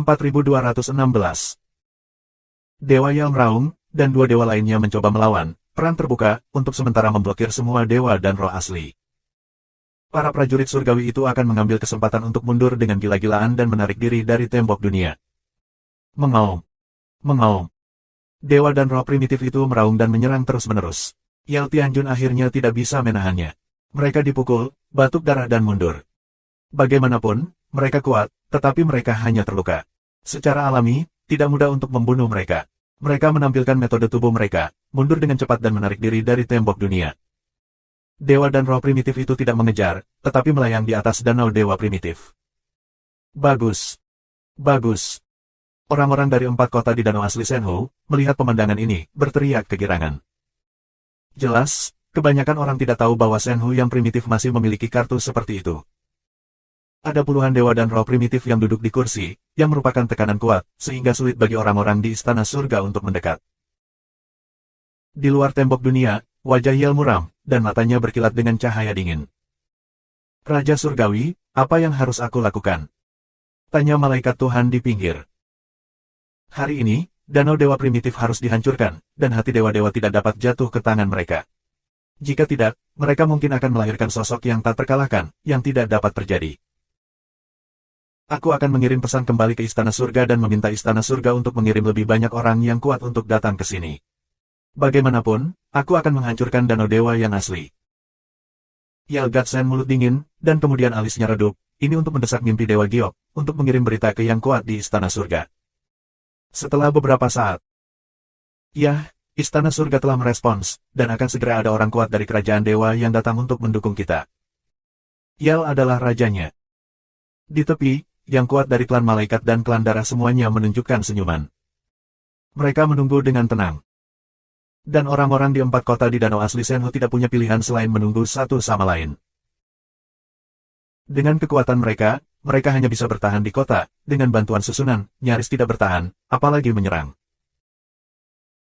4216. Dewa Yal meraung, dan dua dewa lainnya mencoba melawan. Perang terbuka, untuk sementara memblokir semua dewa dan roh asli. Para prajurit surgawi itu akan mengambil kesempatan untuk mundur dengan gila-gilaan dan menarik diri dari tembok dunia. Mengaum. Mengaum. Dewa dan roh primitif itu meraung dan menyerang terus-menerus. Yal Tianjun akhirnya tidak bisa menahannya. Mereka dipukul, batuk darah dan mundur. Bagaimanapun, mereka kuat, tetapi mereka hanya terluka. Secara alami, tidak mudah untuk membunuh mereka. Mereka menampilkan metode tubuh mereka, mundur dengan cepat dan menarik diri dari tembok dunia. Dewa dan roh primitif itu tidak mengejar, tetapi melayang di atas danau dewa primitif. Bagus. Bagus. Orang-orang dari 4 kota di danau asli Shenhu, melihat pemandangan ini, berteriak kegirangan. Jelas, kebanyakan orang tidak tahu bahwa Shenhu yang primitif masih memiliki kartu seperti itu. Ada puluhan dewa dan roh primitif yang duduk di kursi, yang merupakan tekanan kuat, sehingga sulit bagi orang-orang di istana surga untuk mendekat. Di luar tembok dunia, wajah Yal muram, dan matanya berkilat dengan cahaya dingin. Raja Surgawi, apa yang harus aku lakukan? Tanya malaikat Tuhan di pinggir. Hari ini, danau dewa primitif harus dihancurkan, dan hati dewa-dewa tidak dapat jatuh ke tangan mereka. Jika tidak, mereka mungkin akan melahirkan sosok yang tak terkalahkan, yang tidak dapat terjadi. Aku akan mengirim pesan kembali ke Istana Surga dan meminta Istana Surga untuk mengirim lebih banyak orang yang kuat untuk datang ke sini. Bagaimanapun, aku akan menghancurkan danau dewa yang asli. Yal Gatsen mulut dingin, dan kemudian alisnya redup, ini untuk mendesak mimpi Dewa Giok, untuk mengirim berita ke yang kuat di Istana Surga. Setelah beberapa saat, ya, Istana Surga telah merespons, dan akan segera ada orang kuat dari kerajaan dewa yang datang untuk mendukung kita. Yal adalah rajanya. Di tepi, yang kuat dari klan malaikat dan klan darah semuanya menunjukkan senyuman. Mereka menunggu dengan tenang. Dan orang-orang di 4 kota di danau asli Shenhu tidak punya pilihan selain menunggu satu sama lain. Dengan kekuatan mereka, mereka hanya bisa bertahan di kota, dengan bantuan susunan, nyaris tidak bertahan, apalagi menyerang.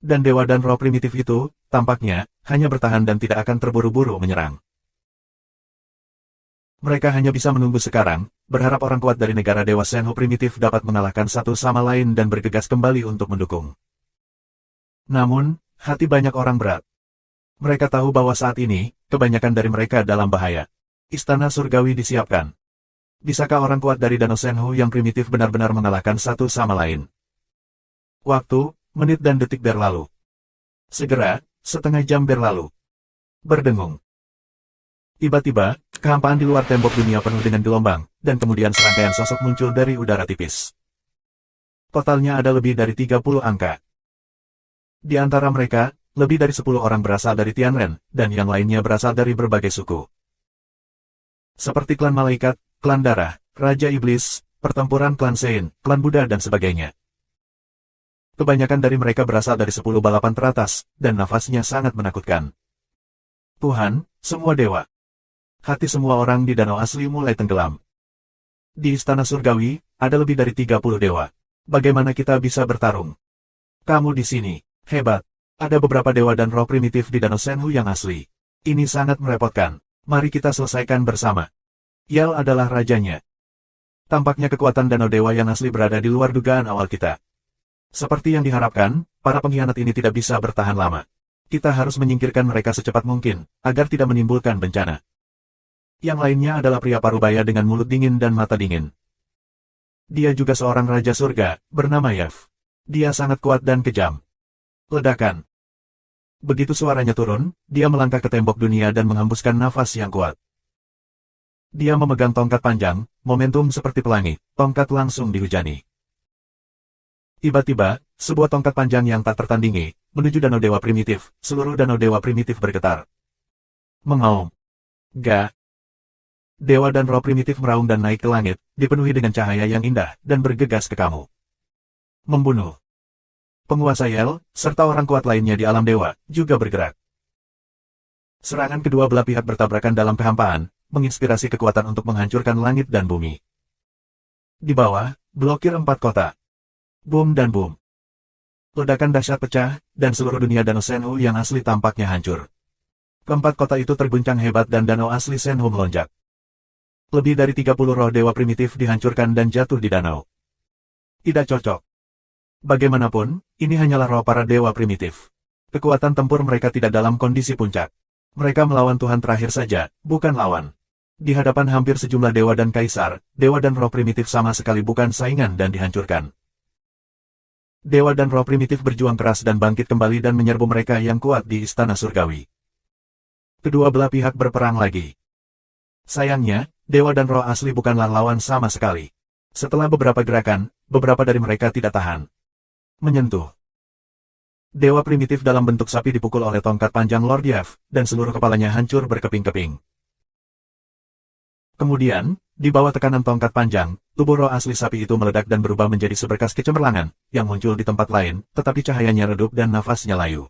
Dan dewa dan roh primitif itu, tampaknya, hanya bertahan dan tidak akan terburu-buru menyerang. Mereka hanya bisa menunggu sekarang, berharap orang kuat dari negara dewa Shenhu primitif dapat mengalahkan satu sama lain dan bergegas kembali untuk mendukung. Namun, hati banyak orang berat. Mereka tahu bahwa saat ini, kebanyakan dari mereka dalam bahaya. Istana Surgawi disiapkan. Bisakah orang kuat dari danau Shenhu yang primitif benar-benar mengalahkan satu sama lain? Waktu, menit dan detik berlalu. Segera, setengah jam berlalu. Berdengung. Tiba-tiba, kehampaan di luar tembok dunia penuh dengan gelombang, dan kemudian serangkaian sosok muncul dari udara tipis. Totalnya ada lebih dari 30 angka. Di antara mereka, lebih dari 10 orang berasal dari Tianren, dan yang lainnya berasal dari berbagai suku. Seperti klan malaikat, klan darah, Raja Iblis, pertempuran klan Sein, klan Buddha dan sebagainya. Kebanyakan dari mereka berasal dari 10 balapan teratas, dan nafasnya sangat menakutkan. Tuhan, semua dewa. Hati semua orang di danau asli mulai tenggelam. Di Istana Surgawi, ada lebih dari 30 dewa. Bagaimana kita bisa bertarung? Kamu di sini, hebat. Ada beberapa dewa dan roh primitif di danau Shenhu yang asli. Ini sangat merepotkan. Mari kita selesaikan bersama. Yal adalah rajanya. Tampaknya kekuatan danau dewa yang asli berada di luar dugaan awal kita. Seperti yang diharapkan, para pengkhianat ini tidak bisa bertahan lama. Kita harus menyingkirkan mereka secepat mungkin, agar tidak menimbulkan bencana. Yang lainnya adalah pria parubaya dengan mulut dingin dan mata dingin. Dia juga seorang raja surga, bernama Yev. Dia sangat kuat dan kejam. Ledakan. Begitu suaranya turun, dia melangkah ke tembok dunia dan menghembuskan nafas yang kuat. Dia memegang tongkat panjang, momentum seperti pelangi, tongkat langsung dihujani. Tiba-tiba, sebuah tongkat panjang yang tak tertandingi, menuju danau dewa primitif, seluruh danau dewa primitif bergetar. Mengaum. Ga. Dewa dan roh primitif meraung dan naik ke langit, dipenuhi dengan cahaya yang indah, dan bergegas ke kamu. Membunuh. Penguasa Yel, serta orang kuat lainnya di alam dewa, juga bergerak. Serangan kedua belah pihak bertabrakan dalam kehampaan, menginspirasi kekuatan untuk menghancurkan langit dan bumi. Di bawah, blokir 4 kota. Boom dan boom. Ledakan dahsyat pecah, dan seluruh dunia danau Shenhu yang asli tampaknya hancur. Keempat kota itu terguncang hebat dan danau asli Shenhu melonjak. Lebih dari 30 roh dewa primitif dihancurkan dan jatuh di danau. Tidak cocok. Bagaimanapun, ini hanyalah roh para dewa primitif. Kekuatan tempur mereka tidak dalam kondisi puncak. Mereka melawan Tuhan terakhir saja, bukan lawan. Di hadapan hampir sejumlah dewa dan kaisar, dewa dan roh primitif sama sekali bukan saingan dan dihancurkan. Dewa dan roh primitif berjuang keras dan bangkit kembali dan menyerbu mereka yang kuat di istana surgawi. Kedua belah pihak berperang lagi. Sayangnya, dewa dan roh asli bukanlah lawan sama sekali. Setelah beberapa gerakan, beberapa dari mereka tidak tahan. Menyentuh. Dewa primitif dalam bentuk sapi dipukul oleh tongkat panjang Lord Yav, dan seluruh kepalanya hancur berkeping-keping. Kemudian, di bawah tekanan tongkat panjang, tubuh roh asli sapi itu meledak dan berubah menjadi seberkas kecemerlangan, yang muncul di tempat lain, tetapi cahayanya redup dan nafasnya layu.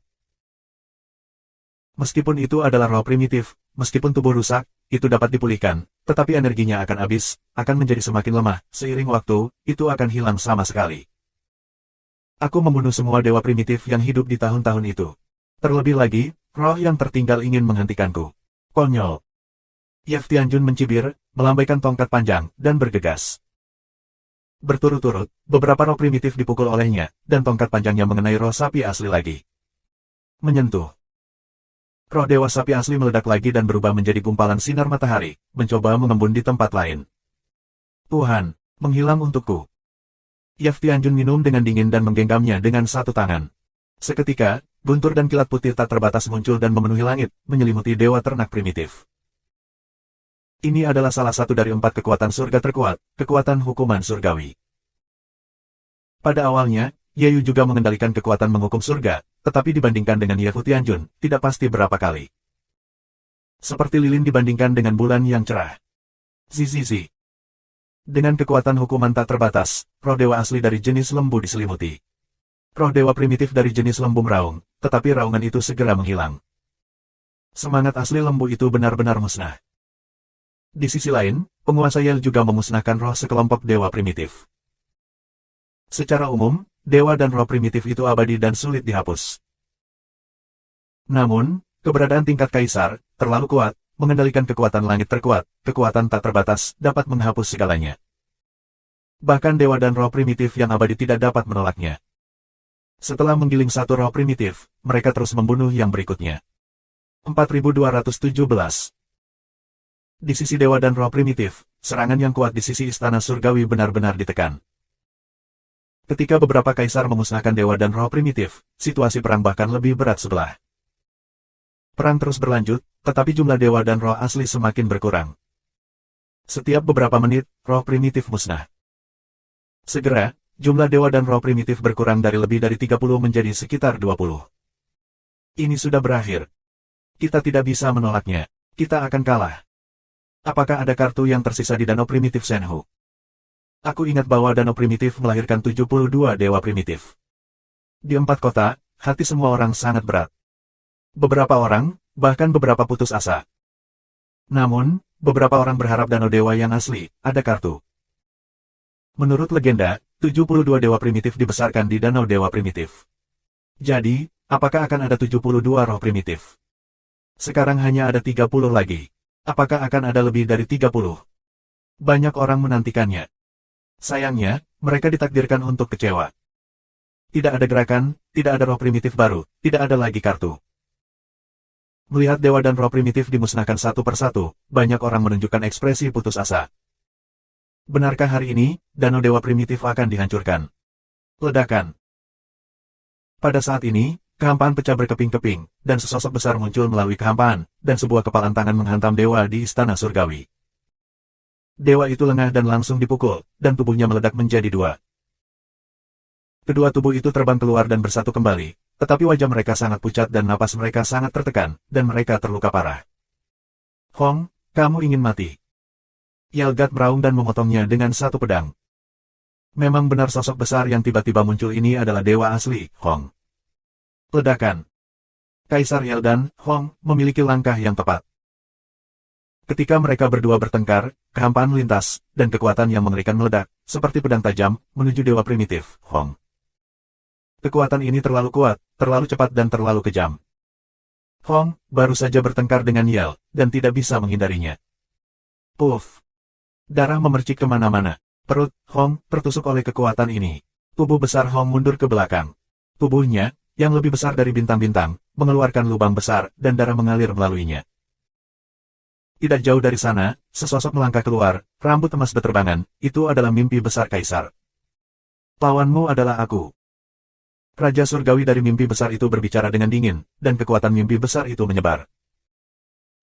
Meskipun itu adalah roh primitif, meskipun tubuh rusak, itu dapat dipulihkan, tetapi energinya akan habis, akan menjadi semakin lemah, seiring waktu, itu akan hilang sama sekali. Aku membunuh semua dewa primitif yang hidup di tahun-tahun itu. Terlebih lagi, roh yang tertinggal ingin menghentikanku. Konyol. Yav Tianjun mencibir, melambaikan tongkat panjang, dan bergegas. Berturut-turut, beberapa roh primitif dipukul olehnya, dan tongkat panjangnya mengenai roh sapi asli lagi. Menyentuh. Roh dewa sapi asli meledak lagi dan berubah menjadi gumpalan sinar matahari, mencoba mengembun di tempat lain. Tuhan, menghilang untukku. Yav Tianjun minum dengan dingin dan menggenggamnya dengan satu tangan. Seketika, guntur dan kilat putih tak terbatas muncul dan memenuhi langit, menyelimuti dewa ternak primitif. Ini adalah salah satu dari 4 kekuatan surga terkuat, kekuatan hukuman surgawi. Pada awalnya, Yayu juga mengendalikan kekuatan menghukum surga, tetapi dibandingkan dengan Yav Tianjun, tidak pasti berapa kali. Seperti lilin dibandingkan dengan bulan yang cerah. Zizizi. Dengan kekuatan hukuman tak terbatas, roh dewa asli dari jenis lembu diselimuti. Roh dewa primitif dari jenis lembu meraung, tetapi raungan itu segera menghilang. Semangat asli lembu itu benar-benar musnah. Di sisi lain, penguasa Yel juga memusnahkan roh sekelompok dewa primitif. Secara umum, dewa dan roh primitif itu abadi dan sulit dihapus. Namun, keberadaan tingkat kaisar, terlalu kuat, mengendalikan kekuatan langit terkuat, kekuatan tak terbatas, dapat menghapus segalanya. Bahkan dewa dan roh primitif yang abadi tidak dapat menolaknya. Setelah menggiling satu roh primitif, mereka terus membunuh yang berikutnya. 4217. Di sisi dewa dan roh primitif, serangan yang kuat di sisi istana surgawi benar-benar ditekan. Ketika beberapa kaisar memusnahkan dewa dan roh primitif, situasi perang bahkan lebih berat sebelah. Perang terus berlanjut, tetapi jumlah dewa dan roh asli semakin berkurang. Setiap beberapa menit, roh primitif musnah. Segera, jumlah dewa dan roh primitif berkurang dari lebih dari 30 menjadi sekitar 20. Ini sudah berakhir. Kita tidak bisa menolaknya. Kita akan kalah. Apakah ada kartu yang tersisa di danau primitif Shenhu? Aku ingat bahwa danau primitif melahirkan 72 dewa primitif. Di 4 kota, hati semua orang sangat berat. Beberapa orang, bahkan beberapa putus asa. Namun, beberapa orang berharap danau dewa yang asli, ada kartu. Menurut legenda, 72 dewa primitif dibesarkan di danau dewa primitif. Jadi, apakah akan ada 72 roh primitif? Sekarang hanya ada 30 lagi. Apakah akan ada lebih dari 30? Banyak orang menantikannya. Sayangnya, mereka ditakdirkan untuk kecewa. Tidak ada gerakan, tidak ada roh primitif baru, tidak ada lagi kartu. Melihat dewa dan roh primitif dimusnahkan satu persatu, banyak orang menunjukkan ekspresi putus asa. Benarkah hari ini, danau dewa primitif akan dihancurkan? Ledakan. Pada saat ini, kehampaan pecah berkeping-keping, dan sesosok besar muncul melalui kehampaan, dan sebuah kepalan tangan menghantam dewa di istana surgawi. Dewa itu lengah dan langsung dipukul, dan tubuhnya meledak menjadi 2. Kedua tubuh itu terbang keluar dan bersatu kembali, tetapi wajah mereka sangat pucat dan napas mereka sangat tertekan, dan mereka terluka parah. Hong, kamu ingin mati. Yelgat meraung dan memotongnya dengan satu pedang. Memang benar sosok besar yang tiba-tiba muncul ini adalah dewa asli, Hong. Ledakan. Kaisar Yel dan Hong memiliki langkah yang tepat. Ketika mereka berdua bertengkar, kehampaan melintas, dan kekuatan yang mengerikan meledak, seperti pedang tajam, menuju dewa primitif, Hong. Kekuatan ini terlalu kuat, terlalu cepat dan terlalu kejam. Hong baru saja bertengkar dengan Yel, dan tidak bisa menghindarinya. Puff. Darah memercik kemana-mana. Perut Hong tertusuk oleh kekuatan ini. Tubuh besar Hong mundur ke belakang. Tubuhnya, yang lebih besar dari bintang-bintang, mengeluarkan lubang besar dan darah mengalir melaluinya. Tidak jauh dari sana, sesosok melangkah keluar, rambut emas beterbangan, itu adalah mimpi besar Kaisar. Lawanmu adalah aku. Raja Surgawi dari mimpi besar itu berbicara dengan dingin, dan kekuatan mimpi besar itu menyebar.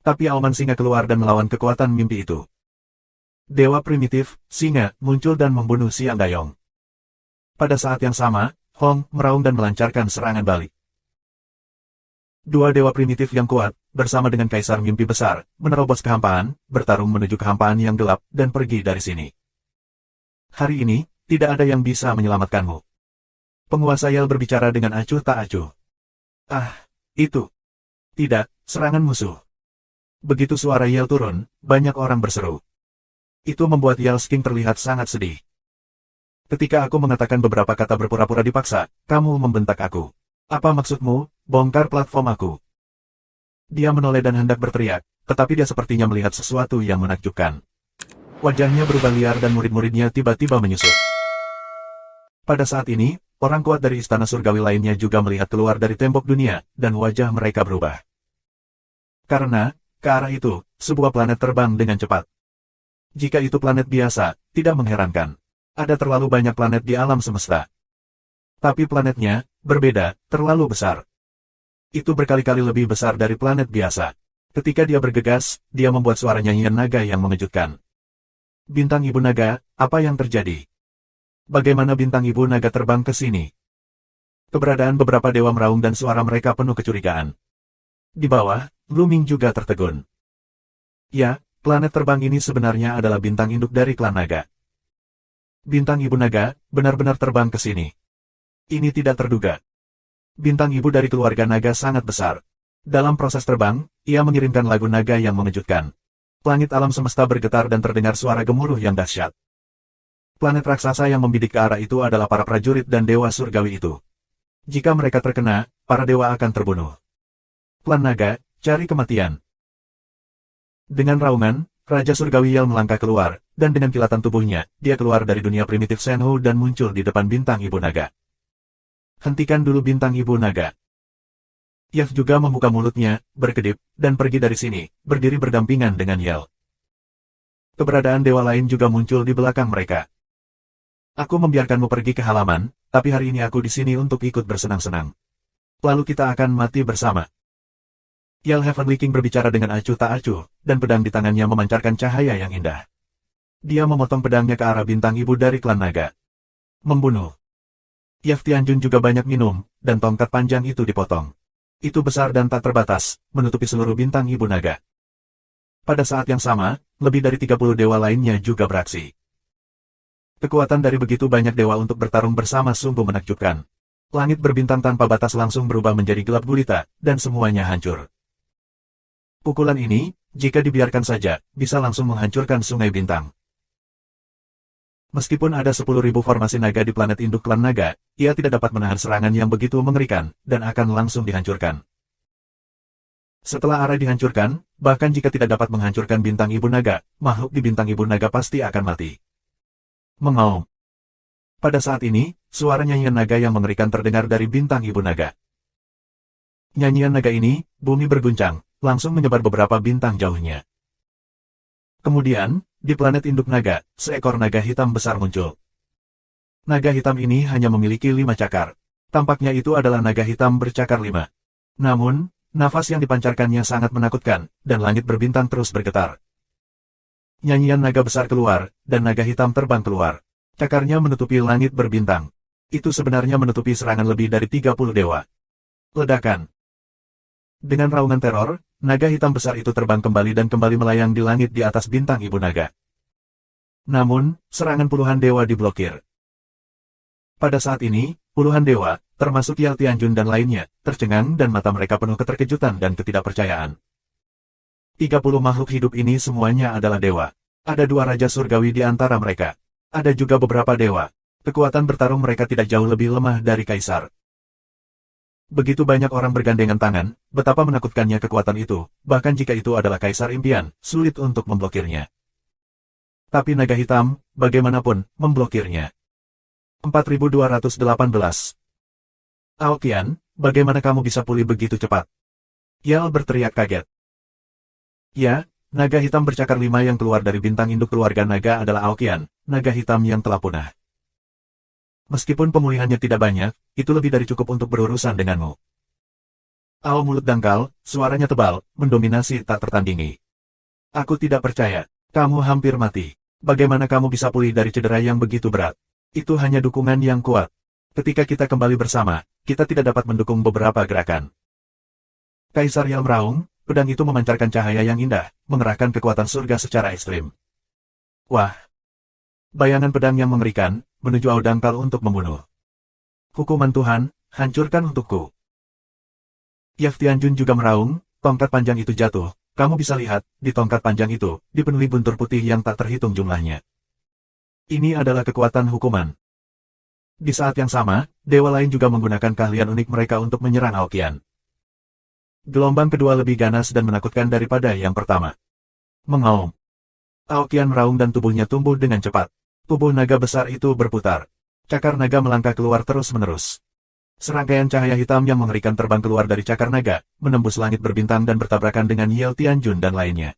Tapi auman singa keluar dan melawan kekuatan mimpi itu. Dewa primitif, singa, muncul dan membunuh Siang Dayong. Pada saat yang sama, Hong meraung dan melancarkan serangan balik. Dua dewa primitif yang kuat, bersama dengan Kaisar Mimpi Besar, menerobos kehampaan, bertarung menuju kehampaan yang gelap, dan pergi dari sini. Hari ini, tidak ada yang bisa menyelamatkanmu. Penguasa Yel berbicara dengan acuh tak acuh. Ah, itu. Tidak, serangan musuh. Begitu suara Yel turun, banyak orang berseru. Itu membuat Yel Sking terlihat sangat sedih. Ketika aku mengatakan beberapa kata berpura-pura dipaksa, kamu membentak aku. Apa maksudmu, bongkar platform aku? Dia menoleh dan hendak berteriak, tetapi dia sepertinya melihat sesuatu yang menakjubkan. Wajahnya berubah liar dan murid-muridnya tiba-tiba menyusut. Pada saat ini, orang kuat dari istana surgawi lainnya juga melihat keluar dari tembok dunia, dan wajah mereka berubah. Karena, ke arah itu, sebuah planet terbang dengan cepat. Jika itu planet biasa, tidak mengherankan. Ada terlalu banyak planet di alam semesta. Tapi planetnya, berbeda, terlalu besar. Itu berkali-kali lebih besar dari planet biasa. Ketika dia bergegas, dia membuat suara nyanyian naga yang mengejutkan. Bintang Ibu Naga, apa yang terjadi? Bagaimana Bintang Ibu Naga terbang ke sini? Keberadaan beberapa dewa meraung dan suara mereka penuh kecurigaan. Di bawah, Lu Ming juga tertegun. Ya, planet terbang ini sebenarnya adalah bintang induk dari klan naga. Bintang Ibu Naga, benar-benar terbang ke sini. Ini tidak terduga. Bintang Ibu dari keluarga naga sangat besar. Dalam proses terbang, ia mengirimkan lagu naga yang mengejutkan. Langit alam semesta bergetar dan terdengar suara gemuruh yang dahsyat. Planet raksasa yang membidik ke arah itu adalah para prajurit dan dewa surgawi itu. Jika mereka terkena, para dewa akan terbunuh. Klan naga, cari kematian. Dengan raungan, Raja Surgawi Yel melangkah keluar, dan dengan kilatan tubuhnya, dia keluar dari dunia primitif Senhu dan muncul di depan Bintang Ibu Naga. Hentikan dulu Bintang Ibu Naga. Yef juga membuka mulutnya, berkedip, dan pergi dari sini, berdiri berdampingan dengan Yel. Keberadaan dewa lain juga muncul di belakang mereka. Aku membiarkanmu pergi ke halaman, tapi hari ini aku di sini untuk ikut bersenang-senang. Lalu kita akan mati bersama. Yel Heavenly King berbicara dengan acuh tak acuh, dan pedang di tangannya memancarkan cahaya yang indah. Dia memotong pedangnya ke arah Bintang Ibu dari klan naga. Membunuh. Yef Tianjun juga banyak minum, dan tongkat panjang itu dipotong. Itu besar dan tak terbatas, menutupi seluruh Bintang Ibu Naga. Pada saat yang sama, lebih dari 30 dewa lainnya juga beraksi. Kekuatan dari begitu banyak dewa untuk bertarung bersama sungguh menakjubkan. Langit berbintang tanpa batas langsung berubah menjadi gelap gulita, dan semuanya hancur. Pukulan ini, jika dibiarkan saja, bisa langsung menghancurkan sungai bintang. Meskipun ada 10.000 formasi naga di planet induk klan naga, ia tidak dapat menahan serangan yang begitu mengerikan, dan akan langsung dihancurkan. Setelah arah dihancurkan, bahkan jika tidak dapat menghancurkan Bintang Ibu Naga, makhluk di Bintang Ibu Naga pasti akan mati. Mengaum. Pada saat ini, suara nyanyian naga yang mengerikan terdengar dari Bintang Ibu Naga. Nyanyian naga ini, bumi berguncang, langsung menyebar beberapa bintang jauhnya. Kemudian, di planet induk naga, seekor naga hitam besar muncul. Naga hitam ini hanya memiliki 5 cakar. Tampaknya itu adalah naga hitam bercakar 5. Namun, nafas yang dipancarkannya sangat menakutkan, dan langit berbintang terus bergetar. Nyanyian naga besar keluar, dan naga hitam terbang keluar. Cakarnya menutupi langit berbintang. Itu sebenarnya menutupi serangan lebih dari 30 dewa. Ledakan. Dengan raungan teror, naga hitam besar itu terbang kembali dan kembali melayang di langit di atas Bintang Ibu Naga. Namun, serangan puluhan dewa diblokir. Pada saat ini, puluhan dewa, termasuk Yel Tianjun dan lainnya, tercengang dan mata mereka penuh keterkejutan dan ketidakpercayaan. 30 makhluk hidup ini semuanya adalah dewa. Ada 2 raja surgawi di antara mereka. Ada juga beberapa dewa. Kekuatan bertarung mereka tidak jauh lebih lemah dari kaisar. Begitu banyak orang bergandengan tangan, betapa menakutkannya kekuatan itu, bahkan jika itu adalah kaisar impian, sulit untuk memblokirnya. Tapi naga hitam, bagaimanapun, memblokirnya. 4218. Aokian, bagaimana kamu bisa pulih begitu cepat? Yel berteriak kaget. Ya, naga hitam bercakar 5 yang keluar dari bintang induk keluarga naga adalah Aokian, naga hitam yang telah punah. Meskipun pemulihannya tidak banyak, itu lebih dari cukup untuk berurusan denganmu. Ao mulut dangkal, suaranya tebal, mendominasi tak tertandingi. Aku tidak percaya, kamu hampir mati. Bagaimana kamu bisa pulih dari cedera yang begitu berat? Itu hanya dukungan yang kuat. Ketika kita kembali bersama, kita tidak dapat mendukung beberapa gerakan. Kaisar Yel meraung, pedang itu memancarkan cahaya yang indah, mengerahkan kekuatan surga secara ekstrim. Wah! Bayangan pedang yang mengerikan, menuju Ao dangkal untuk membunuh. Hukuman Tuhan, hancurkan untukku. Yev Tianjun juga meraung, tongkat panjang itu jatuh. Kamu bisa lihat, di tongkat panjang itu, dipenuhi buntur putih yang tak terhitung jumlahnya. Ini adalah kekuatan hukuman. Di saat yang sama, dewa lain juga menggunakan keahlian unik mereka untuk menyerang Aokian. Gelombang kedua lebih ganas dan menakutkan daripada yang pertama. Mengaum. Aokian meraung dan tubuhnya tumbuh dengan cepat. Tubuh naga besar itu berputar. Cakar naga melangkah keluar terus-menerus. Serangkaian cahaya hitam yang mengerikan terbang keluar dari cakar naga, menembus langit berbintang dan bertabrakan dengan Yel Tianjun dan lainnya.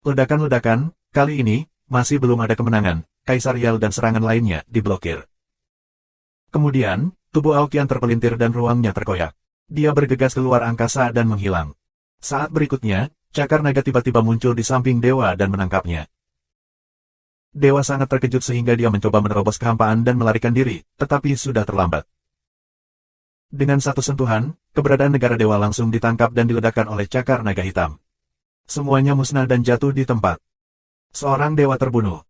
Ledakan-ledakan, kali ini, masih belum ada kemenangan, Kaisar Yel dan serangan lainnya diblokir. Kemudian, tubuh Aokian terpelintir dan ruangnya terkoyak. Dia bergegas keluar angkasa dan menghilang. Saat berikutnya, cakar naga tiba-tiba muncul di samping dewa dan menangkapnya. Dewa sangat terkejut sehingga dia mencoba menerobos kehampaan dan melarikan diri, tetapi sudah terlambat. Dengan satu sentuhan, keberadaan negara dewa langsung ditangkap dan diledakkan oleh cakar naga hitam. Semuanya musnah dan jatuh di tempat. Seorang dewa terbunuh.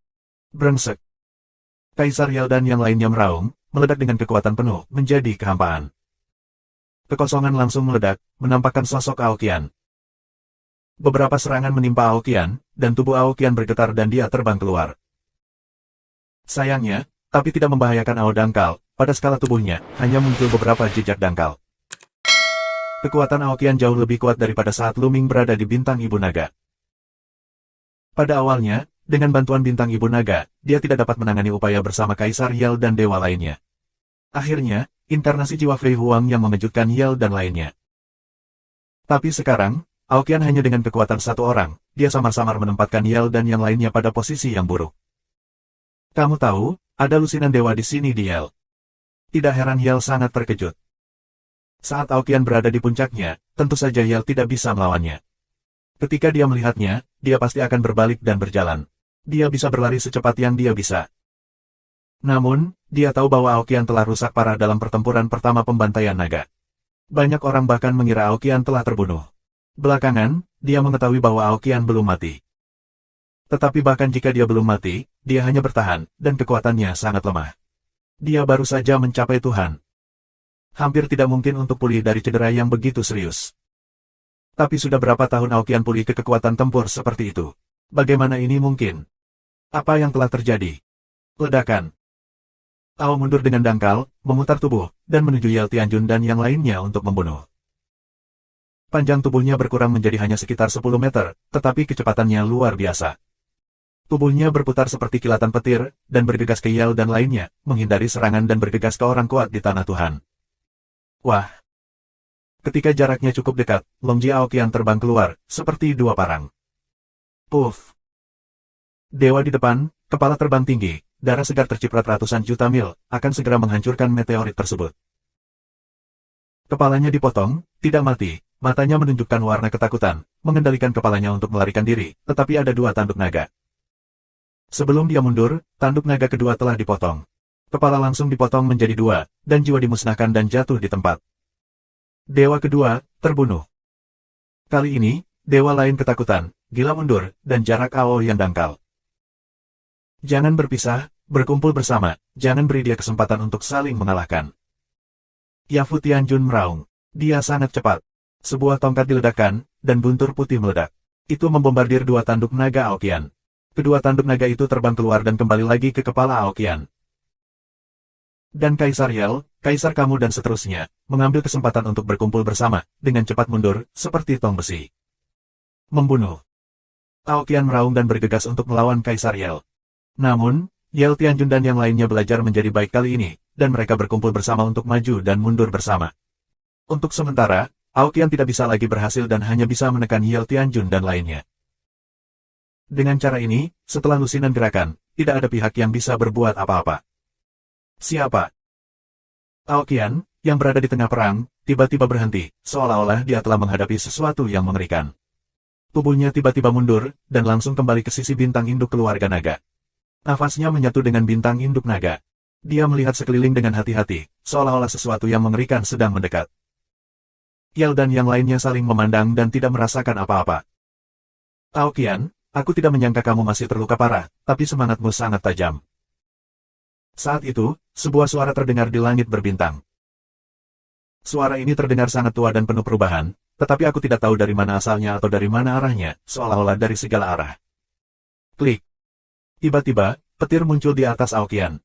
Brengsek. Kaisar Yel dan yang lainnya meraung, meledak dengan kekuatan penuh, menjadi kehampaan. Kekosongan langsung meledak, menampakkan sosok Aokian. Beberapa serangan menimpa Aokian, dan tubuh Aokian bergetar dan dia terbang keluar. Sayangnya, tapi tidak membahayakan Ao dangkal, pada skala tubuhnya, hanya muncul beberapa jejak dangkal. Kekuatan Aokian jauh lebih kuat daripada saat Luming berada di bintang Ibu Naga. Pada awalnya, dengan bantuan bintang Ibu Naga, dia tidak dapat menangani upaya bersama Kaisar Yel dan dewa lainnya. Akhirnya, inkarnasi jiwa Fei Huang yang mengejutkan Yel dan lainnya. Tapi sekarang, Aokian hanya dengan kekuatan satu orang, dia samar-samar menempatkan Yel dan yang lainnya pada posisi yang buruk. Kamu tahu, ada lusinan dewa di sini di Yel. Tidak heran Yel sangat terkejut. Saat Aokian berada di puncaknya, tentu saja Yel tidak bisa melawannya. Ketika dia melihatnya, dia pasti akan berbalik dan berjalan. Dia bisa berlari secepat yang dia bisa. Namun, dia tahu bahwa Aokian telah rusak parah dalam pertempuran pertama pembantaian naga. Banyak orang bahkan mengira Aokian telah terbunuh. Belakangan, dia mengetahui bahwa Aokian belum mati. Tetapi bahkan jika dia belum mati, dia hanya bertahan, dan kekuatannya sangat lemah. Dia baru saja mencapai Tuhan. Hampir tidak mungkin untuk pulih dari cedera yang begitu serius. Tapi sudah berapa tahun Aokian pulih ke kekuatan tempur seperti itu? Bagaimana ini mungkin? Apa yang telah terjadi? Ledakan. Ao mundur dengan dangkal, memutar tubuh, dan menuju Yel Tianjun dan yang lainnya untuk membunuh. Panjang tubuhnya berkurang menjadi hanya sekitar 10 meter, tetapi kecepatannya luar biasa. Tubuhnya berputar seperti kilatan petir, dan bergegas ke Yel dan lainnya, menghindari serangan dan bergegas ke orang kuat di tanah Tuhan. Wah! Ketika jaraknya cukup dekat, Longji Aokian terbang keluar, seperti dua parang. Puff! Dewa di depan, kepala terbang tinggi, darah segar terciprat ratusan juta mil, akan segera menghancurkan meteorit tersebut. Kepalanya dipotong, tidak mati, matanya menunjukkan warna ketakutan, mengendalikan kepalanya untuk melarikan diri, tetapi ada dua tanduk naga. Sebelum dia mundur, tanduk naga kedua telah dipotong. Kepala langsung dipotong menjadi dua, dan jiwa dimusnahkan dan jatuh di tempat. Dewa kedua, terbunuh. Kali ini, dewa lain ketakutan, gila mundur, dan jarak Ao yang dangkal. Jangan berpisah, berkumpul bersama, jangan beri dia kesempatan untuk saling mengalahkan. Yafu Tianjun meraung. Dia sangat cepat. Sebuah tongkat diledakkan, dan buntur putih meledak. Itu membombardir dua tanduk naga Aokian. Kedua tanduk naga itu terbang keluar dan kembali lagi ke kepala Aokian. Dan Kaisar Yel, Kaisar kamu dan seterusnya, mengambil kesempatan untuk berkumpul bersama, dengan cepat mundur, seperti tong besi. Membunuh. Aoqian meraung dan bergegas untuk melawan Kaisar Yel. Namun, Yel Tianjun dan yang lainnya belajar menjadi baik kali ini, dan mereka berkumpul bersama untuk maju dan mundur bersama. Untuk sementara, Aoqian tidak bisa lagi berhasil dan hanya bisa menekan Yel Tianjun dan lainnya. Dengan cara ini, setelah lusinan gerakan, tidak ada pihak yang bisa berbuat apa-apa. Siapa? Aoqian, yang berada di tengah perang, tiba-tiba berhenti, seolah-olah dia telah menghadapi sesuatu yang mengerikan. Tubuhnya tiba-tiba mundur, dan langsung kembali ke sisi bintang induk keluarga naga. Nafasnya menyatu dengan bintang induk naga. Dia melihat sekeliling dengan hati-hati, seolah-olah sesuatu yang mengerikan sedang mendekat. Yel dan yang lainnya saling memandang dan tidak merasakan apa-apa. Aoqian, aku tidak menyangka kamu masih terluka parah, tapi semangatmu sangat tajam. Saat itu, sebuah suara terdengar di langit berbintang. Suara ini terdengar sangat tua dan penuh perubahan, tetapi aku tidak tahu dari mana asalnya atau dari mana arahnya, seolah-olah dari segala arah. Klik. Tiba-tiba, petir muncul di atas Aoqian.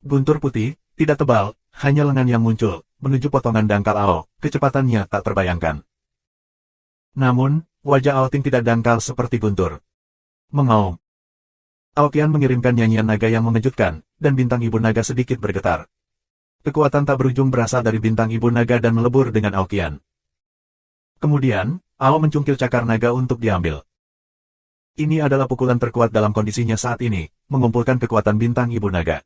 Guntur putih, tidak tebal, hanya lengan yang muncul, menuju potongan dangkal Ao, kecepatannya tak terbayangkan. Namun, wajah Aoting tidak dangkal seperti guntur. Mengaum. Aoqian mengirimkan nyanyian naga yang mengejutkan, dan bintang ibu naga sedikit bergetar. Kekuatan tak berujung berasal dari bintang ibu naga dan melebur dengan Aoqian. Kemudian, Ao mencungkil cakar naga untuk diambil. Ini adalah pukulan terkuat dalam kondisinya saat ini, mengumpulkan kekuatan bintang ibu naga.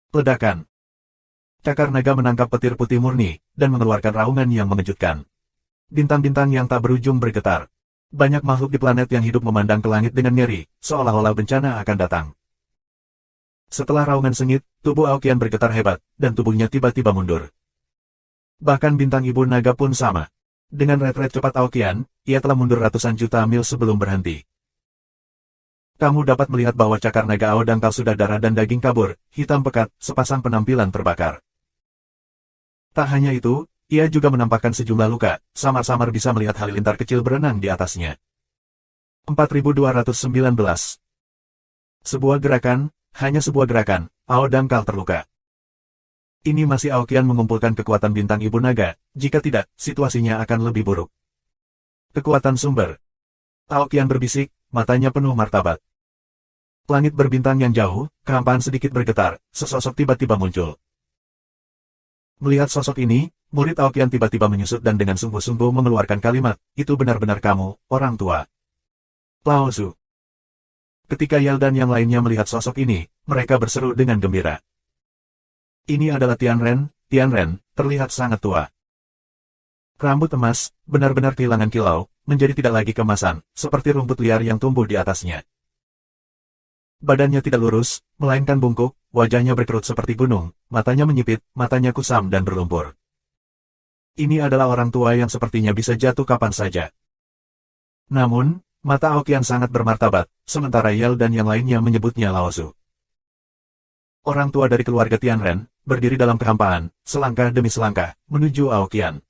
Ledakan. Cakar naga menangkap petir putih murni, dan mengeluarkan raungan yang mengejutkan. Bintang-bintang yang tak berujung bergetar. Banyak makhluk di planet yang hidup memandang ke langit dengan ngeri, seolah-olah bencana akan datang. Setelah raungan sengit, tubuh Aoqian bergetar hebat, dan tubuhnya tiba-tiba mundur. Bahkan bintang ibu naga pun sama. Dengan retret cepat Aoqian, ia telah mundur ratusan juta mil sebelum berhenti. Kamu dapat melihat bahwa cakar naga Ao dangkal sudah darah dan daging kabur, hitam pekat, sepasang penampilan terbakar. Tak hanya itu, ia juga menampakkan sejumlah luka, samar-samar bisa melihat halilintar kecil berenang di atasnya. 4219. Sebuah gerakan, hanya sebuah gerakan, Ao dangkal terluka. Ini masih Aoqian mengumpulkan kekuatan bintang ibu naga, jika tidak, situasinya akan lebih buruk. Kekuatan sumber. Aoqian berbisik, matanya penuh martabat. Langit berbintang yang jauh, kehampaan sedikit bergetar, sesosok tiba-tiba muncul. Melihat sosok ini, murid Aoqian tiba-tiba menyusut dan dengan sungguh-sungguh mengeluarkan kalimat, itu benar-benar kamu, orang tua. Lao Su. Ketika Yel dan yang lainnya melihat sosok ini, mereka berseru dengan gembira. Ini adalah Tianren, terlihat sangat tua. Rambut emas, benar-benar kehilangan kilau, menjadi tidak lagi kemasan, seperti rumput liar yang tumbuh di atasnya. Badannya tidak lurus, melainkan bungkuk, wajahnya berkerut seperti gunung, matanya menyipit, matanya kusam dan berlumpur. Ini adalah orang tua yang sepertinya bisa jatuh kapan saja. Namun, mata Aoqian sangat bermartabat, sementara Yel dan yang lainnya menyebutnya Lao Su. Orang tua dari keluarga Tianren, berdiri dalam kehampaan, selangkah demi selangkah, menuju Aoqian.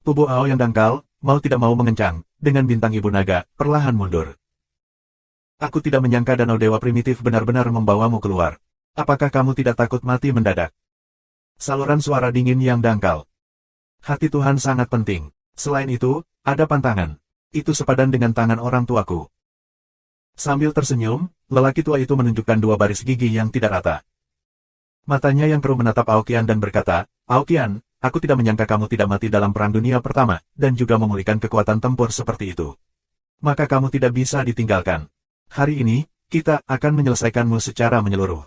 Tubuh Ao yang dangkal, mau tidak mau mengencang, dengan bintang ibu naga, perlahan mundur. Aku tidak menyangka danau dewa primitif benar-benar membawamu keluar. Apakah kamu tidak takut mati mendadak? Saluran suara dingin yang dangkal. Hati Tuhan sangat penting. Selain itu, ada pantangan. Itu sepadan dengan tangan orang tuaku. Sambil tersenyum, lelaki tua itu menunjukkan dua baris gigi yang tidak rata. Matanya yang keruh menatap Aoqian dan berkata, Aoqian, aku tidak menyangka kamu tidak mati dalam Perang Dunia Pertama, dan juga memulihkan kekuatan tempur seperti itu. Maka kamu tidak bisa ditinggalkan. Hari ini, kita akan menyelesaikanmu secara menyeluruh.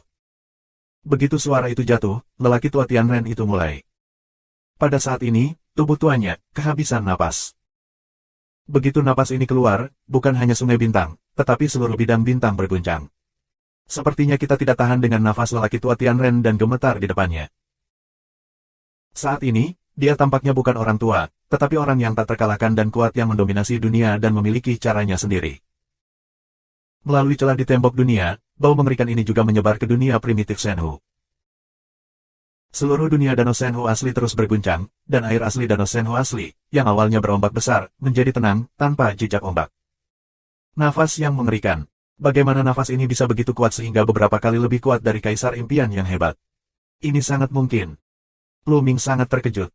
Begitu suara itu jatuh, lelaki tua Tianren itu mulai. Pada saat ini, tubuh tuanya kehabisan napas. Begitu napas ini keluar, bukan hanya sungai bintang, tetapi seluruh bidang bintang berguncang. Sepertinya kita tidak tahan dengan nafas lelaki tua Tianren dan gemetar di depannya. Saat ini, dia tampaknya bukan orang tua, tetapi orang yang tak terkalahkan dan kuat yang mendominasi dunia dan memiliki caranya sendiri. Melalui celah di tembok dunia, bau mengerikan ini juga menyebar ke dunia primitif Shenhu. Seluruh dunia danau Shenhu asli terus berguncang, dan air asli danau Shenhu asli, yang awalnya berombak besar, menjadi tenang, tanpa jejak ombak. Nafas yang mengerikan. Bagaimana nafas ini bisa begitu kuat sehingga beberapa kali lebih kuat dari Kaisar Impian yang hebat? Ini sangat mungkin. Lu Ming sangat terkejut.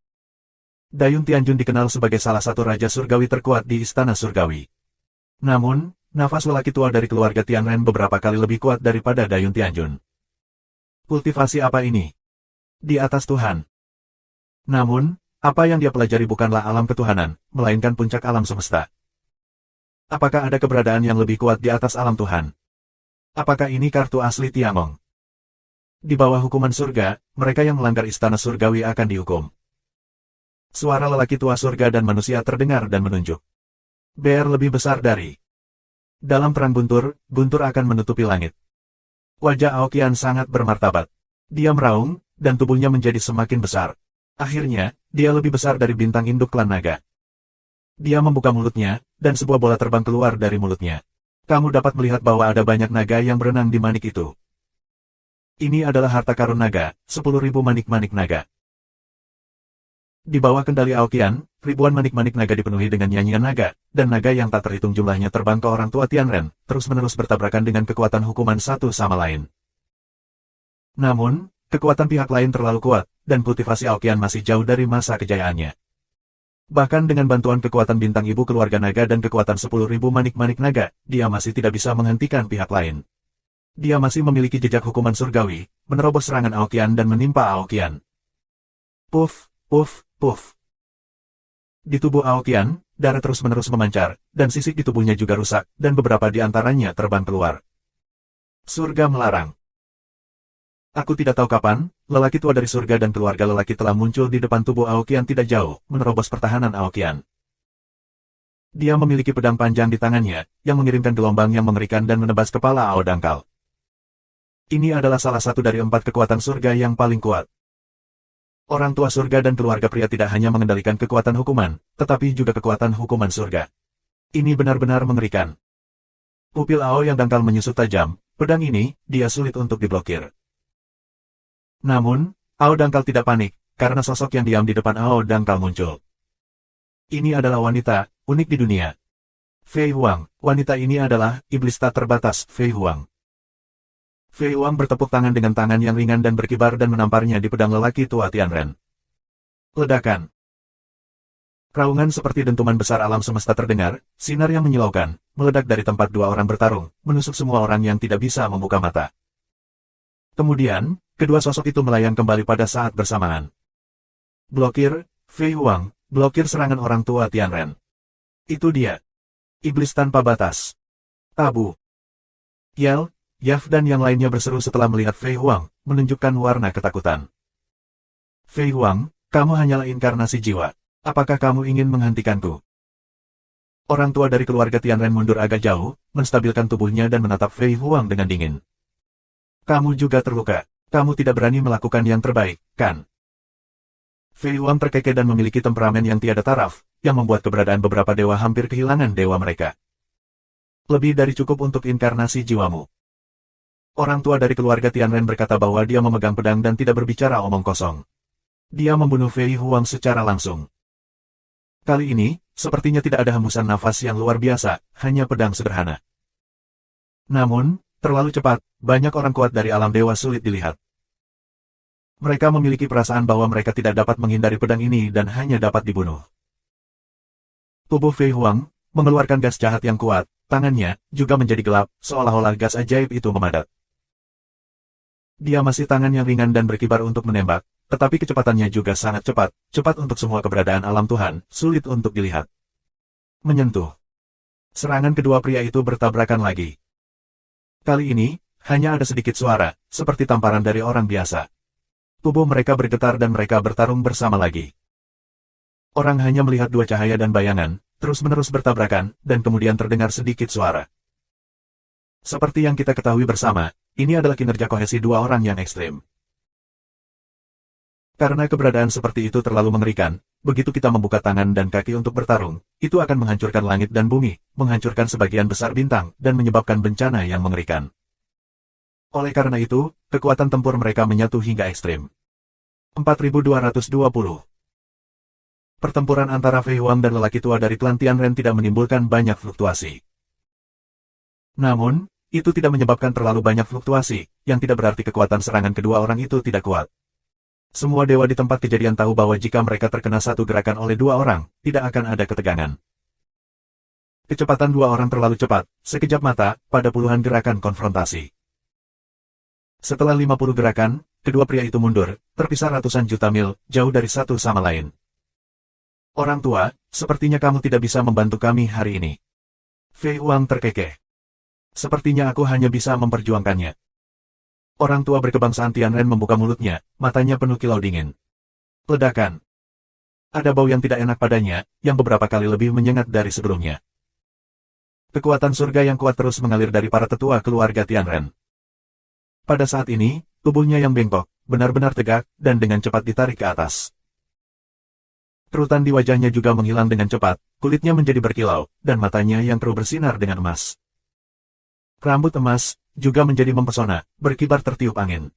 Dayun Tianjun dikenal sebagai salah satu Raja Surgawi terkuat di Istana Surgawi. Namun, nafas lelaki tua dari keluarga Tianren beberapa kali lebih kuat daripada Dayun Tianjun. Kultivasi apa ini? Di atas Tuhan. Namun, apa yang dia pelajari bukanlah alam ketuhanan, melainkan puncak alam semesta. Apakah ada keberadaan yang lebih kuat di atas alam Tuhan? Apakah ini kartu asli Tiangong? Di bawah hukuman surga, mereka yang melanggar istana surgawi akan dihukum. Suara lelaki tua surga dan manusia terdengar dan menunjuk. BR lebih besar dari. Dalam perang guntur, guntur akan menutupi langit. Wajah Aokian sangat bermartabat. Dia meraung, dan tubuhnya menjadi semakin besar. Akhirnya, dia lebih besar dari bintang induk klan naga. Dia membuka mulutnya, dan sebuah bola terbang keluar dari mulutnya. Kamu dapat melihat bahwa ada banyak naga yang berenang di manik itu. Ini adalah harta karun naga, 10.000 manik-manik naga. Di bawah kendali Aokian, ribuan manik-manik naga dipenuhi dengan nyanyian naga, dan naga yang tak terhitung jumlahnya terbang ke orang tua Tianren, terus-menerus bertabrakan dengan kekuatan hukuman satu sama lain. Namun, kekuatan pihak lain terlalu kuat, dan kultivasi Aokian masih jauh dari masa kejayaannya. Bahkan dengan bantuan kekuatan bintang ibu keluarga naga dan kekuatan 10.000 manik-manik naga, dia masih tidak bisa menghentikan pihak lain. Dia masih memiliki jejak hukuman surgawi, menerobos serangan Aokian dan menimpa Aokian. Puff, puff, puff. Di tubuh Aokian, darah terus-menerus memancar, dan sisik di tubuhnya juga rusak, dan beberapa di antaranya terbang keluar. Surga melarang. Aku tidak tahu kapan, lelaki tua dari surga dan keluarga lelaki telah muncul di depan tubuh Aokian tidak jauh, menerobos pertahanan Aokian. Dia memiliki pedang panjang di tangannya, yang mengirimkan gelombang yang mengerikan dan menebas kepala Ao dangkal. Ini adalah salah satu dari 4 kekuatan surga yang paling kuat. Orang tua surga dan keluarga pria tidak hanya mengendalikan kekuatan hukuman, tetapi juga kekuatan hukuman surga. Ini benar-benar mengerikan. Pupil Ao yang dangkal menyusut tajam, pedang ini, dia sulit untuk diblokir. Namun, Ao dangkal tidak panik, karena sosok yang diam di depan Ao dangkal muncul. Ini adalah wanita, unik di dunia. Fei Huang, wanita ini adalah, iblis tak terbatas, Fei Huang. Fei Huang bertepuk tangan dengan tangan yang ringan dan berkibar dan menamparnya di pedang lelaki tua Tianren. Ledakan. Raungan seperti dentuman besar alam semesta terdengar, sinar yang menyilaukan, meledak dari tempat dua orang bertarung, menusuk semua orang yang tidak bisa membuka mata. Kemudian, kedua sosok itu melayang kembali pada saat bersamaan. Blokir, Fei Huang, blokir serangan orang tua Tianren. Itu dia. Iblis tanpa batas. Tabu. Yel, Yav dan yang lainnya berseru setelah melihat Fei Huang, menunjukkan warna ketakutan. Fei Huang, kamu hanyalah inkarnasi jiwa. Apakah kamu ingin menghentikanku? Orang tua dari keluarga Tianren mundur agak jauh, menstabilkan tubuhnya dan menatap Fei Huang dengan dingin. Kamu juga terluka. Kamu tidak berani melakukan yang terbaik, kan? Fei Huang terkekeh dan memiliki temperamen yang tiada taraf, yang membuat keberadaan beberapa dewa hampir kehilangan dewa mereka. Lebih dari cukup untuk inkarnasi jiwamu. Orang tua dari keluarga Tianren berkata bahwa dia memegang pedang dan tidak berbicara omong kosong. Dia membunuh Fei Huang secara langsung. Kali ini, sepertinya tidak ada hembusan nafas yang luar biasa, hanya pedang sederhana. Namun, terlalu cepat, banyak orang kuat dari alam dewa sulit dilihat. Mereka memiliki perasaan bahwa mereka tidak dapat menghindari pedang ini dan hanya dapat dibunuh. Tubuh Fei Huang mengeluarkan gas jahat yang kuat, tangannya juga menjadi gelap, seolah-olah gas ajaib itu memadat. Dia masih tangan yang ringan dan berkibar untuk menembak, tetapi kecepatannya juga sangat cepat, cepat untuk semua keberadaan alam Tuhan, sulit untuk dilihat. Menyentuh. Serangan kedua pria itu bertabrakan lagi. Kali ini, hanya ada sedikit suara, seperti tamparan dari orang biasa. Tubuh mereka bergetar dan mereka bertarung bersama lagi. Orang hanya melihat dua cahaya dan bayangan, terus-menerus bertabrakan, dan kemudian terdengar sedikit suara. Seperti yang kita ketahui bersama, ini adalah kinerja kohesi dua orang yang ekstrim. Karena keberadaan seperti itu terlalu mengerikan, begitu kita membuka tangan dan kaki untuk bertarung, itu akan menghancurkan langit dan bumi, menghancurkan sebagian besar bintang, dan menyebabkan bencana yang mengerikan. Oleh karena itu, kekuatan tempur mereka menyatu hingga ekstrim. 4220. Pertempuran antara Fei Huang dan lelaki tua dari klan Tianren tidak menimbulkan banyak fluktuasi. Namun, itu tidak menyebabkan terlalu banyak fluktuasi, yang tidak berarti kekuatan serangan kedua orang itu tidak kuat. Semua dewa di tempat kejadian tahu bahwa jika mereka terkena satu gerakan oleh dua orang, tidak akan ada ketegangan. Kecepatan dua orang terlalu cepat, sekejap mata, pada puluhan gerakan konfrontasi. Setelah 50 gerakan, kedua pria itu mundur, terpisah ratusan juta mil, jauh dari satu sama lain. Orang tua, sepertinya kamu tidak bisa membantu kami hari ini. Fei Huang terkekeh. Sepertinya aku hanya bisa memperjuangkannya. Orang tua berkebangsaan Tianren membuka mulutnya, matanya penuh kilau dingin. Ledakan. Ada bau yang tidak enak padanya, yang beberapa kali lebih menyengat dari sebelumnya. Kekuatan surga yang kuat terus mengalir dari para tetua keluarga Tianren. Pada saat ini, tubuhnya yang bengkok, benar-benar tegak, dan dengan cepat ditarik ke atas. Kerutan di wajahnya juga menghilang dengan cepat, kulitnya menjadi berkilau, dan matanya yang keruh bersinar dengan emas. Rambut emas juga menjadi mempesona, berkibar tertiup angin.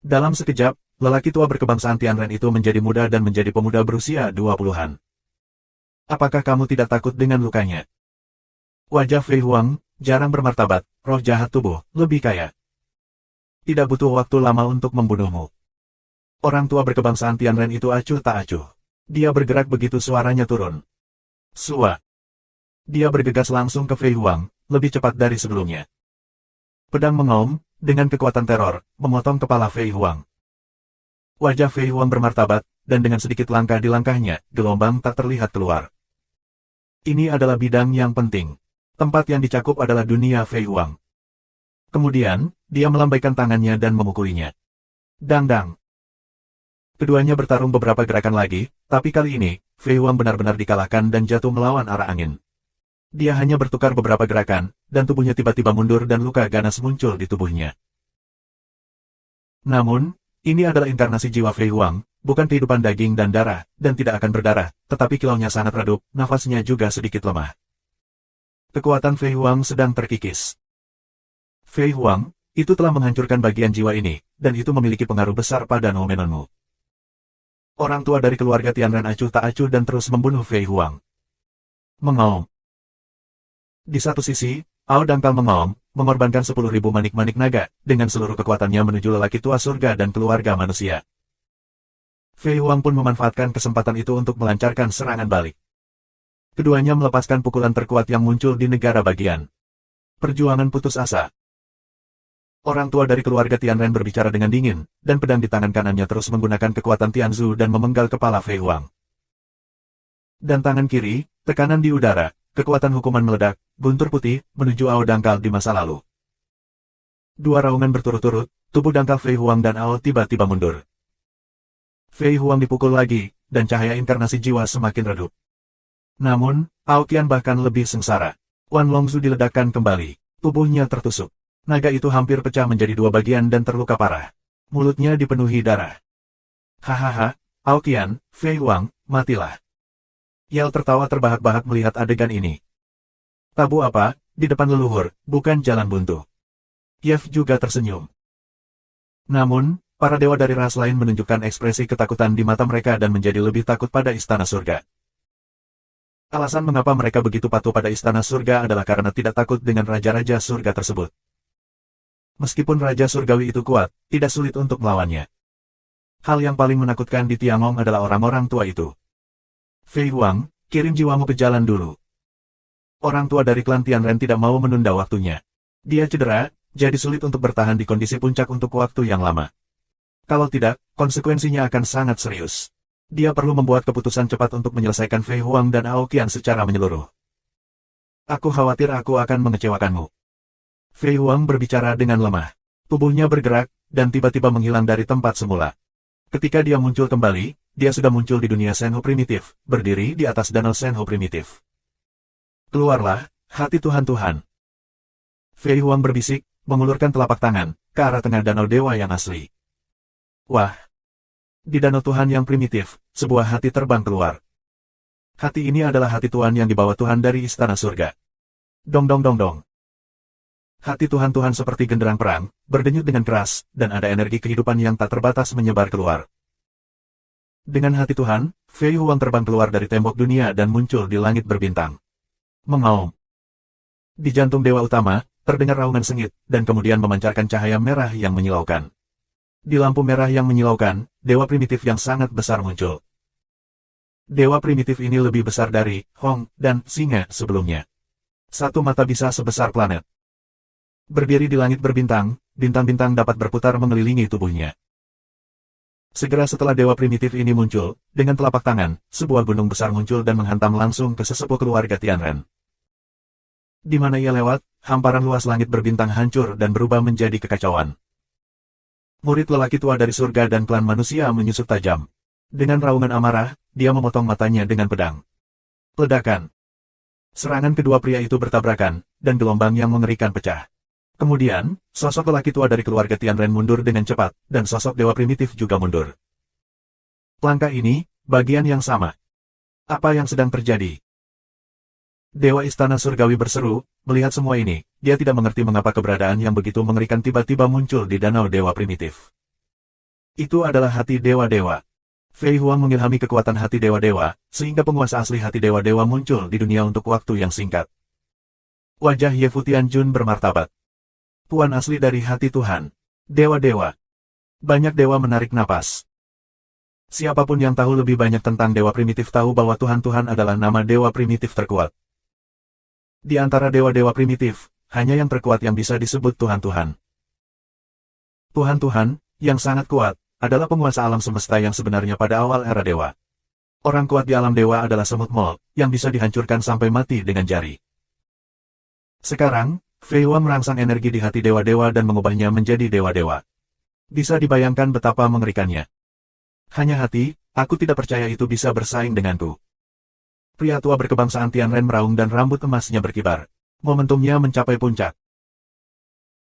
Dalam sekejap, lelaki tua berkebangsaan Tianren itu menjadi muda dan menjadi pemuda berusia 20-an. Apakah kamu tidak takut dengan lukanya? Wajah Fei Huang, jarang bermartabat, roh jahat tubuh, lebih kaya. Tidak butuh waktu lama untuk membunuhmu. Orang tua berkebangsaan Tianren itu acuh tak acuh. Dia bergerak begitu suaranya turun. Sua. Dia bergegas langsung ke Fei Huang, lebih cepat dari sebelumnya. Pedang mengaum, dengan kekuatan teror, memotong kepala Fei Huang. Wajah Fei Huang bermartabat, dan dengan sedikit langkah di langkahnya, gelombang tak terlihat keluar. Ini adalah bidang yang penting. Tempat yang dicakup adalah dunia Fei Huang. Kemudian, dia melambaikan tangannya dan memukulinya. Dang-dang. Keduanya bertarung beberapa gerakan lagi, tapi kali ini, Fei Huang benar-benar dikalahkan dan jatuh melawan arah angin. Dia hanya bertukar beberapa gerakan, dan tubuhnya tiba-tiba mundur dan luka ganas muncul di tubuhnya. Namun, ini adalah inkarnasi jiwa Fei Huang, bukan kehidupan daging dan darah, dan tidak akan berdarah, tetapi kilaunya sangat redup, nafasnya juga sedikit lemah. Kekuatan Fei Huang sedang terkikis. Fei Huang, itu telah menghancurkan bagian jiwa ini, dan itu memiliki pengaruh besar pada noumenonmu. Orang tua dari keluarga Tianren acuh tak acuh dan terus membunuh Fei Huang. Mengaum. Di satu sisi, Ao Dangkal mengaum, mengorbankan 10.000 manik-manik naga, dengan seluruh kekuatannya menuju lelaki tua surga dan keluarga manusia. Fei Huang pun memanfaatkan kesempatan itu untuk melancarkan serangan balik. Keduanya melepaskan pukulan terkuat yang muncul di negara bagian. Perjuangan putus asa. Orang tua dari keluarga Tianren berbicara dengan dingin, dan pedang di tangan kanannya terus menggunakan kekuatan Tianzu dan memenggal kepala Fei Huang. Dan tangan kiri, tekanan di udara, kekuatan hukuman meledak, guntur putih, menuju Ao Dangkal di masa lalu. Dua raungan berturut-turut, tubuh dangkal Fei Huang dan Ao tiba-tiba mundur. Fei Huang dipukul lagi, dan cahaya inkarnasi jiwa semakin redup. Namun, Ao Qian bahkan lebih sengsara. Wan Longzu diledakkan kembali. Tubuhnya tertusuk. Naga itu hampir pecah menjadi dua bagian dan terluka parah. Mulutnya dipenuhi darah. Hahaha, Ao Qian, Fei Huang, matilah. Yel tertawa terbahak-bahak melihat adegan ini. Tabu apa, di depan leluhur, bukan jalan buntu. Yev juga tersenyum. Namun, para dewa dari ras lain menunjukkan ekspresi ketakutan di mata mereka dan menjadi lebih takut pada istana surga. Alasan mengapa mereka begitu patuh pada istana surga adalah karena tidak takut dengan raja-raja surga tersebut. Meskipun raja surgawi itu kuat, tidak sulit untuk melawannya. Hal yang paling menakutkan di Tiangong adalah orang-orang tua itu. Fei Huang, kirim jiwamu ke jalan dulu. Orang tua dari klan Tianren tidak mau menunda waktunya. Dia cedera, jadi sulit untuk bertahan di kondisi puncak untuk waktu yang lama. Kalau tidak, konsekuensinya akan sangat serius. Dia perlu membuat keputusan cepat untuk menyelesaikan Fei Huang dan Ao Qian secara menyeluruh. Aku khawatir aku akan mengecewakanmu. Fei Huang berbicara dengan lemah. Tubuhnya bergerak, dan tiba-tiba menghilang dari tempat semula. Ketika dia muncul kembali, dia sudah muncul di dunia Senhu primitif, berdiri di atas danau Senhu primitif. Keluarlah, hati Tuhan-Tuhan. Fei Huang berbisik, mengulurkan telapak tangan, ke arah tengah danau dewa yang asli. Wah! Di danau Tuhan yang primitif, sebuah hati terbang keluar. Hati ini adalah hati Tuhan yang dibawa Tuhan dari istana surga. Dong dong dong dong. Hati Tuhan-Tuhan seperti genderang perang, berdenyut dengan keras, dan ada energi kehidupan yang tak terbatas menyebar keluar. Dengan hati Tuhan, Fei Huang terbang keluar dari tembok dunia dan muncul di langit berbintang. Mengaum. Di jantung dewa utama, terdengar raungan sengit, dan kemudian memancarkan cahaya merah yang menyilaukan. Di lampu merah yang menyilaukan, dewa primitif yang sangat besar muncul. Dewa primitif ini lebih besar dari Hong dan Singa sebelumnya. Satu mata bisa sebesar planet. Berdiri di langit berbintang, bintang-bintang dapat berputar mengelilingi tubuhnya. Segera setelah dewa primitif ini muncul, dengan telapak tangan, sebuah gunung besar muncul dan menghantam langsung ke sesepuh keluarga Tianren. Di mana ia lewat, hamparan luas langit berbintang hancur dan berubah menjadi kekacauan. Murid lelaki tua dari surga dan klan manusia menyusut tajam. Dengan raungan amarah, dia memotong matanya dengan pedang. Ledakan. Serangan kedua pria itu bertabrakan, dan gelombang yang mengerikan pecah. Kemudian, sosok lelaki tua dari keluarga Tianren mundur dengan cepat, dan sosok dewa primitif juga mundur. Langkah ini, bagian yang sama. Apa yang sedang terjadi? Dewa Istana Surgawi berseru, melihat semua ini, dia tidak mengerti mengapa keberadaan yang begitu mengerikan tiba-tiba muncul di danau dewa primitif. Itu adalah hati dewa-dewa. Fei Huang mengilhami kekuatan hati dewa-dewa, sehingga penguasa asli hati dewa-dewa muncul di dunia untuk waktu yang singkat. Wajah Ye Fu Tianjun bermartabat. Tuan asli dari hati Tuhan. Dewa-dewa. Banyak dewa menarik napas. Siapapun yang tahu lebih banyak tentang dewa primitif tahu bahwa Tuhan-Tuhan adalah nama dewa primitif terkuat. Di antara dewa-dewa primitif, hanya yang terkuat yang bisa disebut Tuhan-Tuhan. Tuhan-Tuhan, yang sangat kuat, adalah penguasa alam semesta yang sebenarnya pada awal era dewa. Orang kuat di alam dewa adalah semut mol, yang bisa dihancurkan sampai mati dengan jari. Sekarang, Fei Huang merangsang energi di hati dewa-dewa dan mengubahnya menjadi dewa-dewa. Bisa dibayangkan betapa mengerikannya. Hanya hati, aku tidak percaya itu bisa bersaing denganku. Pria tua berkebangsaan Tianren meraung dan rambut emasnya berkibar. Momentumnya mencapai puncak.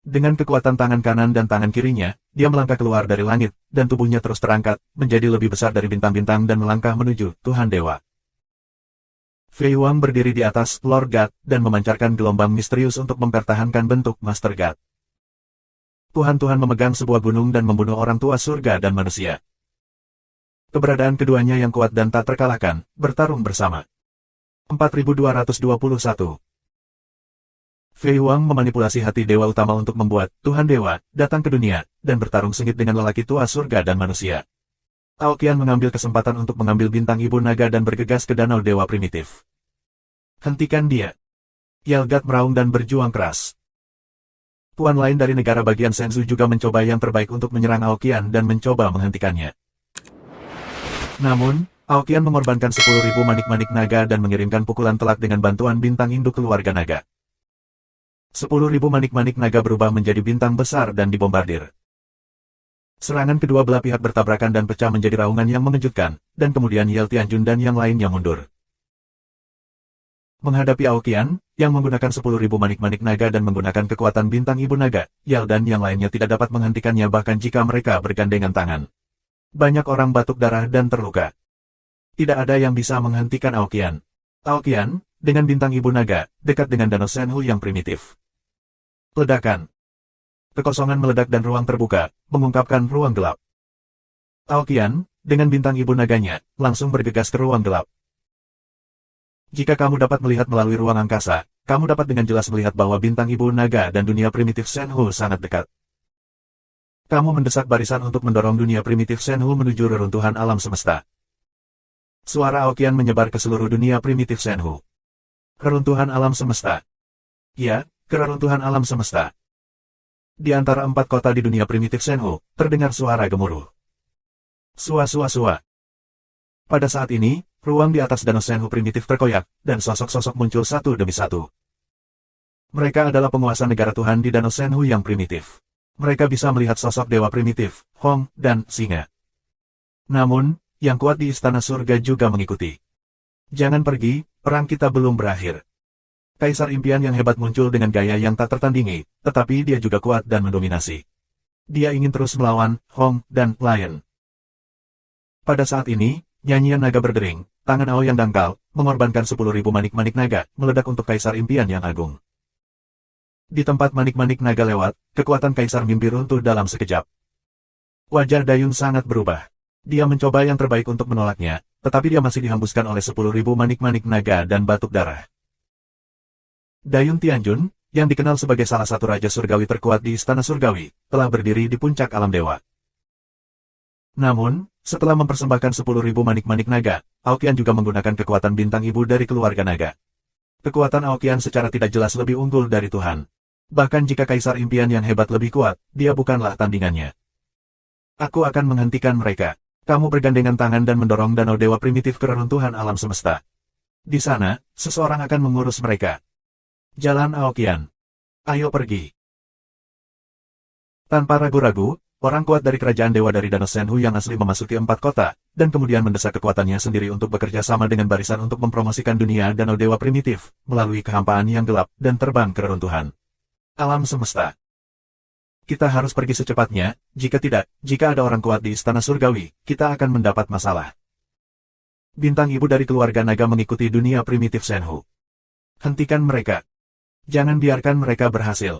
Dengan kekuatan tangan kanan dan tangan kirinya, dia melangkah keluar dari langit, dan tubuhnya terus terangkat, menjadi lebih besar dari bintang-bintang dan melangkah menuju Tuhan Dewa. Fei Huang berdiri di atas Lord God, dan memancarkan gelombang misterius untuk mempertahankan bentuk Master God. Tuhan-Tuhan memegang sebuah gunung dan membunuh orang tua surga dan manusia. Keberadaan keduanya yang kuat dan tak terkalahkan, bertarung bersama. 4221 Fei Huang memanipulasi hati dewa utama untuk membuat Tuhan Dewa datang ke dunia, dan bertarung sengit dengan lelaki tua surga dan manusia. Aoqian mengambil kesempatan untuk mengambil bintang ibu naga dan bergegas ke danau dewa primitif. Hentikan dia. Yelgat meraung dan berjuang keras. Tuan lain dari negara bagian Shenzhou juga mencoba yang terbaik untuk menyerang Aoqian dan mencoba menghentikannya. Namun, Aoqian mengorbankan 10.000 manik-manik naga dan mengirimkan pukulan telak dengan bantuan bintang induk keluarga naga. 10.000 manik-manik naga berubah menjadi bintang besar dan dibombardir. Serangan kedua belah pihak bertabrakan dan pecah menjadi raungan yang mengejutkan, dan kemudian Ye Tianjun dan yang lainnya mundur. Menghadapi Aoqian, yang menggunakan 10.000 manik-manik naga dan menggunakan kekuatan bintang ibu naga, Ye dan yang lainnya tidak dapat menghentikannya bahkan jika mereka bergandengan tangan. Banyak orang batuk darah dan terluka. Tidak ada yang bisa menghentikan Aoqian. Aoqian, dengan bintang ibu naga, dekat dengan danau Shenzhou yang primitif. Ledakan. Kekosongan meledak dan ruang terbuka, mengungkapkan ruang gelap. Aoqian, dengan bintang ibu naganya, langsung bergegas ke ruang gelap. Jika kamu dapat melihat melalui ruang angkasa, kamu dapat dengan jelas melihat bahwa bintang ibu naga dan dunia primitif Shenzhou sangat dekat. Kamu mendesak barisan untuk mendorong dunia primitif Shenzhou menuju reruntuhan alam semesta. Suara Aoqian menyebar ke seluruh dunia primitif Shenzhou. Reruntuhan alam semesta. Ya, keruntuhan alam semesta. Di antara 4 kota di dunia primitif Shenzhou, terdengar suara gemuruh. Sua-sua-sua. Pada saat ini, ruang di atas danau Shenzhou primitif terkoyak, dan sosok-sosok muncul satu demi satu. Mereka adalah penguasa negara Tuhan di danau Shenzhou yang primitif. Mereka bisa melihat sosok dewa primitif, Hong, dan Singa. Namun, yang kuat di istana surga juga mengikuti. Jangan pergi, perang kita belum berakhir. Kaisar impian yang hebat muncul dengan gaya yang tak tertandingi, tetapi dia juga kuat dan mendominasi. Dia ingin terus melawan Hong dan Lion. Pada saat ini, nyanyian naga berdering, tangan Ao yang dangkal, mengorbankan 10.000 manik-manik naga, meledak untuk kaisar impian yang agung. Di tempat manik-manik naga lewat, kekuatan kaisar mimpi runtuh dalam sekejap. Wajah Dayun sangat berubah. Dia mencoba yang terbaik untuk menolaknya, tetapi dia masih dihembuskan oleh 10.000 manik-manik naga dan batuk darah. Dayun Tianjun, yang dikenal sebagai salah satu raja surgawi terkuat di istana surgawi, telah berdiri di puncak alam dewa. Namun, setelah mempersembahkan 10.000 manik-manik naga, Aoqian juga menggunakan kekuatan bintang ibu dari keluarga naga. Kekuatan Aoqian secara tidak jelas lebih unggul dari Tuhan. Bahkan jika Kaisar Impian yang hebat lebih kuat, dia bukanlah tandingannya. Aku akan menghentikan mereka. Kamu bergandengan tangan dan mendorong danau dewa primitif ke reruntuhan alam semesta. Di sana, seseorang akan mengurus mereka. Jalan Aoqian. Ayo pergi. Tanpa ragu-ragu, orang kuat dari kerajaan dewa dari Danau Senhu yang asli memasuki 4 kota, dan kemudian mendesak kekuatannya sendiri untuk bekerja sama dengan barisan untuk mempromosikan dunia danau dewa primitif, melalui kehampaan yang gelap, dan terbang ke reruntuhan alam semesta. Kita harus pergi secepatnya, jika tidak, jika ada orang kuat di Istana Surgawi, kita akan mendapat masalah. Bintang ibu dari keluarga naga mengikuti dunia primitif Senhu. Hentikan mereka. Jangan biarkan mereka berhasil.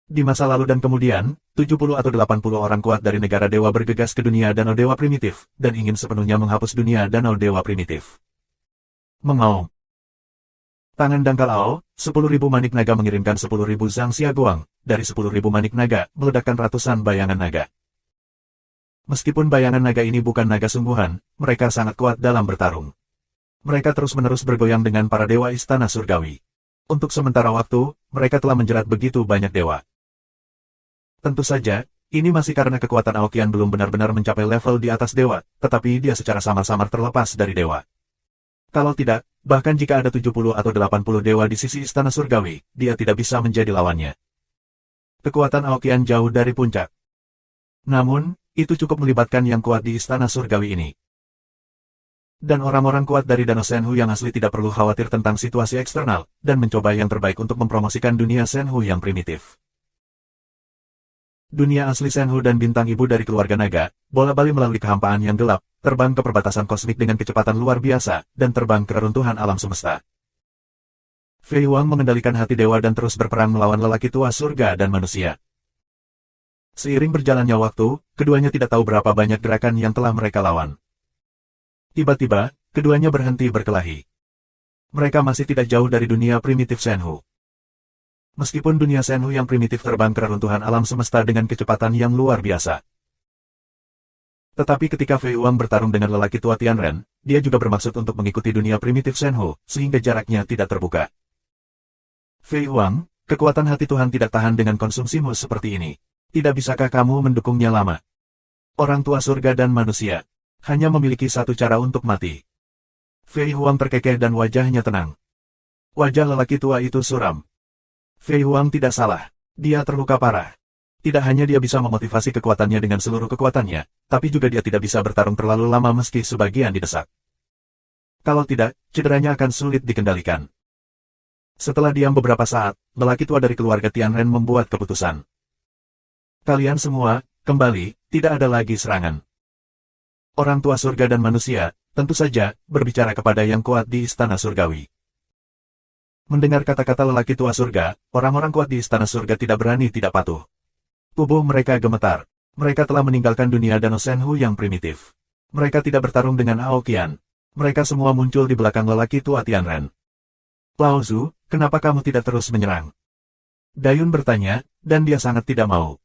Di masa lalu dan kemudian, 70 atau 80 orang kuat dari negara dewa bergegas ke dunia danau dewa primitif, dan ingin sepenuhnya menghapus dunia danau dewa primitif. Mengaum. Tangan dangkal Ao, 10.000 manik naga mengirimkan 10.000 Zhang Xiaguang, dari 10.000 manik naga, meledakkan ratusan bayangan naga. Meskipun bayangan naga ini bukan naga sungguhan, mereka sangat kuat dalam bertarung. Mereka terus-menerus bergoyang dengan para dewa Istana Surgawi. Untuk sementara waktu, mereka telah menjerat begitu banyak dewa. Tentu saja, ini masih karena kekuatan Aoqian belum benar-benar mencapai level di atas dewa, tetapi dia secara samar-samar terlepas dari dewa. Kalau tidak, bahkan jika ada 70 atau 80 dewa di sisi Istana Surgawi, dia tidak bisa menjadi lawannya. Kekuatan Aoqian jauh dari puncak. Namun, itu cukup melibatkan yang kuat di Istana Surgawi ini. Dan orang-orang kuat dari Danau Senhu yang asli tidak perlu khawatir tentang situasi eksternal, dan mencoba yang terbaik untuk mempromosikan dunia Senhu yang primitif. Dunia asli Senhu dan bintang ibu dari keluarga naga, bola-balik melalui kehampaan yang gelap, terbang ke perbatasan kosmik dengan kecepatan luar biasa, dan terbang ke reruntuhan alam semesta. Fei Wang mengendalikan hati dewa dan terus berperang melawan lelaki tua surga dan manusia. Seiring berjalannya waktu, keduanya tidak tahu berapa banyak gerakan yang telah mereka lawan. Tiba-tiba, keduanya berhenti berkelahi. Mereka masih tidak jauh dari dunia primitif Senhu. Meskipun dunia Senhu yang primitif terbang ke reruntuhan alam semesta dengan kecepatan yang luar biasa. Tetapi ketika Fei Wang bertarung dengan lelaki tua Tianren, dia juga bermaksud untuk mengikuti dunia primitif Senhu, sehingga jaraknya tidak terbuka. Fei Wang, kekuatan hati Tuhan tidak tahan dengan konsumsimu seperti ini. Tidak bisakah kamu mendukungnya lama? Orang tua surga dan manusia hanya memiliki satu cara untuk mati. Fei Wang terkekeh dan wajahnya tenang. Wajah lelaki tua itu suram. Fei Wang tidak salah. Dia terluka parah. Tidak hanya dia bisa memotivasi kekuatannya dengan seluruh kekuatannya, tapi juga dia tidak bisa bertarung terlalu lama meski sebagian didesak. Kalau tidak, cederanya akan sulit dikendalikan. Setelah diam beberapa saat, lelaki tua dari keluarga Tianren membuat keputusan. Kalian semua, kembali, tidak ada lagi serangan. Orang tua surga dan manusia, tentu saja, berbicara kepada yang kuat di Istana Surgawi. Mendengar kata-kata lelaki tua surga, orang-orang kuat di Istana Surga tidak berani tidak patuh. Tubuh mereka gemetar. Mereka telah meninggalkan dunia Danau Senhu yang primitif. Mereka tidak bertarung dengan Aoqian. Mereka semua muncul di belakang lelaki tua Tianren. Lao Zu, kenapa kamu tidak terus menyerang? Dayun bertanya, dan dia sangat tidak mau.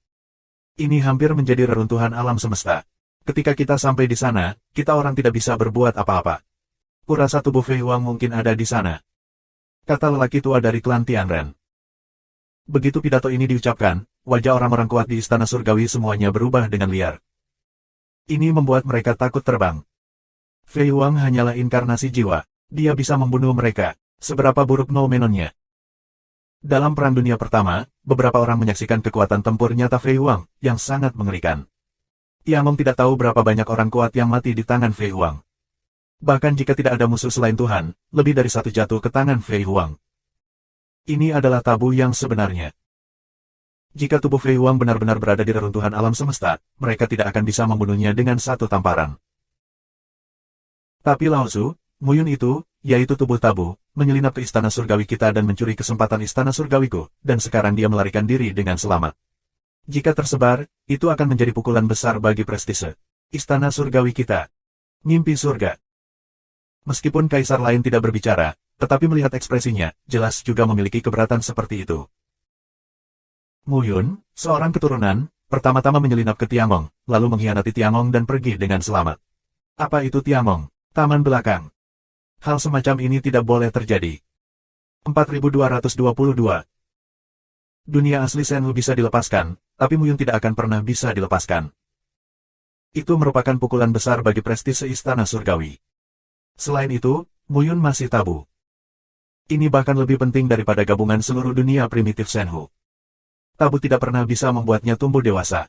Ini hampir menjadi reruntuhan alam semesta. Ketika kita sampai di sana, kita orang tidak bisa berbuat apa-apa. Kurasa tubuh Fei Wang mungkin ada di sana, kata lelaki tua dari klan Tianren. Begitu pidato ini diucapkan, wajah orang-orang kuat di Istana Surgawi semuanya berubah dengan liar. Ini membuat mereka takut terbang. Fei Wang hanyalah inkarnasi jiwa. Dia bisa membunuh mereka. Seberapa buruk noumenonnya. Dalam Perang Dunia Pertama, beberapa orang menyaksikan kekuatan tempur nyata Fei Wang, yang sangat mengerikan. Tiangong tidak tahu berapa banyak orang kuat yang mati di tangan Fei Wang. Bahkan jika tidak ada musuh selain Tuhan, lebih dari satu jatuh ke tangan Fei Wang. Ini adalah tabu yang sebenarnya. Jika tubuh Fei Wang benar-benar berada di reruntuhan alam semesta, mereka tidak akan bisa membunuhnya dengan satu tamparan. Tapi Lao Zu, Muyun itu, yaitu tubuh tabu, menyelinap ke Istana Surgawi kita dan mencuri kesempatan Istana Surgawiku, dan sekarang dia melarikan diri dengan selamat. Jika tersebar, itu akan menjadi pukulan besar bagi prestise Istana Surgawi kita. Mimpi surga. Meskipun kaisar lain tidak berbicara, tetapi melihat ekspresinya, jelas juga memiliki keberatan seperti itu. Muyun, seorang keturunan, pertama-tama menyelinap ke Tiangong, lalu mengkhianati Tiangong dan pergi dengan selamat. Apa itu Tiangong? Taman belakang. Hal semacam ini tidak boleh terjadi. 4222. Dunia asli Shenhu bisa dilepaskan, tapi Muyun tidak akan pernah bisa dilepaskan. Itu merupakan pukulan besar bagi prestise Istana Surgawi. Selain itu, Muyun masih tabu. Ini bahkan lebih penting daripada gabungan seluruh dunia primitif Shenhu. Tabu tidak pernah bisa membuatnya tumbuh dewasa.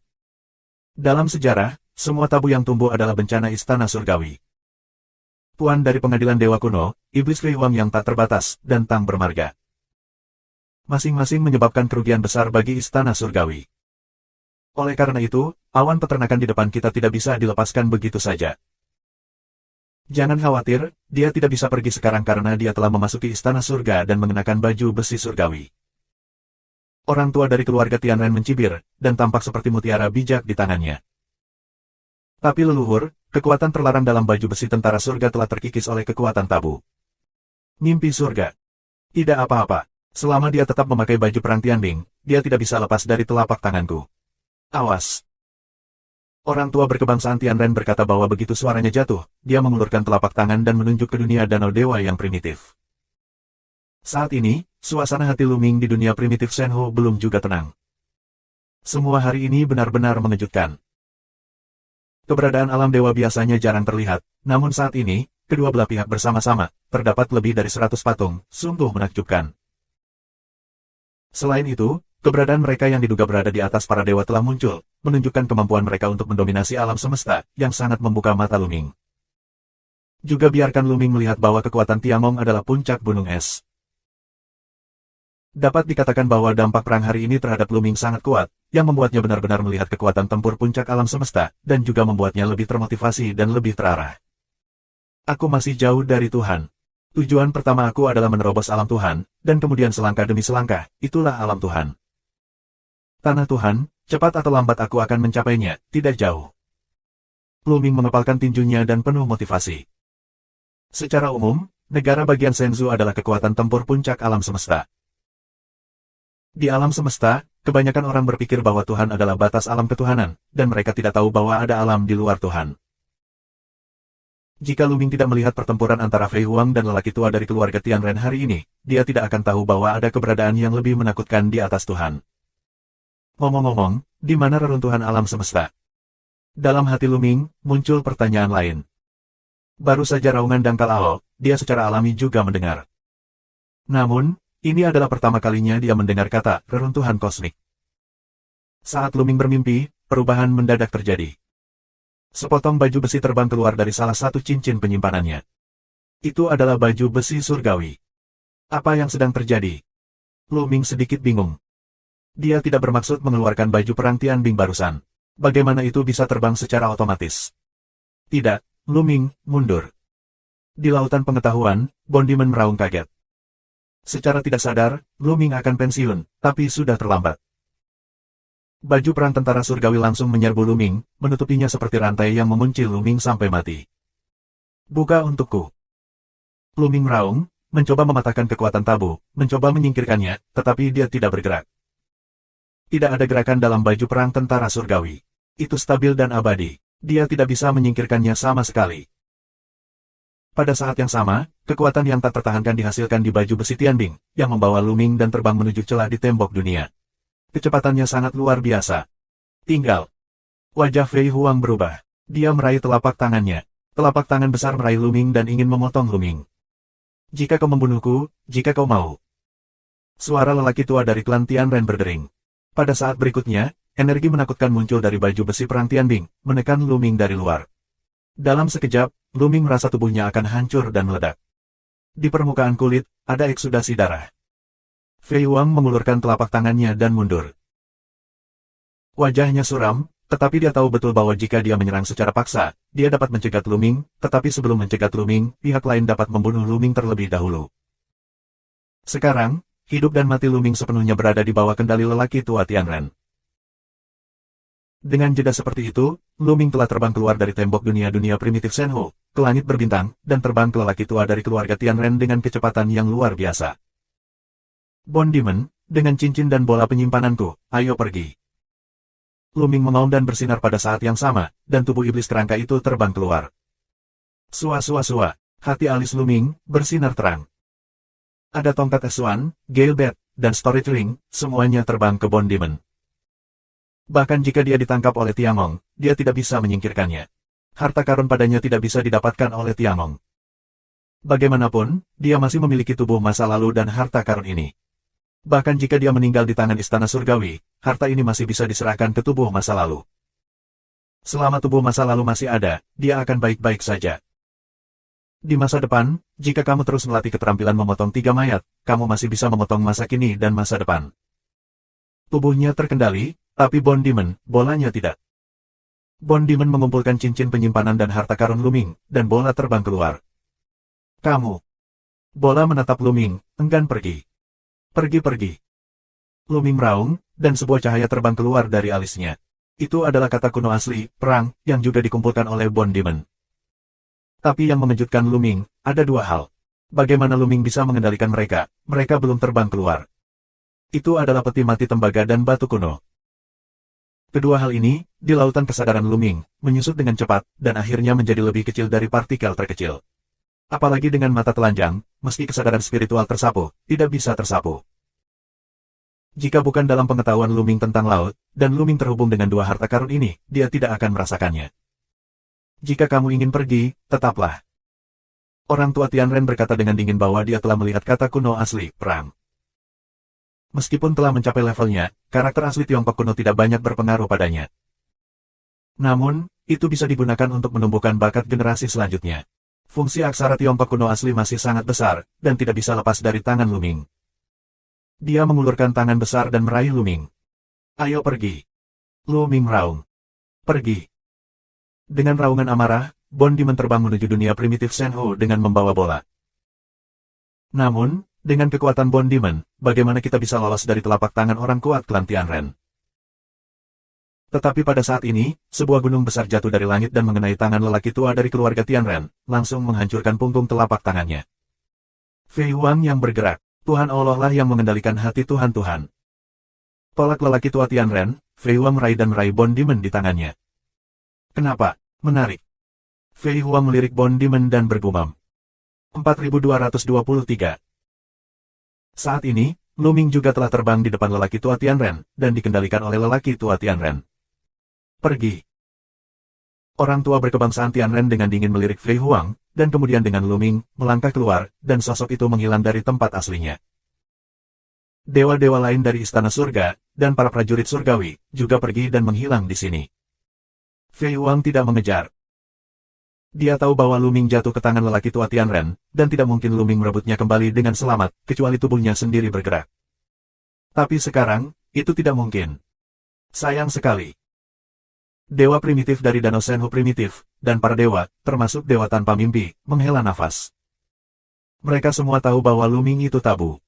Dalam sejarah, semua tabu yang tumbuh adalah bencana Istana Surgawi. Tuan dari pengadilan Dewa Kuno, Iblis Fei Huang yang tak terbatas, dan Tang bermarga. Masing-masing menyebabkan kerugian besar bagi Istana Surgawi. Oleh karena itu, awan peternakan di depan kita tidak bisa dilepaskan begitu saja. Jangan khawatir, dia tidak bisa pergi sekarang karena dia telah memasuki Istana Surga dan mengenakan baju besi surgawi. Orang tua dari keluarga Tianren mencibir, dan tampak seperti mutiara bijak di tangannya. Tapi leluhur, kekuatan terlarang dalam baju besi tentara surga telah terkikis oleh kekuatan tabu. Mimpi surga. Tidak apa-apa. Selama dia tetap memakai baju perang Tianbing, dia tidak bisa lepas dari telapak tanganku. Awas. Orang tua berkebangsaan Tianren berkata bahwa begitu suaranya jatuh, dia mengulurkan telapak tangan dan menunjuk ke dunia danau dewa yang primitif. Saat ini, suasana hati Luming di dunia primitif Shenhu belum juga tenang. Semua hari ini benar-benar mengejutkan. Keberadaan alam dewa biasanya jarang terlihat, namun saat ini, kedua belah pihak bersama-sama, terdapat lebih dari 100 patung, sungguh menakjubkan. Selain itu, keberadaan mereka yang diduga berada di atas para dewa telah muncul, menunjukkan kemampuan mereka untuk mendominasi alam semesta, yang sangat membuka mata Luming. Juga biarkan Luming melihat bahwa kekuatan Tiangong adalah puncak gunung es. Dapat dikatakan bahwa dampak perang hari ini terhadap Luming sangat kuat, yang membuatnya benar-benar melihat kekuatan tempur puncak alam semesta, dan juga membuatnya lebih termotivasi dan lebih terarah. Aku masih jauh dari Tuhan. Tujuan pertama aku adalah menerobos alam Tuhan, dan kemudian selangkah demi selangkah, itulah alam Tuhan. Tanah Tuhan, cepat atau lambat aku akan mencapainya, tidak jauh. Luming mengepalkan tinjunya dan penuh motivasi. Secara umum, negara bagian Shenzhou adalah kekuatan tempur puncak alam semesta. Di alam semesta, kebanyakan orang berpikir bahwa Tuhan adalah batas alam ketuhanan, dan mereka tidak tahu bahwa ada alam di luar Tuhan. Jika Luming tidak melihat pertempuran antara Fei Huang dan lelaki tua dari keluarga Tianren hari ini, dia tidak akan tahu bahwa ada keberadaan yang lebih menakutkan di atas Tuhan. Ngomong-ngomong, di mana reruntuhan alam semesta? Dalam hati Luming, muncul pertanyaan lain. Baru saja raungan dangkal Ao, dia secara alami juga mendengar. Namun, ini adalah pertama kalinya dia mendengar kata reruntuhan kosmik. Saat Luming bermimpi, perubahan mendadak terjadi. Sepotong baju besi terbang keluar dari salah satu cincin penyimpanannya. Itu adalah baju besi surgawi. Apa yang sedang terjadi? Luming sedikit bingung. Dia tidak bermaksud mengeluarkan baju perang Tianbing barusan. Bagaimana itu bisa terbang secara otomatis? Tidak, Luming, mundur. Di lautan pengetahuan, Bondiman meraung kaget. Secara tidak sadar, Luming akan pensiun, tapi sudah terlambat. Baju perang tentara surgawi langsung menyerbu Luming, menutupinya seperti rantai yang mengunci Luming sampai mati. Buka untukku. Luming meraung, mencoba mematahkan kekuatan tabu, mencoba menyingkirkannya, tetapi dia tidak bergerak. Tidak ada gerakan dalam baju perang tentara surgawi. Itu stabil dan abadi. Dia tidak bisa menyingkirkannya sama sekali. Pada saat yang sama, kekuatan yang tak tertahankan dihasilkan di baju besi Tianbing, yang membawa Luming dan terbang menuju celah di tembok dunia. Kecepatannya sangat luar biasa. Tinggal. Wajah Fei Huang berubah. Dia meraih telapak tangannya. Telapak tangan besar meraih Luming dan ingin memotong Luming. Jika kau membunuhku, jika kau mau. Suara lelaki tua dari klan Tianren berdering. Pada saat berikutnya, energi menakutkan muncul dari baju besi perang Tianbing, menekan Luming dari luar. Dalam sekejap, Luming merasa tubuhnya akan hancur dan meledak. Di permukaan kulit, ada eksudasi darah. Fei Huang mengulurkan telapak tangannya dan mundur. Wajahnya suram, tetapi dia tahu betul bahwa jika dia menyerang secara paksa, dia dapat mencegat Luming, tetapi sebelum mencegat Luming, pihak lain dapat membunuh Luming terlebih dahulu. Sekarang, hidup dan mati Luming sepenuhnya berada di bawah kendali lelaki tua Tianren. Dengan jeda seperti itu, Luming telah terbang keluar dari tembok dunia-dunia primitif Shenhu, ke langit berbintang, dan terbang ke lelaki tua dari keluarga Tianren dengan kecepatan yang luar biasa. Bondiman, dengan cincin dan bola penyimpananku, ayo pergi. Luming mengaum dan bersinar pada saat yang sama, dan tubuh iblis kerangka itu terbang keluar. Sua-sua-sua, hati alis Luming bersinar terang. Ada tongkat S1, Gale Bat, dan Storage Ring, semuanya terbang ke Bone Demon. Bahkan jika dia ditangkap oleh Tiangong, dia tidak bisa menyingkirkannya. Harta karun padanya tidak bisa didapatkan oleh Tiangong. Bagaimanapun, dia masih memiliki tubuh masa lalu dan harta karun ini. Bahkan jika dia meninggal di tangan Istana Surgawi, harta ini masih bisa diserahkan ke tubuh masa lalu. Selama tubuh masa lalu masih ada, dia akan baik-baik saja. Di masa depan, jika kamu terus melatih keterampilan memotong 3 mayat, kamu masih bisa memotong masa kini dan masa depan. Tubuhnya terkendali, tapi Bone Demon, bolanya tidak. Bone Demon mengumpulkan cincin penyimpanan dan harta karun Luming, dan bola terbang keluar. Kamu. Bola menatap Luming, enggan pergi. Pergi-pergi. Luming meraung, dan sebuah cahaya terbang keluar dari alisnya. Itu adalah kata kuno asli, perang, yang juga dikumpulkan oleh Bone Demon. Tapi yang mengejutkan Luming, ada 2 hal. Bagaimana Luming bisa mengendalikan mereka belum terbang keluar. Itu adalah peti mati tembaga dan batu kuno. Kedua hal ini, di lautan kesadaran Luming, menyusut dengan cepat, dan akhirnya menjadi lebih kecil dari partikel terkecil. Apalagi dengan mata telanjang, meski kesadaran spiritual tersapu, tidak bisa tersapu. Jika bukan dalam pengetahuan Luming tentang laut, dan Luming terhubung dengan 2 harta karun ini, dia tidak akan merasakannya. Jika kamu ingin pergi, tetaplah. Orang tua Tianren berkata dengan dingin bahwa dia telah melihat kata kuno asli, perang. Meskipun telah mencapai levelnya, karakter asli Tiongkok kuno tidak banyak berpengaruh padanya. Namun, itu bisa digunakan untuk menumbuhkan bakat generasi selanjutnya. Fungsi aksara Tiongkok kuno asli masih sangat besar, dan tidak bisa lepas dari tangan Luming. Dia mengulurkan tangan besar dan meraih Luming. Ayo pergi. Luming meraung. Pergi. Dengan raungan amarah, Bone Demon terbang menuju dunia primitif Senhu dengan membawa bola. Namun, dengan kekuatan Bone Demon, bagaimana kita bisa lolos dari telapak tangan orang kuat klan Tianren? Tetapi pada saat ini, sebuah gunung besar jatuh dari langit dan mengenai tangan lelaki tua dari keluarga Tianren, langsung menghancurkan punggung telapak tangannya. Fei Huang yang bergerak, Tuhan Allah lah yang mengendalikan hati Tuhan-Tuhan. Tolak lelaki tua Tianren, Fei Huang meraih dan meraih Bone Demon di tangannya. Kenapa? Menarik. Fei Huang melirik Bone Demon dan bergumam. 4223. Saat ini, Luming juga telah terbang di depan lelaki tua Tianren, dan dikendalikan oleh lelaki tua Tianren. Pergi. Orang tua berkebangsaan Tianren dengan dingin melirik Fei Huang, dan kemudian dengan Luming, melangkah keluar, dan sosok itu menghilang dari tempat aslinya. Dewa-dewa lain dari Istana Surga, dan para prajurit surgawi, juga pergi dan menghilang di sini. Fei Huang tidak mengejar. Dia tahu bahwa Luming jatuh ke tangan lelaki tua Tianren, dan tidak mungkin Luming merebutnya kembali dengan selamat, kecuali tubuhnya sendiri bergerak. Tapi sekarang, itu tidak mungkin. Sayang sekali. Dewa primitif dari Danau Senhu primitif, dan para dewa, termasuk dewa tanpa mimpi, menghela nafas. Mereka semua tahu bahwa Luming itu tabu.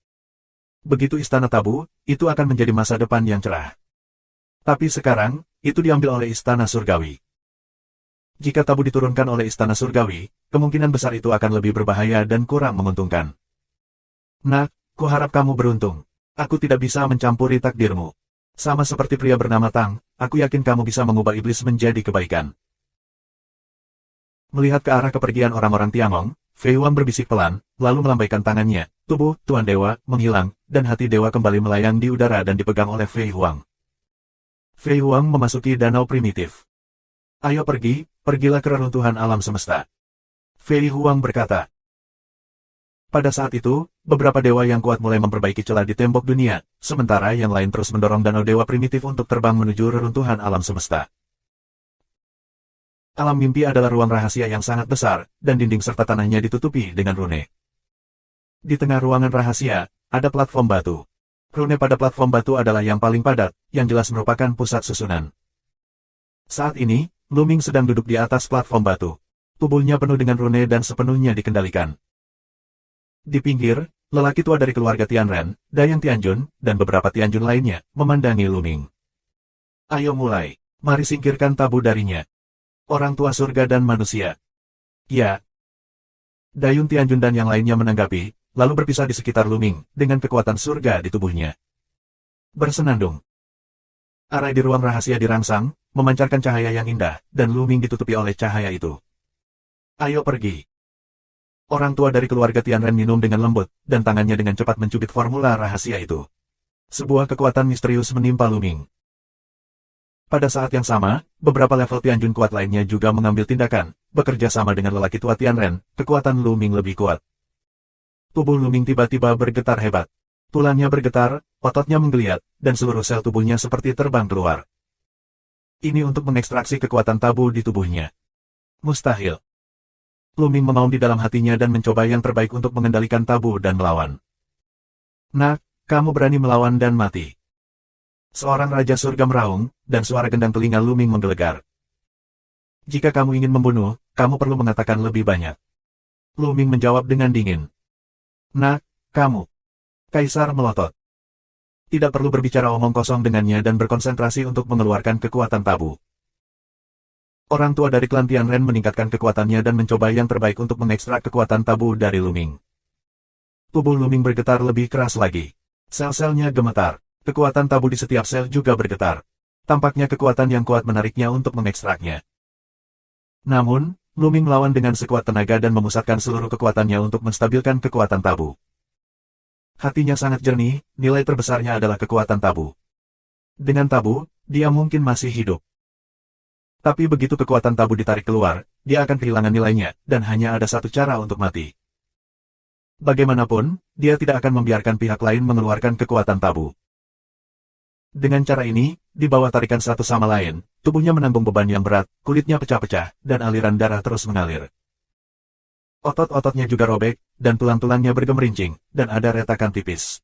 Begitu istana tabu, itu akan menjadi masa depan yang cerah. Tapi sekarang, itu diambil oleh Istana Surgawi. Jika tabu diturunkan oleh Istana Surgawi, kemungkinan besar itu akan lebih berbahaya dan kurang menguntungkan. Nak, kuharap kamu beruntung. Aku tidak bisa mencampuri takdirmu. Sama seperti pria bernama Tang, aku yakin kamu bisa mengubah iblis menjadi kebaikan. Melihat ke arah kepergian orang-orang Tiangong, Fei Huang berbisik pelan, lalu melambaikan tangannya, tubuh Tuan Dewa menghilang, dan hati dewa kembali melayang di udara dan dipegang oleh Fei Huang. Fei Huang memasuki danau primitif. Ayo pergi, pergilah ke reruntuhan alam semesta. Fei Huang berkata. Pada saat itu, beberapa dewa yang kuat mulai memperbaiki celah di tembok dunia, sementara yang lain terus mendorong danau dewa primitif untuk terbang menuju reruntuhan alam semesta. Alam mimpi adalah ruang rahasia yang sangat besar, dan dinding serta tanahnya ditutupi dengan rune. Di tengah ruangan rahasia, ada platform batu. Rune pada platform batu adalah yang paling padat, yang jelas merupakan pusat susunan. Saat ini, Luming sedang duduk di atas platform batu. Tubuhnya penuh dengan rune dan sepenuhnya dikendalikan. Di pinggir, lelaki tua dari keluarga Tianren, Dayang Tianjun, dan beberapa Tianjun lainnya, memandangi Luming. Ayo mulai, mari singkirkan tabu darinya. Orang tua surga dan manusia. Ya. Dayun Tianjun dan yang lainnya menanggapi, lalu berpisah di sekitar Luming, dengan kekuatan surga di tubuhnya. Bersenandung. Arai di ruang rahasia dirangsang, memancarkan cahaya yang indah, dan Luming ditutupi oleh cahaya itu. Ayo pergi. Orang tua dari keluarga Tianren minum dengan lembut, dan tangannya dengan cepat mencubit formula rahasia itu. Sebuah kekuatan misterius menimpa Luming. Pada saat yang sama, beberapa level Tianjun kuat lainnya juga mengambil tindakan, bekerja sama dengan lelaki tua Tianren, kekuatan Luming lebih kuat. Tubuh Luming tiba-tiba bergetar hebat. Tulangnya bergetar, ototnya menggeliat, dan seluruh sel tubuhnya seperti terbang keluar. Ini untuk mengekstraksi kekuatan tabu di tubuhnya. Mustahil. Luming memaung di dalam hatinya dan mencoba yang terbaik untuk mengendalikan tabu dan melawan. Nak, kamu berani melawan dan mati. Seorang Raja Surga meraung, dan suara gendang telinga Luming menggelegar. Jika kamu ingin membunuh, kamu perlu mengatakan lebih banyak. Luming menjawab dengan dingin. Nak, kamu. Kaisar melotot. Tidak perlu berbicara omong kosong dengannya dan berkonsentrasi untuk mengeluarkan kekuatan tabu. Orang tua dari klan Tianren meningkatkan kekuatannya dan mencoba yang terbaik untuk mengekstrak kekuatan tabu dari Luming. Tubuh Luming bergetar lebih keras lagi. Sel-selnya gemetar. Kekuatan tabu di setiap sel juga bergetar. Tampaknya kekuatan yang kuat menariknya untuk mengekstraknya. Namun, Luming melawan dengan sekuat tenaga dan memusatkan seluruh kekuatannya untuk menstabilkan kekuatan tabu. Hatinya sangat jernih, nilai terbesarnya adalah kekuatan tabu. Dengan tabu, dia mungkin masih hidup. Tapi begitu kekuatan tabu ditarik keluar, dia akan kehilangan nilainya, dan hanya ada satu cara untuk mati. Bagaimanapun, dia tidak akan membiarkan pihak lain mengeluarkan kekuatan tabu. Dengan cara ini, di bawah tarikan satu sama lain, tubuhnya menanggung beban yang berat, kulitnya pecah-pecah, dan aliran darah terus mengalir. Otot-ototnya juga robek, dan tulang-tulangnya bergemerincing, dan ada retakan tipis.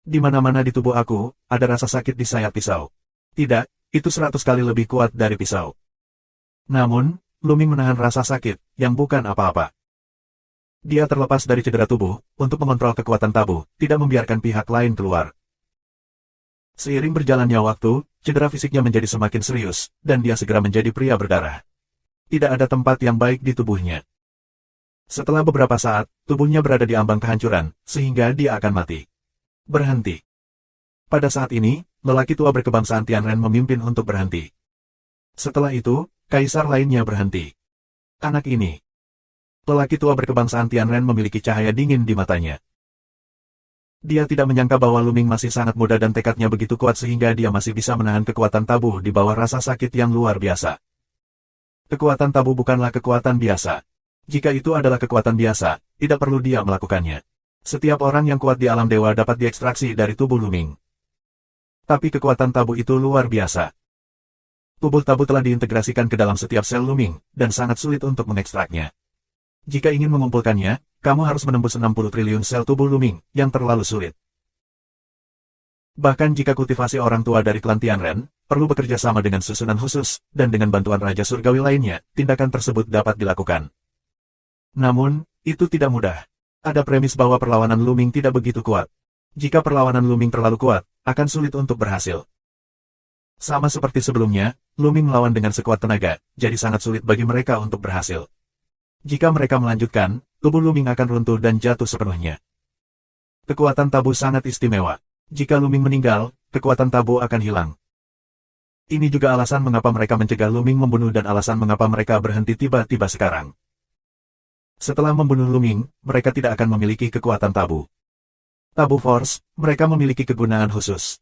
Di mana-mana di tubuh aku, ada rasa sakit di sayap pisau. Tidak, itu 100 kali lebih kuat dari pisau. Namun, Luming menahan rasa sakit, yang bukan apa-apa. Dia terlepas dari cedera tubuh, untuk mengontrol kekuatan tabu, tidak membiarkan pihak lain keluar. Seiring berjalannya waktu, cedera fisiknya menjadi semakin serius, dan dia segera menjadi pria berdarah. Tidak ada tempat yang baik di tubuhnya. Setelah beberapa saat, tubuhnya berada di ambang kehancuran, sehingga dia akan mati. Berhenti. Pada saat ini, lelaki tua berkebangsaan Tianren memimpin untuk berhenti. Setelah itu, kaisar lainnya berhenti. Anak ini. Lelaki tua berkebangsaan Tianren memiliki cahaya dingin di matanya. Dia tidak menyangka bahwa Luming masih sangat muda dan tekadnya begitu kuat sehingga dia masih bisa menahan kekuatan tabu di bawah rasa sakit yang luar biasa. Kekuatan tabu bukanlah kekuatan biasa. Jika itu adalah kekuatan biasa, tidak perlu dia melakukannya. Setiap orang yang kuat di alam dewa dapat diekstraksi dari tubuh Luming. Tapi kekuatan tabu itu luar biasa. Tubuh tabu telah diintegrasikan ke dalam setiap sel Luming, dan sangat sulit untuk mengekstraknya. Jika ingin mengumpulkannya, kamu harus menembus 60 triliun sel tubuh Luming, yang terlalu sulit. Bahkan jika kultivasi orang tua dari klan Tianren, perlu bekerja sama dengan susunan khusus, dan dengan bantuan Raja Surgawi lainnya, tindakan tersebut dapat dilakukan. Namun, itu tidak mudah. Ada premis bahwa perlawanan Luming tidak begitu kuat. Jika perlawanan Luming terlalu kuat, akan sulit untuk berhasil. Sama seperti sebelumnya, Luming melawan dengan sekuat tenaga, jadi sangat sulit bagi mereka untuk berhasil. Jika mereka melanjutkan, tubuh Luming akan runtuh dan jatuh sepenuhnya. Kekuatan tabu sangat istimewa. Jika Luming meninggal, kekuatan tabu akan hilang. Ini juga alasan mengapa mereka mencegah Luming membunuh dan alasan mengapa mereka berhenti tiba-tiba sekarang. Setelah membunuh Luming, mereka tidak akan memiliki kekuatan tabu. Tabu Force, mereka memiliki kegunaan khusus.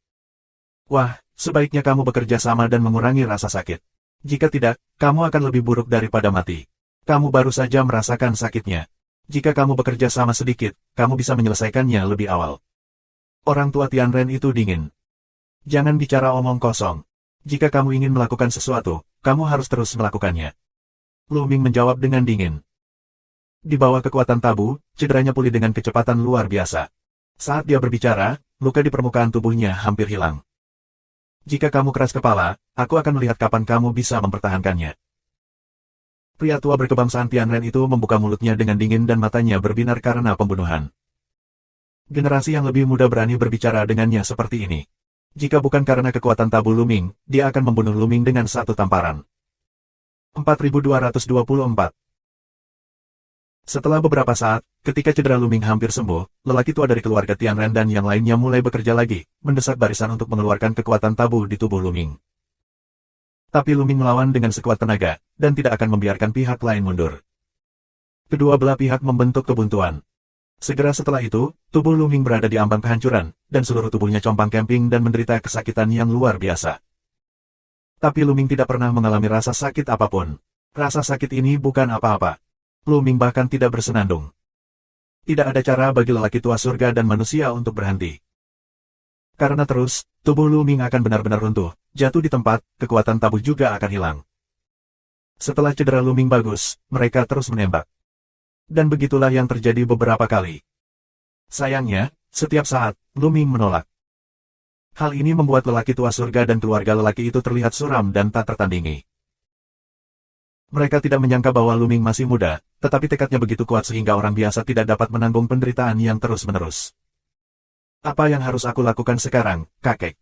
Wah, sebaiknya kamu bekerja sama dan mengurangi rasa sakit. Jika tidak, kamu akan lebih buruk daripada mati. Kamu baru saja merasakan sakitnya. Jika kamu bekerja sama sedikit, kamu bisa menyelesaikannya lebih awal. Orang tua Tianren itu dingin. Jangan bicara omong kosong. Jika kamu ingin melakukan sesuatu, kamu harus terus melakukannya. Luming menjawab dengan dingin. Di bawah kekuatan tabu, cederanya pulih dengan kecepatan luar biasa. Saat dia berbicara, luka di permukaan tubuhnya hampir hilang. Jika kamu keras kepala, aku akan melihat kapan kamu bisa mempertahankannya. Pria tua berkebangsaan Tianren itu membuka mulutnya dengan dingin dan matanya berbinar karena pembunuhan. Generasi yang lebih muda berani berbicara dengannya seperti ini. Jika bukan karena kekuatan tabu Luming, dia akan membunuh Luming dengan satu tamparan. 4224 Setelah beberapa saat, ketika cedera Luming hampir sembuh, lelaki tua dari keluarga Tianren dan yang lainnya mulai bekerja lagi, mendesak barisan untuk mengeluarkan kekuatan tabu di tubuh Luming. Tapi Luming melawan dengan sekuat tenaga, dan tidak akan membiarkan pihak lain mundur. Kedua belah pihak membentuk kebuntuan. Segera setelah itu, tubuh Luming berada di ambang kehancuran, dan seluruh tubuhnya compang-camping dan menderita kesakitan yang luar biasa. Tapi Luming tidak pernah mengalami rasa sakit apapun. Rasa sakit ini bukan apa-apa. Luming bahkan tidak bersenandung. Tidak ada cara bagi lelaki tua surga dan manusia untuk berhenti. Karena terus, tubuh Luming akan benar-benar runtuh, jatuh di tempat, kekuatan tabu juga akan hilang. Setelah cedera Luming bagus, mereka terus menembak. Dan begitulah yang terjadi beberapa kali. Sayangnya, setiap saat, Luming menolak. Hal ini membuat lelaki tua surga dan keluarga lelaki itu terlihat suram dan tak tertandingi. Mereka tidak menyangka bahwa Luming masih muda, tetapi tekadnya begitu kuat sehingga orang biasa tidak dapat menanggung penderitaan yang terus-menerus. Apa yang harus aku lakukan sekarang, kakek?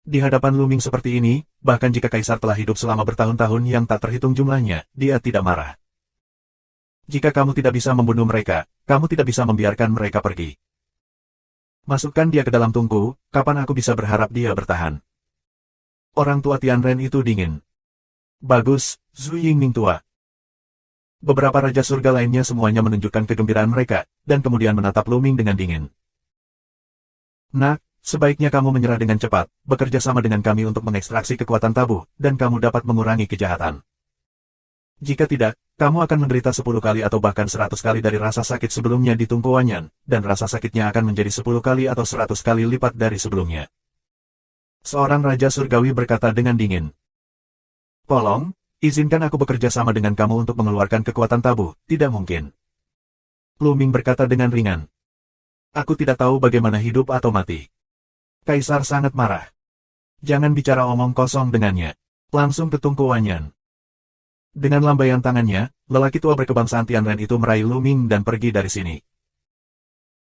Di hadapan Luming seperti ini, bahkan jika kaisar telah hidup selama bertahun-tahun yang tak terhitung jumlahnya, dia tidak marah. Jika kamu tidak bisa membunuh mereka, kamu tidak bisa membiarkan mereka pergi. Masukkan dia ke dalam tungku, kapan aku bisa berharap dia bertahan? Orang tua Tianren itu dingin. Bagus, Zhu Yingning tua. Beberapa raja surga lainnya semuanya menunjukkan kegembiraan mereka, dan kemudian menatap Luming dengan dingin. Nak, sebaiknya kamu menyerah dengan cepat, bekerja sama dengan kami untuk mengekstraksi kekuatan tabu, dan kamu dapat mengurangi kejahatan. Jika tidak, kamu akan menderita 10 kali atau bahkan 100 kali dari rasa sakit sebelumnya di Tungku Wanyan, dan rasa sakitnya akan menjadi 10 kali atau 100 kali lipat dari sebelumnya. Seorang raja surgawi berkata dengan dingin. Tolong, izinkan aku bekerja sama dengan kamu untuk mengeluarkan kekuatan tabu, tidak mungkin. Luming berkata dengan ringan. Aku tidak tahu bagaimana hidup atau mati. Kaisar sangat marah. Jangan bicara omong kosong dengannya. Langsung ke Tungku Wanyan. Dengan lambaian tangannya, lelaki tua berkebangsaan Tianren itu meraih Luming dan pergi dari sini.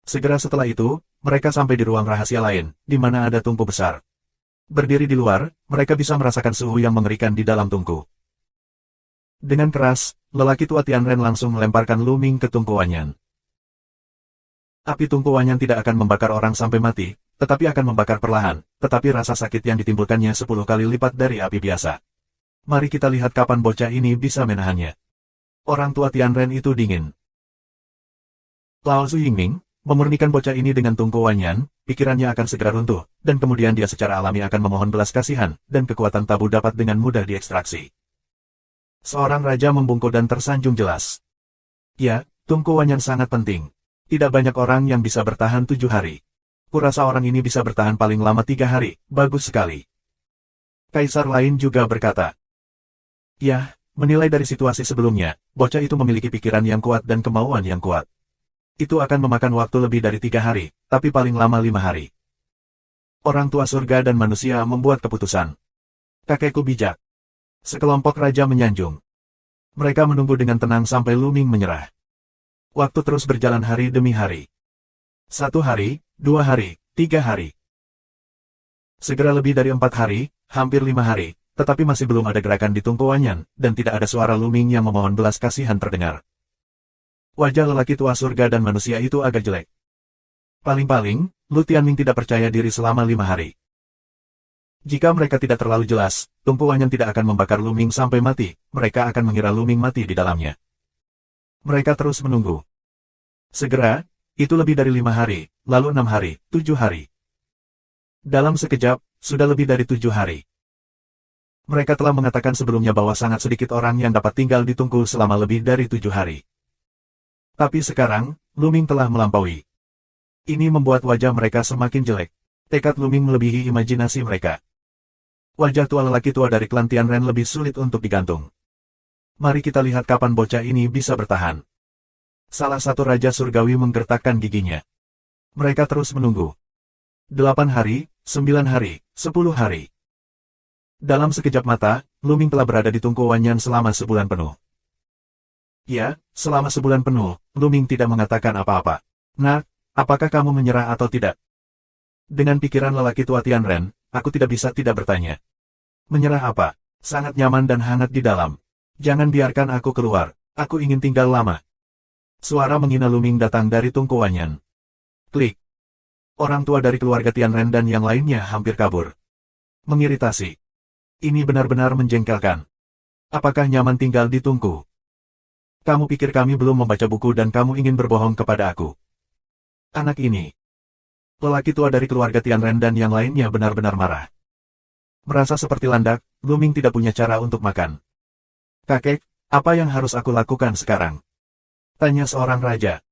Segera setelah itu, mereka sampai di ruang rahasia lain, di mana ada tungku besar. Berdiri di luar, mereka bisa merasakan suhu yang mengerikan di dalam tungku. Dengan keras, lelaki tua Tianren langsung melemparkan Luming ke Tungku Wanyan. Api Tungku Wanyan tidak akan membakar orang sampai mati, tetapi akan membakar perlahan, tetapi rasa sakit yang ditimbulkannya 10 kali lipat dari api biasa. Mari kita lihat kapan bocah ini bisa menahannya. Orang tua Tianren itu dingin. Lao Zhu Yingning, memurnikan bocah ini dengan Tungku Wanyan, pikirannya akan segera runtuh, dan kemudian dia secara alami akan memohon belas kasihan, dan kekuatan tabu dapat dengan mudah diekstraksi. Seorang raja membungkuk dan tersanjung jelas. Ya, Tungku Wanyan sangat penting. Tidak banyak orang yang bisa bertahan 7 hari. Kurasa orang ini bisa bertahan paling lama 3 hari, bagus sekali. Kaisar lain juga berkata. Ya, menilai dari situasi sebelumnya, bocah itu memiliki pikiran yang kuat dan kemauan yang kuat. Itu akan memakan waktu lebih dari 3 hari, tapi paling lama 5 hari. Orang tua surga dan manusia membuat keputusan. Kakekku bijak. Sekelompok raja menyanjung. Mereka menunggu dengan tenang sampai Luming menyerah. Waktu terus berjalan hari demi hari. 1 hari, 2 hari, 3 hari. Segera lebih dari 4 hari, hampir 5 hari, tetapi masih belum ada gerakan di Tungku Wanyan, dan tidak ada suara Luming yang memohon belas kasihan terdengar. Wajah lelaki tua surga dan manusia itu agak jelek. Paling-paling, Lu Tianming tidak percaya diri selama 5 hari. Jika mereka tidak terlalu jelas, Tungku Wanyan tidak akan membakar Luming sampai mati, mereka akan mengira Luming mati di dalamnya. Mereka terus menunggu. Segera, itu lebih dari 5 hari, lalu 6 hari, 7 hari. Dalam sekejap, sudah lebih dari 7 hari. Mereka telah mengatakan sebelumnya bahwa sangat sedikit orang yang dapat tinggal di Tungku selama lebih dari 7 hari. Tapi sekarang, Luming telah melampaui. Ini membuat wajah mereka semakin jelek. Tekad Luming melebihi imajinasi mereka. Wajah tua lelaki tua dari klan Tianren lebih sulit untuk digantung. Mari kita lihat kapan bocah ini bisa bertahan. Salah satu raja surgawi menggertakkan giginya. Mereka terus menunggu. 8 hari, 9 hari, 10 hari. Dalam sekejap mata, Luming telah berada di Tungku Wanyan selama sebulan penuh. Ya, selama sebulan penuh, Luming tidak mengatakan apa-apa. Nak, apakah kamu menyerah atau tidak? Dengan pikiran lelaki tua Tianren, aku tidak bisa tidak bertanya. Menyerah apa? Sangat nyaman dan hangat di dalam. Jangan biarkan aku keluar, aku ingin tinggal lama. Suara menghina Luming datang dari Tungku Wanyan. Klik. Orang tua dari keluarga Tianren dan yang lainnya hampir kabur. Mengiritasi. Ini benar-benar menjengkelkan. Apakah nyaman tinggal di Tungku? Kamu pikir kami belum membaca buku dan kamu ingin berbohong kepada aku? Anak ini. Lelaki tua dari keluarga Tianren dan yang lainnya benar-benar marah. Merasa seperti landak, Luming tidak punya cara untuk makan. Kakek, apa yang harus aku lakukan sekarang? Tanya seorang raja.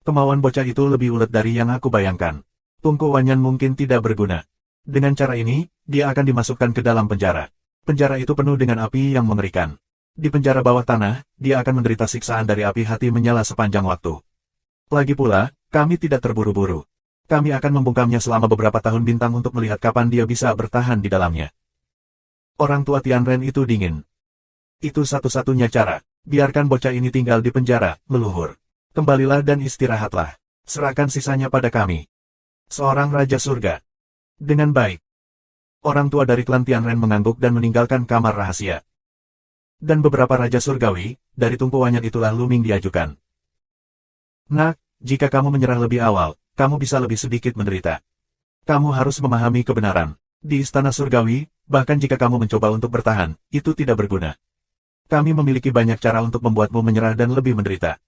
Kemauan bocah itu lebih ulet dari yang aku bayangkan. Tungku Wanyan mungkin tidak berguna. Dengan cara ini, dia akan dimasukkan ke dalam penjara. Penjara itu penuh dengan api yang mengerikan. Di penjara bawah tanah, dia akan menderita siksaan dari api hati menyala sepanjang waktu. Lagi pula, kami tidak terburu-buru. Kami akan membungkamnya selama beberapa tahun bintang untuk melihat kapan dia bisa bertahan di dalamnya. Orang tua Tianren itu dingin. Itu satu-satunya cara. Biarkan bocah ini tinggal di penjara, leluhur. Kembalilah dan istirahatlah. Serahkan sisanya pada kami. Seorang Raja Surga. Dengan baik. Orang tua dari klan Tianren mengangguk dan meninggalkan kamar rahasia. Dan beberapa Raja Surgawi, dari Tungku Wanyan itulah Luming diajukan. Nak, jika kamu menyerah lebih awal, kamu bisa lebih sedikit menderita. Kamu harus memahami kebenaran. Di Istana Surgawi, bahkan jika kamu mencoba untuk bertahan, itu tidak berguna. Kami memiliki banyak cara untuk membuatmu menyerah dan lebih menderita.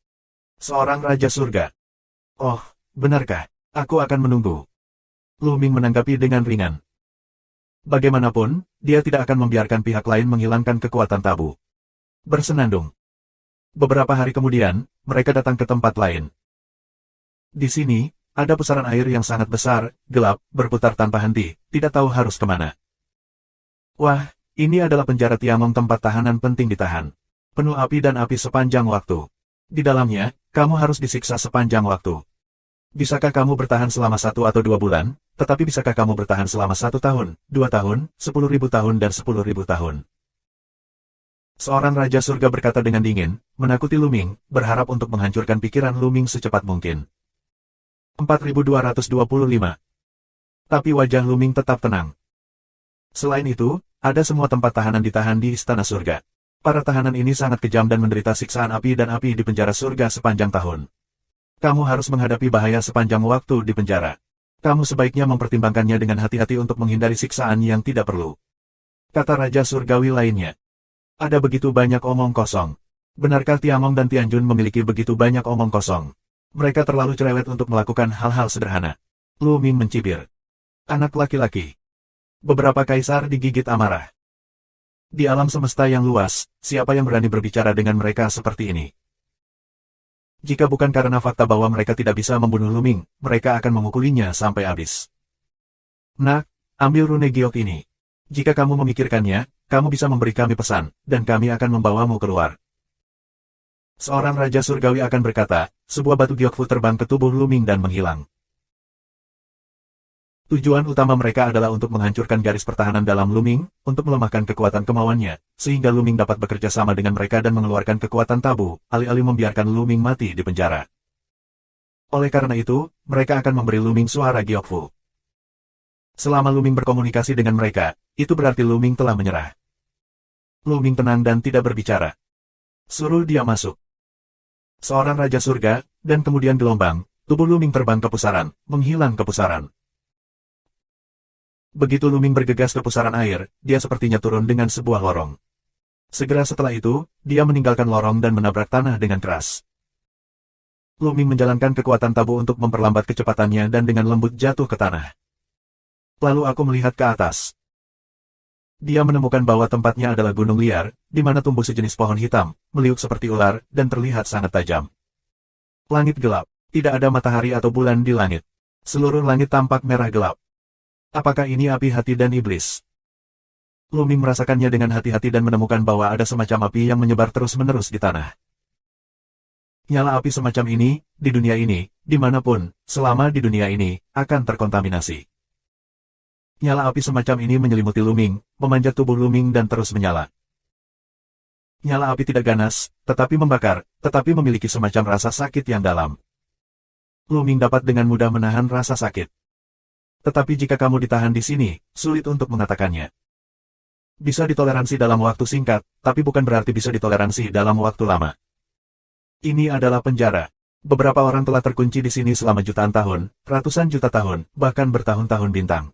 Seorang Raja Surga. Oh, benarkah? Aku akan menunggu. Luming menanggapi dengan ringan. Bagaimanapun, dia tidak akan membiarkan pihak lain menghilangkan kekuatan tabu. Bersenandung. Beberapa hari kemudian, mereka datang ke tempat lain. Di sini, ada pusaran air yang sangat besar, gelap, berputar tanpa henti, tidak tahu harus kemana. Wah, ini adalah penjara Tiangong, tempat tahanan penting ditahan. Penuh api dan api sepanjang waktu. Di dalamnya, kamu harus disiksa sepanjang waktu. Bisakah kamu bertahan selama 1 atau 2 bulan, tetapi bisakah kamu bertahan selama 1 tahun, 2 tahun, 10.000 tahun dan 10.000 tahun? Seorang Raja Surga berkata dengan dingin, menakuti Luming, berharap untuk menghancurkan pikiran Luming secepat mungkin. 4225. Tapi wajah Luming tetap tenang. Selain itu, ada semua tempat tahanan ditahan di Istana Surga. Para tahanan ini sangat kejam dan menderita siksaan api dan api di penjara surga sepanjang tahun. Kamu harus menghadapi bahaya sepanjang waktu di penjara. Kamu sebaiknya mempertimbangkannya dengan hati-hati untuk menghindari siksaan yang tidak perlu. Kata Raja Surgawi lainnya. Ada begitu banyak omong kosong. Benarkah Tiangong dan Tianjun memiliki begitu banyak omong kosong? Mereka terlalu cerewet untuk melakukan hal-hal sederhana. Luming mencibir. Anak laki-laki. Beberapa kaisar digigit amarah. Di alam semesta yang luas, siapa yang berani berbicara dengan mereka seperti ini? Jika bukan karena fakta bahwa mereka tidak bisa membunuh Luming, mereka akan memukulinya sampai habis. Nak, ambil rune giok ini. Jika kamu memikirkannya, kamu bisa memberi kami pesan, dan kami akan membawamu keluar. Seorang Raja Surgawi akan berkata, sebuah batu giokfu terbang ke tubuh Luming dan menghilang. Tujuan utama mereka adalah untuk menghancurkan garis pertahanan dalam Luming, untuk melemahkan kekuatan kemauannya, sehingga Luming dapat bekerja sama dengan mereka dan mengeluarkan kekuatan tabu, alih-alih membiarkan Luming mati di penjara. Oleh karena itu, mereka akan memberi Luming suara giokfu. Selama Luming berkomunikasi dengan mereka, itu berarti Luming telah menyerah. Luming tenang dan tidak berbicara. Suruh dia masuk. Seorang Raja Surga, dan kemudian gelombang, tubuh Luming terbang ke pusaran, menghilang ke pusaran. Begitu Luming bergegas ke pusaran air, dia sepertinya turun dengan sebuah lorong. Segera setelah itu, dia meninggalkan lorong dan menabrak tanah dengan keras. Luming menjalankan kekuatan tabu untuk memperlambat kecepatannya dan dengan lembut jatuh ke tanah. Lalu aku melihat ke atas. Dia menemukan bahwa tempatnya adalah gunung liar, di mana tumbuh sejenis pohon hitam, meliuk seperti ular, dan terlihat sangat tajam. Langit gelap, tidak ada matahari atau bulan di langit. Seluruh langit tampak merah gelap. Apakah ini api hati dan iblis? Luming merasakannya dengan hati-hati dan menemukan bahwa ada semacam api yang menyebar terus-menerus di tanah. Nyala api semacam ini, di dunia ini, dimanapun, selama di dunia ini, akan terkontaminasi. Nyala api semacam ini menyelimuti Luming, memanjat tubuh Luming dan terus menyala. Nyala api tidak ganas, tetapi membakar, tetapi memiliki semacam rasa sakit yang dalam. Luming dapat dengan mudah menahan rasa sakit. Tetapi jika kamu ditahan di sini, sulit untuk mengatakannya. Bisa ditoleransi dalam waktu singkat, tapi bukan berarti bisa ditoleransi dalam waktu lama. Ini adalah penjara. Beberapa orang telah terkunci di sini selama jutaan tahun, ratusan juta tahun, bahkan bertahun-tahun bintang.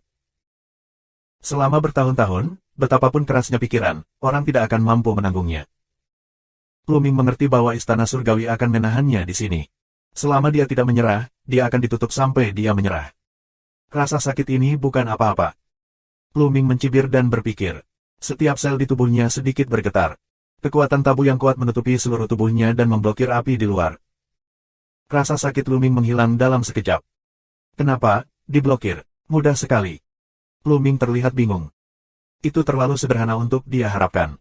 Selama bertahun-tahun, betapapun kerasnya pikiran, orang tidak akan mampu menanggungnya. Luming mengerti bahwa istana surgawi akan menahannya di sini. Selama dia tidak menyerah, dia akan ditutup sampai dia menyerah. Rasa sakit ini bukan apa-apa. Luming mencibir dan berpikir. Setiap sel di tubuhnya sedikit bergetar. Kekuatan tabu yang kuat menutupi seluruh tubuhnya dan memblokir api di luar. Rasa sakit Luming menghilang dalam sekejap. Kenapa? Diblokir. Mudah sekali. Luming terlihat bingung. Itu terlalu sederhana untuk dia harapkan.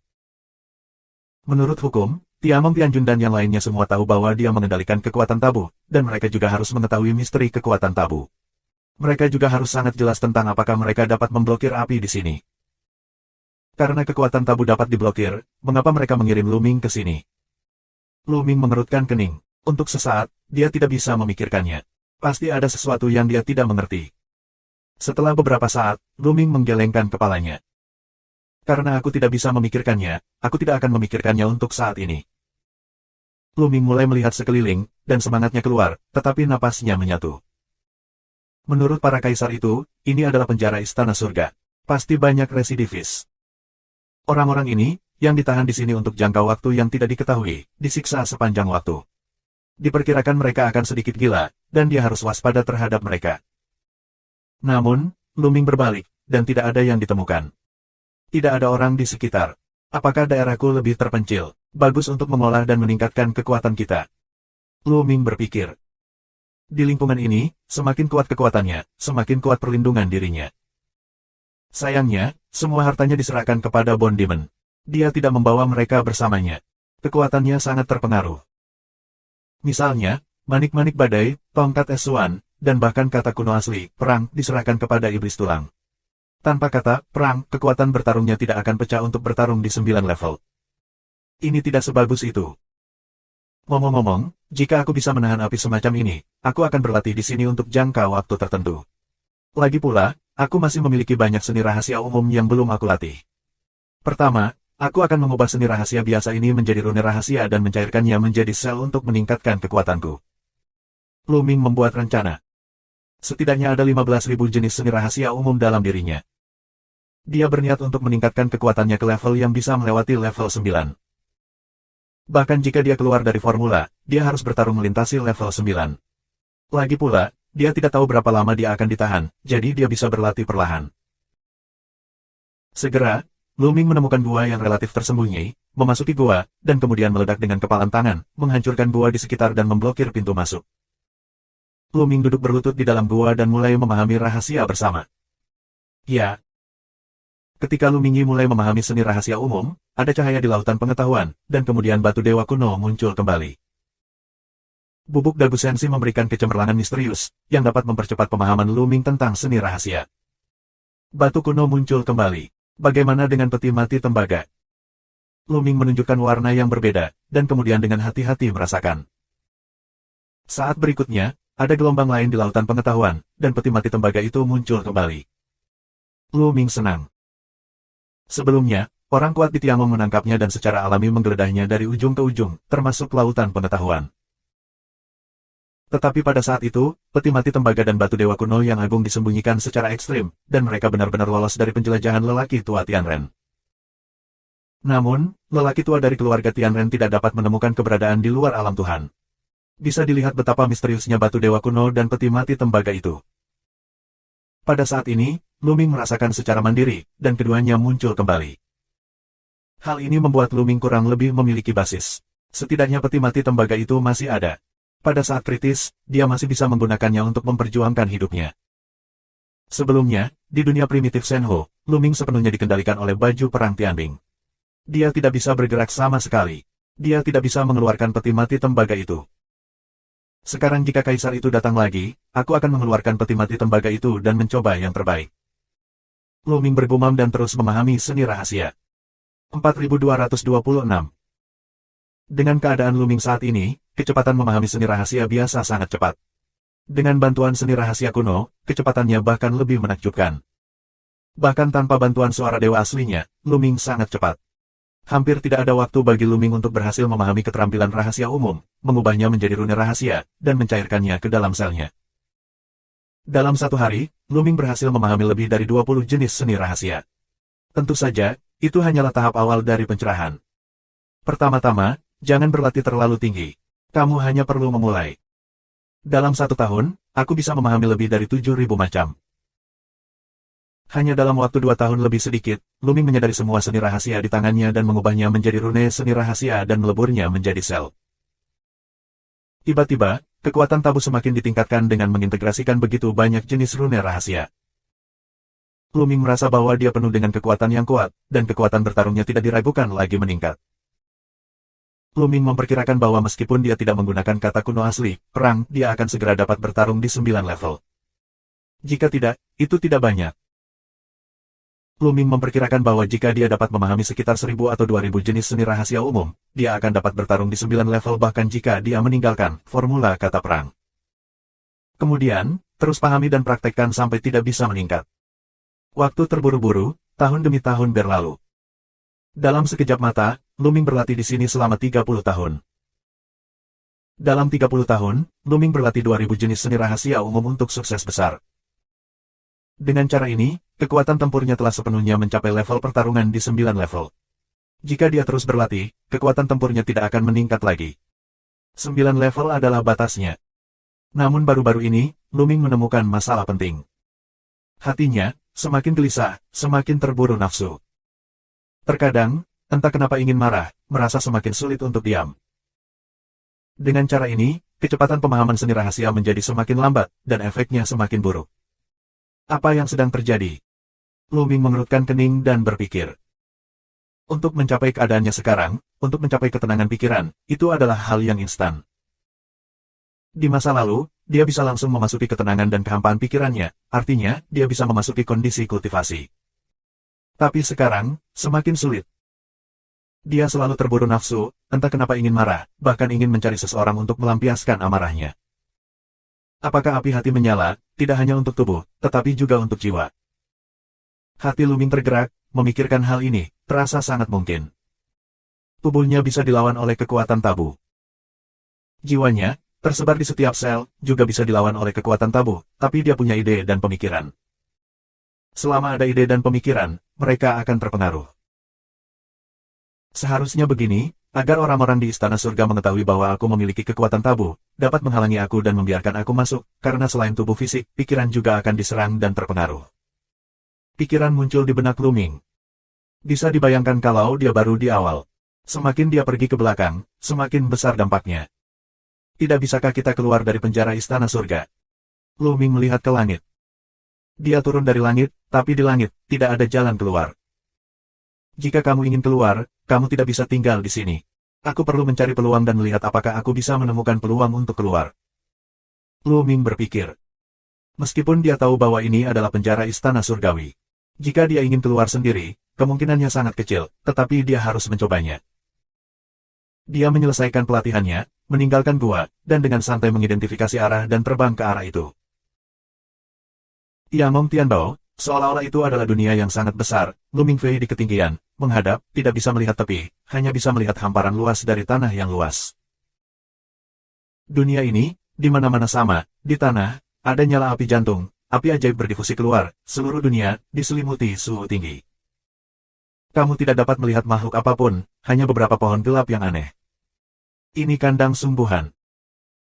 Menurut hukum, Tiamong Tianjun dan yang lainnya semua tahu bahwa dia mengendalikan kekuatan tabu, dan mereka juga harus mengetahui misteri kekuatan tabu. Mereka juga harus sangat jelas tentang apakah mereka dapat memblokir api di sini. Karena kekuatan tabu dapat diblokir, mengapa mereka mengirim Luming ke sini? Luming mengerutkan kening. Untuk sesaat, dia tidak bisa memikirkannya. Pasti ada sesuatu yang dia tidak mengerti. Setelah beberapa saat, Luming menggelengkan kepalanya. Karena aku tidak bisa memikirkannya, aku tidak akan memikirkannya untuk saat ini. Luming mulai melihat sekeliling, dan semangatnya keluar, tetapi napasnya menyatu. Menurut para kaisar itu, ini adalah penjara istana surga. Pasti banyak residivis. Orang-orang ini, yang ditahan di sini untuk jangka waktu yang tidak diketahui, disiksa sepanjang waktu. Diperkirakan mereka akan sedikit gila, dan dia harus waspada terhadap mereka. Namun, Luming berbalik, dan tidak ada yang ditemukan. Tidak ada orang di sekitar. Apakah daerahku lebih terpencil? Bagus untuk mengolah dan meningkatkan kekuatan kita. Luming berpikir. Di lingkungan ini, semakin kuat kekuatannya, semakin kuat perlindungan dirinya. Sayangnya, semua hartanya diserahkan kepada Bone Demon. Dia tidak membawa mereka bersamanya. Kekuatannya sangat terpengaruh. Misalnya, manik-manik badai, tongkat S1, dan bahkan kata kuno asli, perang, diserahkan kepada iblis tulang. Tanpa kata, perang, kekuatan bertarungnya tidak akan pecah untuk bertarung di 9 level. Ini tidak sebagus itu. Ngomong-ngomong, jika aku bisa menahan api semacam ini, aku akan berlatih di sini untuk jangka waktu tertentu. Lagi pula, aku masih memiliki banyak seni rahasia umum yang belum aku latih. Pertama, aku akan mengubah seni rahasia biasa ini menjadi rune rahasia dan mencairkannya menjadi sel untuk meningkatkan kekuatanku. Luming membuat rencana. Setidaknya ada 15.000 jenis seni rahasia umum dalam dirinya. Dia berniat untuk meningkatkan kekuatannya ke level yang bisa melewati level 9. Bahkan jika dia keluar dari formula, dia harus bertarung melintasi level 9. Lagi pula, dia tidak tahu berapa lama dia akan ditahan, jadi dia bisa berlatih perlahan. Segera, Luming menemukan gua yang relatif tersembunyi, memasuki gua, dan kemudian meledak dengan kepalan tangan, menghancurkan gua di sekitar dan memblokir pintu masuk. Luming duduk berlutut di dalam gua dan mulai memahami rahasia bersama. Ya. Ketika Luming mulai memahami seni rahasia umum, ada cahaya di lautan pengetahuan, dan kemudian batu dewa kuno muncul kembali. Bubuk dagu sensi memberikan kecemerlangan misterius, yang dapat mempercepat pemahaman Luming tentang seni rahasia. Batu kuno muncul kembali. Bagaimana dengan peti mati tembaga? Luming menunjukkan warna yang berbeda, dan kemudian dengan hati-hati merasakan. Saat berikutnya, ada gelombang lain di lautan pengetahuan, dan peti mati tembaga itu muncul kembali. Luming senang. Sebelumnya, orang kuat di Tiamong menangkapnya dan secara alami menggeledahnya dari ujung ke ujung, termasuk lautan pengetahuan. Tetapi pada saat itu, peti mati tembaga dan batu dewa kuno yang agung disembunyikan secara ekstrim, dan mereka benar-benar lolos dari penjelajahan lelaki tua Tianren. Namun, lelaki tua dari keluarga Tianren tidak dapat menemukan keberadaan di luar alam Tuhan. Bisa dilihat betapa misteriusnya batu dewa kuno dan peti mati tembaga itu. Pada saat ini, Luming merasakan secara mandiri, dan keduanya muncul kembali. Hal ini membuat Luming kurang lebih memiliki basis. Setidaknya peti mati tembaga itu masih ada. Pada saat kritis, dia masih bisa menggunakannya untuk memperjuangkan hidupnya. Sebelumnya, di dunia primitif Senho, Luming sepenuhnya dikendalikan oleh baju perang Tianbing. Dia tidak bisa bergerak sama sekali. Dia tidak bisa mengeluarkan peti mati tembaga itu. Sekarang jika kaisar itu datang lagi, aku akan mengeluarkan peti mati tembaga itu dan mencoba yang terbaik. Luming bergumam dan terus memahami seni rahasia. 4226. Dengan keadaan Luming saat ini, kecepatan memahami seni rahasia biasa sangat cepat. Dengan bantuan seni rahasia kuno, kecepatannya bahkan lebih menakjubkan. Bahkan tanpa bantuan suara dewa aslinya, Luming sangat cepat. Hampir tidak ada waktu bagi Luming untuk berhasil memahami keterampilan rahasia umum, mengubahnya menjadi rune rahasia, dan mencairkannya ke dalam selnya. Dalam satu hari, Luming berhasil memahami lebih dari 20 jenis seni rahasia. Tentu saja, itu hanyalah tahap awal dari pencerahan. Pertama-tama, jangan berlatih terlalu tinggi. Kamu hanya perlu memulai. Dalam 1 tahun, aku bisa memahami lebih dari 7.000 macam. Hanya dalam waktu 2 tahun lebih sedikit, Luming menyadari semua seni rahasia di tangannya dan mengubahnya menjadi rune seni rahasia dan meleburnya menjadi sel. Tiba-tiba, kekuatan tabu semakin ditingkatkan dengan mengintegrasikan begitu banyak jenis rune rahasia. Luming merasa bahwa dia penuh dengan kekuatan yang kuat, dan kekuatan bertarungnya tidak diragukan lagi meningkat. Luming memperkirakan bahwa meskipun dia tidak menggunakan kata kuno asli, perang, dia akan segera dapat bertarung di 9 level. Jika tidak, itu tidak banyak. Luming memperkirakan bahwa jika dia dapat memahami sekitar 1.000 atau 2.000 jenis seni rahasia umum, dia akan dapat bertarung di 9 level bahkan jika dia meninggalkan formula kata perang. Kemudian, terus pahami dan praktekkan sampai tidak bisa meningkat. Waktu terburu-buru, tahun demi tahun berlalu. Dalam sekejap mata, Luming berlatih di sini selama 30 tahun. Dalam 30 tahun, Luming berlatih 2.000 jenis seni rahasia umum untuk sukses besar. Dengan cara ini, kekuatan tempurnya telah sepenuhnya mencapai level pertarungan di 9 level. Jika dia terus berlatih, kekuatan tempurnya tidak akan meningkat lagi. 9 level adalah batasnya. Namun baru-baru ini, Luming menemukan masalah penting. Hatinya, semakin gelisah, semakin terburu nafsu. Terkadang, entah kenapa ingin marah, merasa semakin sulit untuk diam. Dengan cara ini, kecepatan pemahaman seni rahasia menjadi semakin lambat, dan efeknya semakin buruk. Apa yang sedang terjadi? Luming mengerutkan kening dan berpikir. Untuk mencapai keadaannya sekarang, untuk mencapai ketenangan pikiran, itu adalah hal yang instan. Di masa lalu, dia bisa langsung memasuki ketenangan dan kehampaan pikirannya, artinya, dia bisa memasuki kondisi kultivasi. Tapi sekarang, semakin sulit. Dia selalu terburu nafsu, entah kenapa ingin marah, bahkan ingin mencari seseorang untuk melampiaskan amarahnya. Apakah api hati menyala, tidak hanya untuk tubuh, tetapi juga untuk jiwa? Hati Luming tergerak, memikirkan hal ini, terasa sangat mungkin. Tubuhnya bisa dilawan oleh kekuatan tabu. Jiwanya, tersebar di setiap sel, juga bisa dilawan oleh kekuatan tabu, tapi dia punya ide dan pemikiran. Selama ada ide dan pemikiran, mereka akan terpengaruh. Seharusnya begini, agar orang-orang di Istana Surga mengetahui bahwa aku memiliki kekuatan tabu, dapat menghalangi aku dan membiarkan aku masuk, karena selain tubuh fisik, pikiran juga akan diserang dan terpengaruh. Pikiran muncul di benak Luming. Bisa dibayangkan kalau dia baru di awal. Semakin dia pergi ke belakang, semakin besar dampaknya. Tidak bisakah kita keluar dari penjara Istana Surga? Luming melihat ke langit. Dia turun dari langit, tapi di langit, tidak ada jalan keluar. Jika kamu ingin keluar, kamu tidak bisa tinggal di sini. Aku perlu mencari peluang dan melihat apakah aku bisa menemukan peluang untuk keluar. Luming berpikir. Meskipun dia tahu bahwa ini adalah penjara Istana Surgawi. Jika dia ingin keluar sendiri, kemungkinannya sangat kecil, tetapi dia harus mencobanya. Dia menyelesaikan pelatihannya, meninggalkan gua, dan dengan santai mengidentifikasi arah dan terbang ke arah itu. Yamong Tianbao, seolah-olah itu adalah dunia yang sangat besar, Luming Fei di ketinggian, menghadap, tidak bisa melihat tepi, hanya bisa melihat hamparan luas dari tanah yang luas. Dunia ini, di mana-mana sama, di tanah, ada nyala api jantung, api ajaib berdifusi keluar, seluruh dunia, diselimuti suhu tinggi. Kamu tidak dapat melihat makhluk apapun, hanya beberapa pohon gelap yang aneh. Ini kandang sungguhan.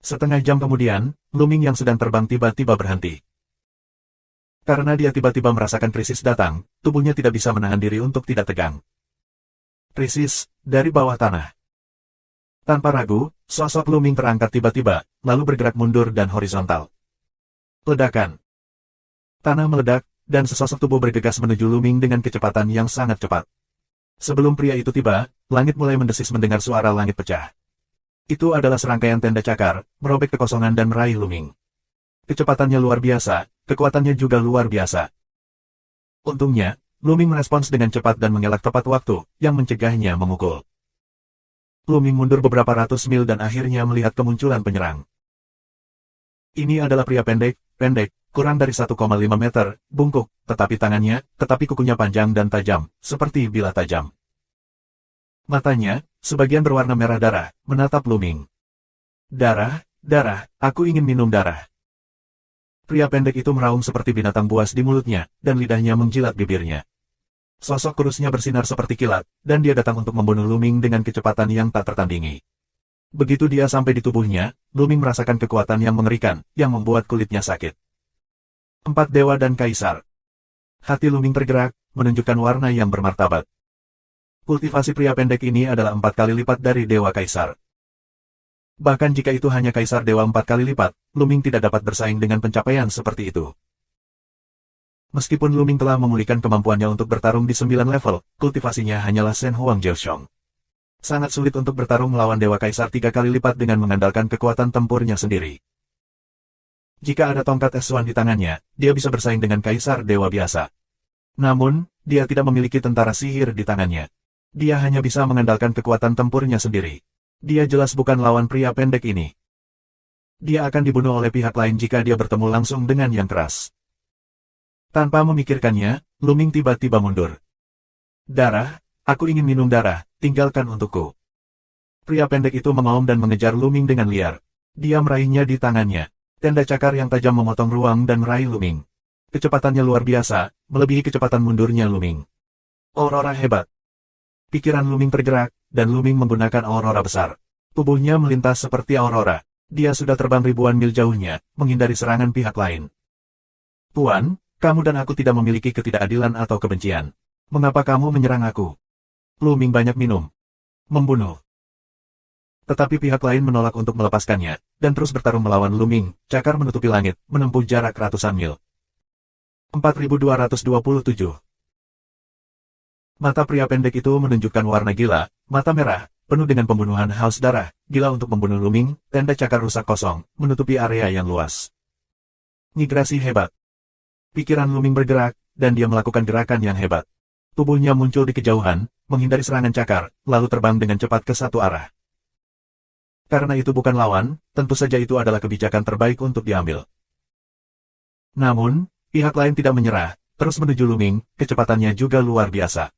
Setengah jam kemudian, Luming yang sedang terbang tiba-tiba berhenti. Karena dia tiba-tiba merasakan krisis datang, tubuhnya tidak bisa menahan diri untuk tidak tegang. Krisis, dari bawah tanah. Tanpa ragu, sosok Luming terangkat tiba-tiba, lalu bergerak mundur dan horizontal. Ledakan. Tanah meledak, dan sesosok tubuh bergegas menuju Luming dengan kecepatan yang sangat cepat. Sebelum pria itu tiba, langit mulai mendesis mendengar suara langit pecah. Itu adalah serangkaian tenda cakar, merobek kekosongan dan meraih Luming. Kecepatannya luar biasa, kekuatannya juga luar biasa. Untungnya, Luming merespons dengan cepat dan mengelak tepat waktu, yang mencegahnya memukul. Luming mundur beberapa ratus mil dan akhirnya melihat kemunculan penyerang. Ini adalah pria pendek, kurang dari 1,5 meter, bungkuk, tetapi kukunya panjang dan tajam, seperti bilah tajam. Matanya, sebagian berwarna merah darah, menatap Luming. Darah, darah, aku ingin minum darah. Pria pendek itu meraung seperti binatang buas di mulutnya, dan lidahnya menjilat bibirnya. Sosok kurusnya bersinar seperti kilat, dan dia datang untuk membunuh Luming dengan kecepatan yang tak tertandingi. Begitu dia sampai di tubuhnya, Luming merasakan kekuatan yang mengerikan, yang membuat kulitnya sakit. 4 dewa dan kaisar. Hati Luming tergerak, menunjukkan warna yang bermartabat. Kultivasi pria pendek ini adalah 4 kali lipat dari dewa kaisar. Bahkan jika itu hanya kaisar dewa 4 kali lipat, Luming tidak dapat bersaing dengan pencapaian seperti itu. Meskipun Luming telah memulihkan kemampuannya untuk bertarung di 9 level, kultivasinya hanyalah Shen Huang Jiaoxiong. Sangat sulit untuk bertarung melawan dewa kaisar 3 kali lipat dengan mengandalkan kekuatan tempurnya sendiri. Jika ada tongkat S1 di tangannya, dia bisa bersaing dengan kaisar dewa biasa. Namun, dia tidak memiliki tentara sihir di tangannya. Dia hanya bisa mengandalkan kekuatan tempurnya sendiri. Dia jelas bukan lawan pria pendek ini. Dia akan dibunuh oleh pihak lain jika dia bertemu langsung dengan yang keras. Tanpa memikirkannya, Luming tiba-tiba mundur. Darah, aku ingin minum darah, tinggalkan untukku. Pria pendek itu mengaum dan mengejar Luming dengan liar. Dia meraihnya di tangannya. Tenda cakar yang tajam memotong ruang dan meraih Luming. Kecepatannya luar biasa, melebihi kecepatan mundurnya Luming. Aurora hebat. Pikiran Luming tergerak, dan Luming menggunakan aurora besar. Tubuhnya melintas seperti aurora. Dia sudah terbang ribuan mil jauhnya, menghindari serangan pihak lain. Tuan, kamu dan aku tidak memiliki ketidakadilan atau kebencian. Mengapa kamu menyerang aku? Luming banyak minum. Membunuh. Tetapi pihak lain menolak untuk melepaskannya, dan terus bertarung melawan Luming. Cakar menutupi langit, menempuh jarak ratusan mil. 4227. Mata pria pendek itu menunjukkan warna gila, mata merah, penuh dengan pembunuhan haus darah, gila untuk membunuh Luming. Tenda cakar rusak kosong, menutupi area yang luas. Migrasi hebat. Pikiran Luming bergerak, dan dia melakukan gerakan yang hebat. Tubuhnya muncul di kejauhan, menghindari serangan cakar, lalu terbang dengan cepat ke satu arah. Karena itu bukan lawan, tentu saja itu adalah kebijakan terbaik untuk diambil. Namun, pihak lain tidak menyerah, terus menuju Luming, kecepatannya juga luar biasa.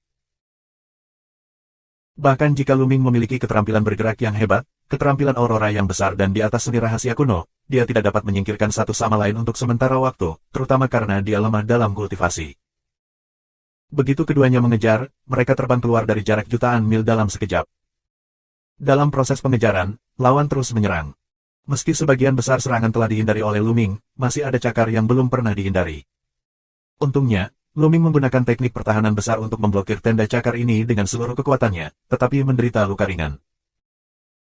Bahkan jika Luming memiliki keterampilan bergerak yang hebat, keterampilan aurora yang besar dan di atas seni rahasia kuno, dia tidak dapat menyingkirkan satu sama lain untuk sementara waktu, terutama karena dia lemah dalam kultivasi. Begitu keduanya mengejar, mereka terbang keluar dari jarak jutaan mil dalam sekejap. Dalam proses pengejaran, lawan terus menyerang. Meski sebagian besar serangan telah dihindari oleh Luming, masih ada cakar yang belum pernah dihindari. Untungnya, Luming menggunakan teknik pertahanan besar untuk memblokir tenda cakar ini dengan seluruh kekuatannya, tetapi menderita luka ringan.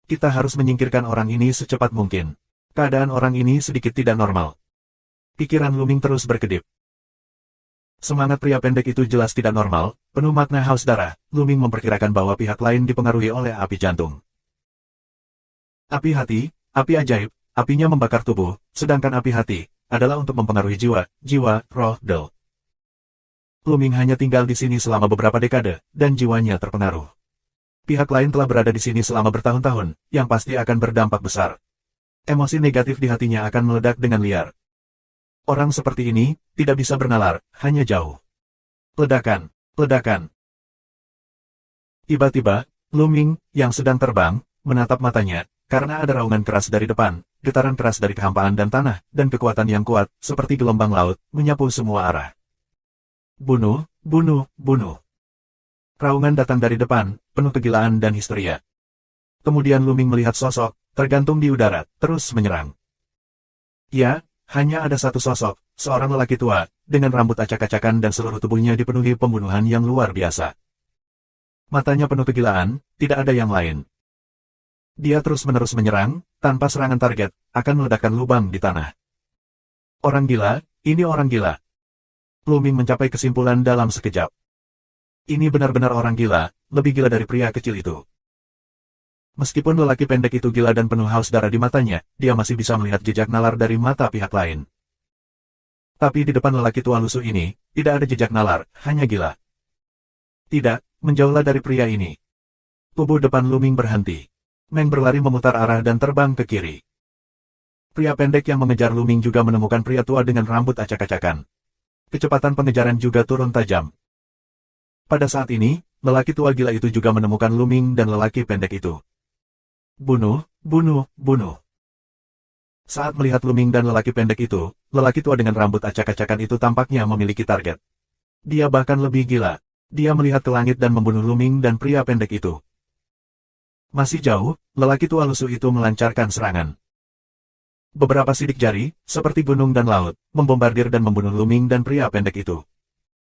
Kita harus menyingkirkan orang ini secepat mungkin. Keadaan orang ini sedikit tidak normal. Pikiran Luming terus berkedip. Semangat pria pendek itu jelas tidak normal, penuh makna haus darah. Luming memperkirakan bahwa pihak lain dipengaruhi oleh api jantung. Api hati, api ajaib, apinya membakar tubuh, sedangkan api hati adalah untuk mempengaruhi jiwa, roh, del. Luming hanya tinggal di sini selama beberapa dekade, dan jiwanya terpengaruh. Pihak lain telah berada di sini selama bertahun-tahun, yang pasti akan berdampak besar. Emosi negatif di hatinya akan meledak dengan liar. Orang seperti ini, tidak bisa bernalar, hanya jauh. Ledakan, ledakan. Tiba-tiba, Luming, yang sedang terbang, menatap matanya, karena ada raungan keras dari depan, getaran keras dari kehampaan dan tanah, dan kekuatan yang kuat, seperti gelombang laut, menyapu semua arah. Bunuh, bunuh, bunuh. Raungan datang dari depan, penuh kegilaan dan histeria. Kemudian Luming melihat sosok, tergantung di udara, terus menyerang. Ya, hanya ada satu sosok, seorang lelaki tua, dengan rambut acak-acakan dan seluruh tubuhnya dipenuhi pembunuhan yang luar biasa. Matanya penuh kegilaan, tidak ada yang lain. Dia terus-menerus menyerang, tanpa serangan target, akan meledakkan lubang di tanah. Orang gila, ini orang gila. Luming mencapai kesimpulan dalam sekejap. Ini benar-benar orang gila, lebih gila dari pria kecil itu. Meskipun lelaki pendek itu gila dan penuh haus darah di matanya, dia masih bisa melihat jejak nalar dari mata pihak lain. Tapi di depan lelaki tua lusuh ini, tidak ada jejak nalar, hanya gila. Tidak, menjauhlah dari pria ini. Tubuh depan Luming berhenti. Meng berlari memutar arah dan terbang ke kiri. Pria pendek yang mengejar Luming juga menemukan pria tua dengan rambut acak-acakan. Kecepatan pengejaran juga turun tajam. Pada saat ini, lelaki tua gila itu juga menemukan Luming dan lelaki pendek itu. Bunuh, bunuh, bunuh. Saat melihat Luming dan lelaki pendek itu, lelaki tua dengan rambut acak-acakan itu tampaknya memiliki target. Dia bahkan lebih gila. Dia melihat ke langit dan membunuh Luming dan pria pendek itu. Masih jauh, lelaki tua lusuh itu melancarkan serangan. Beberapa sidik jari, seperti gunung dan laut, membombardir dan membunuh Luming dan pria pendek itu.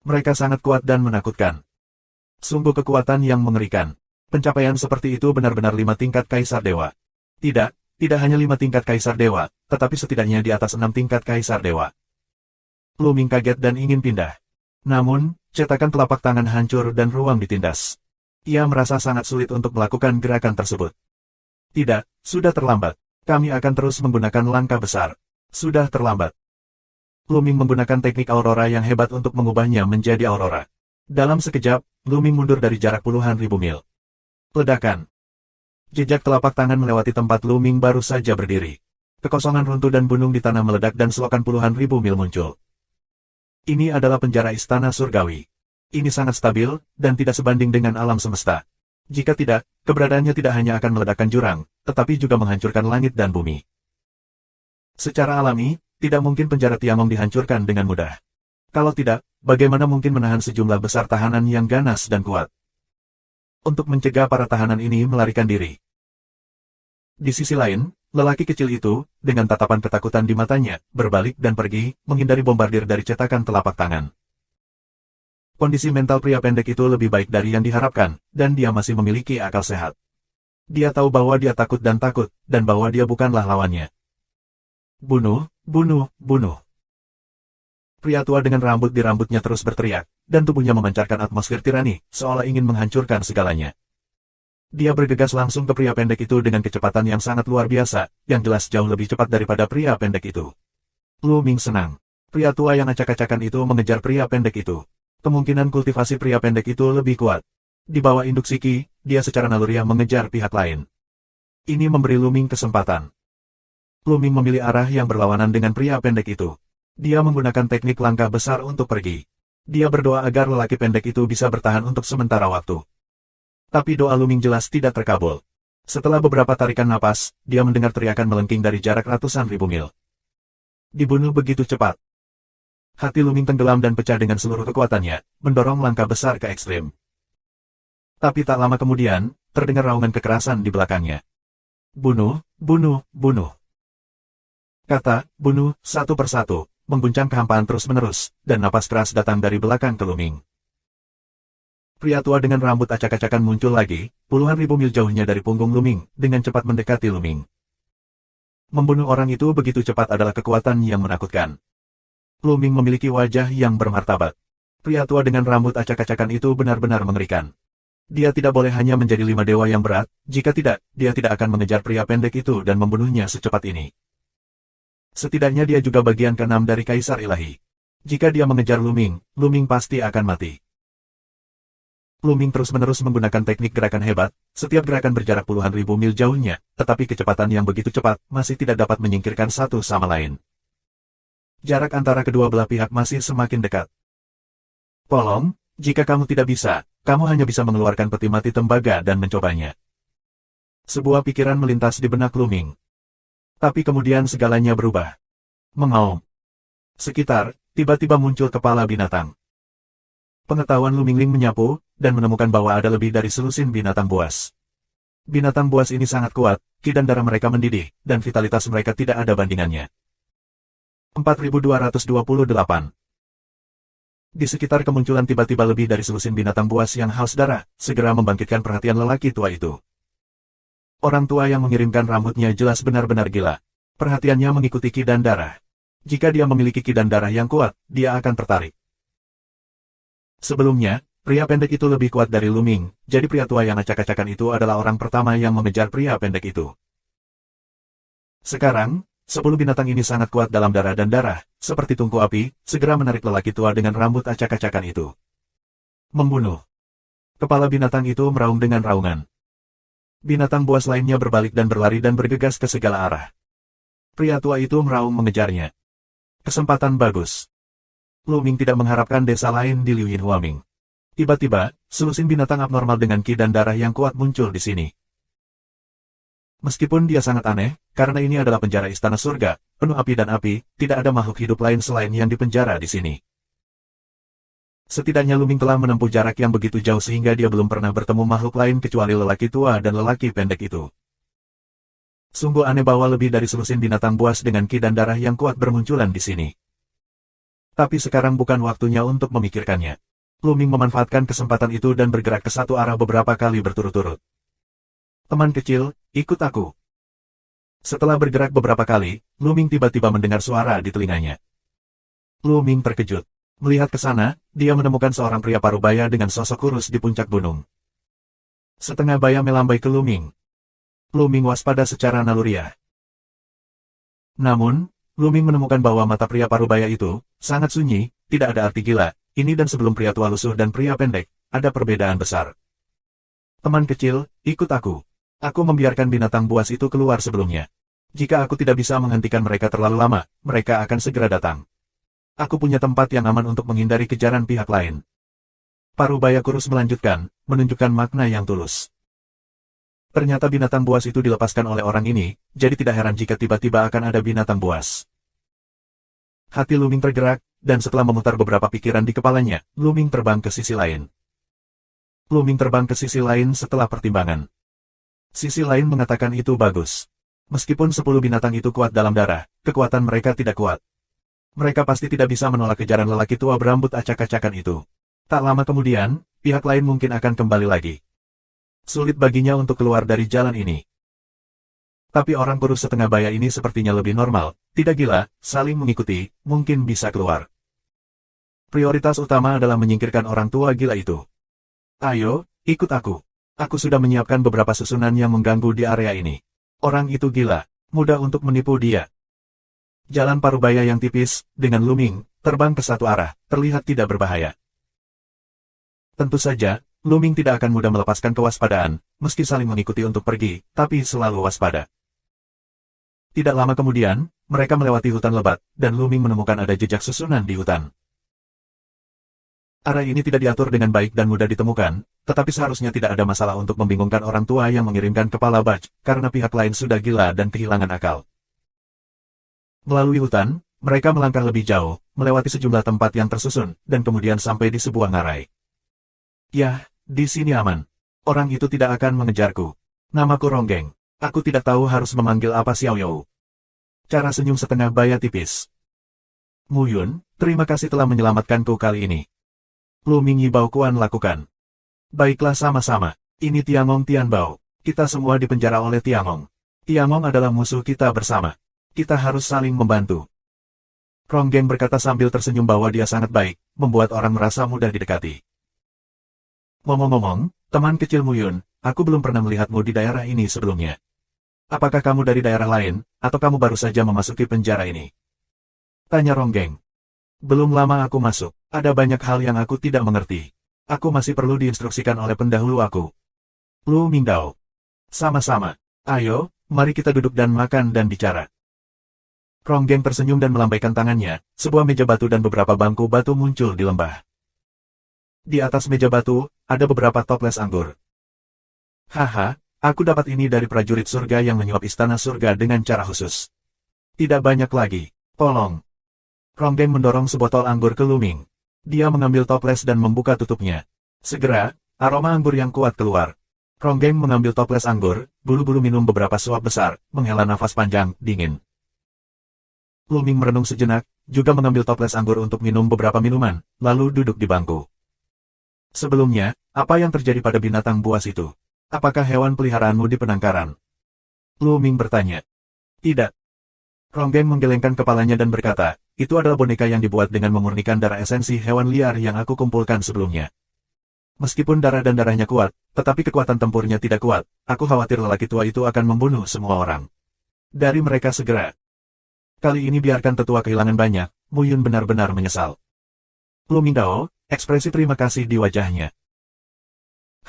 Mereka sangat kuat dan menakutkan. Sungguh kekuatan yang mengerikan. Pencapaian seperti itu benar-benar 5 tingkat Kaisar Dewa. Tidak hanya 5 tingkat Kaisar Dewa, tetapi setidaknya di atas 6 tingkat Kaisar Dewa. Luming kaget dan ingin pindah. Namun, cetakan telapak tangan hancur dan ruang ditindas. Ia merasa sangat sulit untuk melakukan gerakan tersebut. Tidak, sudah terlambat. Kami akan terus menggunakan langkah besar. Sudah terlambat. Luming menggunakan teknik Aurora yang hebat untuk mengubahnya menjadi Aurora. Dalam sekejap, Luming mundur dari jarak puluhan ribu mil. Ledakan. Jejak telapak tangan melewati tempat Luming baru saja berdiri. Kekosongan runtuh dan gunung di tanah meledak dan selokan puluhan ribu mil muncul. Ini adalah penjara istana surgawi. Ini sangat stabil, dan tidak sebanding dengan alam semesta. Jika tidak, keberadaannya tidak hanya akan meledakkan jurang, tetapi juga menghancurkan langit dan bumi. Secara alami, tidak mungkin penjara Tiamong dihancurkan dengan mudah. Kalau tidak, bagaimana mungkin menahan sejumlah besar tahanan yang ganas dan kuat? Untuk mencegah para tahanan ini melarikan diri. Di sisi lain, lelaki kecil itu, dengan tatapan ketakutan di matanya, berbalik dan pergi, menghindari bombardir dari cetakan telapak tangan. Kondisi mental pria pendek itu lebih baik dari yang diharapkan, dan dia masih memiliki akal sehat. Dia tahu bahwa dia takut, dan bahwa dia bukanlah lawannya. Bunuh, bunuh, bunuh. Pria tua dengan rambut di rambutnya terus berteriak, dan tubuhnya memancarkan atmosfer tirani, seolah ingin menghancurkan segalanya. Dia bergegas langsung ke pria pendek itu dengan kecepatan yang sangat luar biasa, yang jelas jauh lebih cepat daripada pria pendek itu. Luming senang. Pria tua yang acak-acakan itu mengejar pria pendek itu. Kemungkinan kultivasi pria pendek itu lebih kuat. Di bawah induksi Qi, dia secara naluriah mengejar pihak lain. Ini memberi Luming kesempatan. Luming memilih arah yang berlawanan dengan pria pendek itu. Dia menggunakan teknik langkah besar untuk pergi. Dia berdoa agar lelaki pendek itu bisa bertahan untuk sementara waktu. Tapi doa Luming jelas tidak terkabul. Setelah beberapa tarikan napas, dia mendengar teriakan melengking dari jarak ratusan ribu mil. Dibunuh begitu cepat. Hati Luming tenggelam dan pecah dengan seluruh kekuatannya, mendorong langkah besar ke ekstrim. Tapi tak lama kemudian, terdengar raungan kekerasan di belakangnya. Bunuh, bunuh, bunuh. Kata, bunuh, satu persatu, mengguncang kehampaan terus-menerus, dan napas keras datang dari belakang ke Luming. Pria tua dengan rambut acak-acakan muncul lagi, puluhan ribu mil jauhnya dari punggung Luming, dengan cepat mendekati Luming. Membunuh orang itu begitu cepat adalah kekuatan yang menakutkan. Luming memiliki wajah yang bermartabat. Pria tua dengan rambut acak-acakan itu benar-benar mengerikan. Dia tidak boleh hanya menjadi 5 dewa yang berat, jika tidak, dia tidak akan mengejar pria pendek itu dan membunuhnya secepat ini. Setidaknya dia juga bagian ke-6 dari Kaisar Ilahi. Jika dia mengejar Luming, Luming pasti akan mati. Luming terus-menerus menggunakan teknik gerakan hebat, setiap gerakan berjarak puluhan ribu mil jauhnya, tetapi kecepatan yang begitu cepat masih tidak dapat menyingkirkan satu sama lain. Jarak antara kedua belah pihak masih semakin dekat. Tolong, jika kamu tidak bisa, kamu hanya bisa mengeluarkan peti mati tembaga dan mencobanya. Sebuah pikiran melintas di benak Luming. Tapi kemudian segalanya berubah. Mengaum. Sekitar, tiba-tiba muncul kepala binatang. Pengetahuan Lumingling menyapu, dan menemukan bahwa ada lebih dari selusin binatang buas. Binatang buas ini sangat kuat, ki dan darah mereka mendidih, dan vitalitas mereka tidak ada bandingannya. 4228. Di sekitar kemunculan tiba-tiba lebih dari selusin binatang buas yang haus darah, segera membangkitkan perhatian lelaki tua itu. Orang tua yang mengirimkan rambutnya jelas benar-benar gila. Perhatiannya mengikuti ki dan darah. Jika dia memiliki ki dan darah yang kuat, dia akan tertarik. Sebelumnya, pria pendek itu lebih kuat dari Luming, jadi pria tua yang acak-acakan itu adalah orang pertama yang mengejar pria pendek itu. Sekarang, 10 binatang ini sangat kuat dalam darah dan darah, seperti tungku api, segera menarik lelaki tua dengan rambut acak-acakan itu. Membunuh. Kepala binatang itu meraung dengan raungan. Binatang buas lainnya berbalik dan berlari dan bergegas ke segala arah. Pria tua itu meraung mengejarnya. Kesempatan bagus. Luming tidak mengharapkan desa lain di Liu Yin Huaming. Tiba-tiba, selusin binatang abnormal dengan ki dan darah yang kuat muncul di sini. Meskipun dia sangat aneh, karena ini adalah penjara istana surga, penuh api dan api, tidak ada makhluk hidup lain selain yang dipenjara di sini. Setidaknya Luming telah menempuh jarak yang begitu jauh sehingga dia belum pernah bertemu makhluk lain kecuali lelaki tua dan lelaki pendek itu. Sungguh aneh bahwa lebih dari selusin binatang buas dengan ki dan darah yang kuat bermunculan di sini. Tapi sekarang bukan waktunya untuk memikirkannya. Luming memanfaatkan kesempatan itu dan bergerak ke satu arah beberapa kali berturut-turut. Teman kecil, ikut aku. Setelah bergerak beberapa kali, Luming tiba-tiba mendengar suara di telinganya. Luming terkejut. Melihat ke sana, dia menemukan seorang pria parubaya dengan sosok kurus di puncak gunung. Setengah baya melambai ke Luming. Luming waspada secara naluriah. Namun, Luming menemukan bahwa mata pria parubaya itu sangat sunyi, tidak ada arti gila. Ini dan sebelum pria tua lusuh dan pria pendek, ada perbedaan besar. Teman kecil, ikut aku. Aku membiarkan binatang buas itu keluar sebelumnya. Jika aku tidak bisa menghentikan mereka terlalu lama, mereka akan segera datang. Aku punya tempat yang aman untuk menghindari kejaran pihak lain. Parubaya kurus melanjutkan, menunjukkan makna yang tulus. Ternyata binatang buas itu dilepaskan oleh orang ini, jadi tidak heran jika tiba-tiba akan ada binatang buas. Hati Luming tergerak, dan setelah memutar beberapa pikiran di kepalanya, Luming terbang ke sisi lain. Luming terbang ke sisi lain setelah pertimbangan. Sisi lain mengatakan itu bagus. Meskipun 10 binatang itu kuat dalam darah, kekuatan mereka tidak kuat. Mereka pasti tidak bisa menolak kejaran lelaki tua berambut acak-acakan itu. Tak lama kemudian, pihak lain mungkin akan kembali lagi. Sulit baginya untuk keluar dari jalan ini. Tapi orang kurus setengah baya ini sepertinya lebih normal, tidak gila, saling mengikuti, mungkin bisa keluar. Prioritas utama adalah menyingkirkan orang tua gila itu. Ayo, ikut aku. Aku sudah menyiapkan beberapa susunan yang mengganggu di area ini. Orang itu gila, mudah untuk menipu dia. Jalan parubaya yang tipis, dengan Luming, terbang ke satu arah, terlihat tidak berbahaya. Tentu saja, Luming tidak akan mudah melepaskan kewaspadaan, meski saling mengikuti untuk pergi, tapi selalu waspada. Tidak lama kemudian, mereka melewati hutan lebat, dan Luming menemukan ada jejak susunan di hutan. Area ini tidak diatur dengan baik dan mudah ditemukan, tetapi seharusnya tidak ada masalah untuk membingungkan orang tua yang mengirimkan kepala baj, karena pihak lain sudah gila dan kehilangan akal. Melalui hutan, mereka melangkah lebih jauh, melewati sejumlah tempat yang tersusun, dan kemudian sampai di sebuah ngarai. Yah, di sini aman. Orang itu tidak akan mengejarku. Namaku Ronggeng. Aku tidak tahu harus memanggil apa Xiaoyou. Cara senyum setengah baya tipis. Muyun, terima kasih telah menyelamatkanku kali ini. Luming Yibao Kuan lakukan. Baiklah sama-sama. Ini Tiangong Tianbao. Kita semua dipenjara oleh Tiangong. Tiangong adalah musuh kita bersama. Kita harus saling membantu. Ronggeng berkata sambil tersenyum bahwa dia sangat baik, membuat orang merasa mudah didekati. Ngomong-ngomong, teman kecil Muyun, aku belum pernah melihatmu di daerah ini sebelumnya. Apakah kamu dari daerah lain, atau kamu baru saja memasuki penjara ini? Tanya Ronggeng. Belum lama aku masuk, ada banyak hal yang aku tidak mengerti. Aku masih perlu diinstruksikan oleh pendahulu aku. Lu Mingdao. Sama-sama. Ayo, mari kita duduk dan makan dan bicara. Ronggeng tersenyum dan melambaikan tangannya, sebuah meja batu dan beberapa bangku batu muncul di lembah. Di atas meja batu, ada beberapa toples anggur. Haha, aku dapat ini dari prajurit surga yang menyuap istana surga dengan cara khusus. Tidak banyak lagi, tolong. Ronggeng mendorong sebotol anggur ke Luming. Dia mengambil toples dan membuka tutupnya. Segera, aroma anggur yang kuat keluar. Ronggeng mengambil toples anggur, bulu-bulu minum beberapa suap besar, menghela nafas panjang, dingin. Luming merenung sejenak, juga mengambil toples anggur untuk minum beberapa minuman, lalu duduk di bangku. Sebelumnya, apa yang terjadi pada binatang buas itu? Apakah hewan peliharaanmu di penangkaran? Luming bertanya. Tidak. Ronggeng menggelengkan kepalanya dan berkata, itu adalah boneka yang dibuat dengan memurnikan darah esensi hewan liar yang aku kumpulkan sebelumnya. Meskipun darah dan darahnya kuat, tetapi kekuatan tempurnya tidak kuat, aku khawatir lelaki tua itu akan membunuh semua orang. Dari mereka segera. Kali ini biarkan tetua kehilangan banyak, Muyun benar-benar menyesal. Lu Mingdao, ekspresi terima kasih di wajahnya.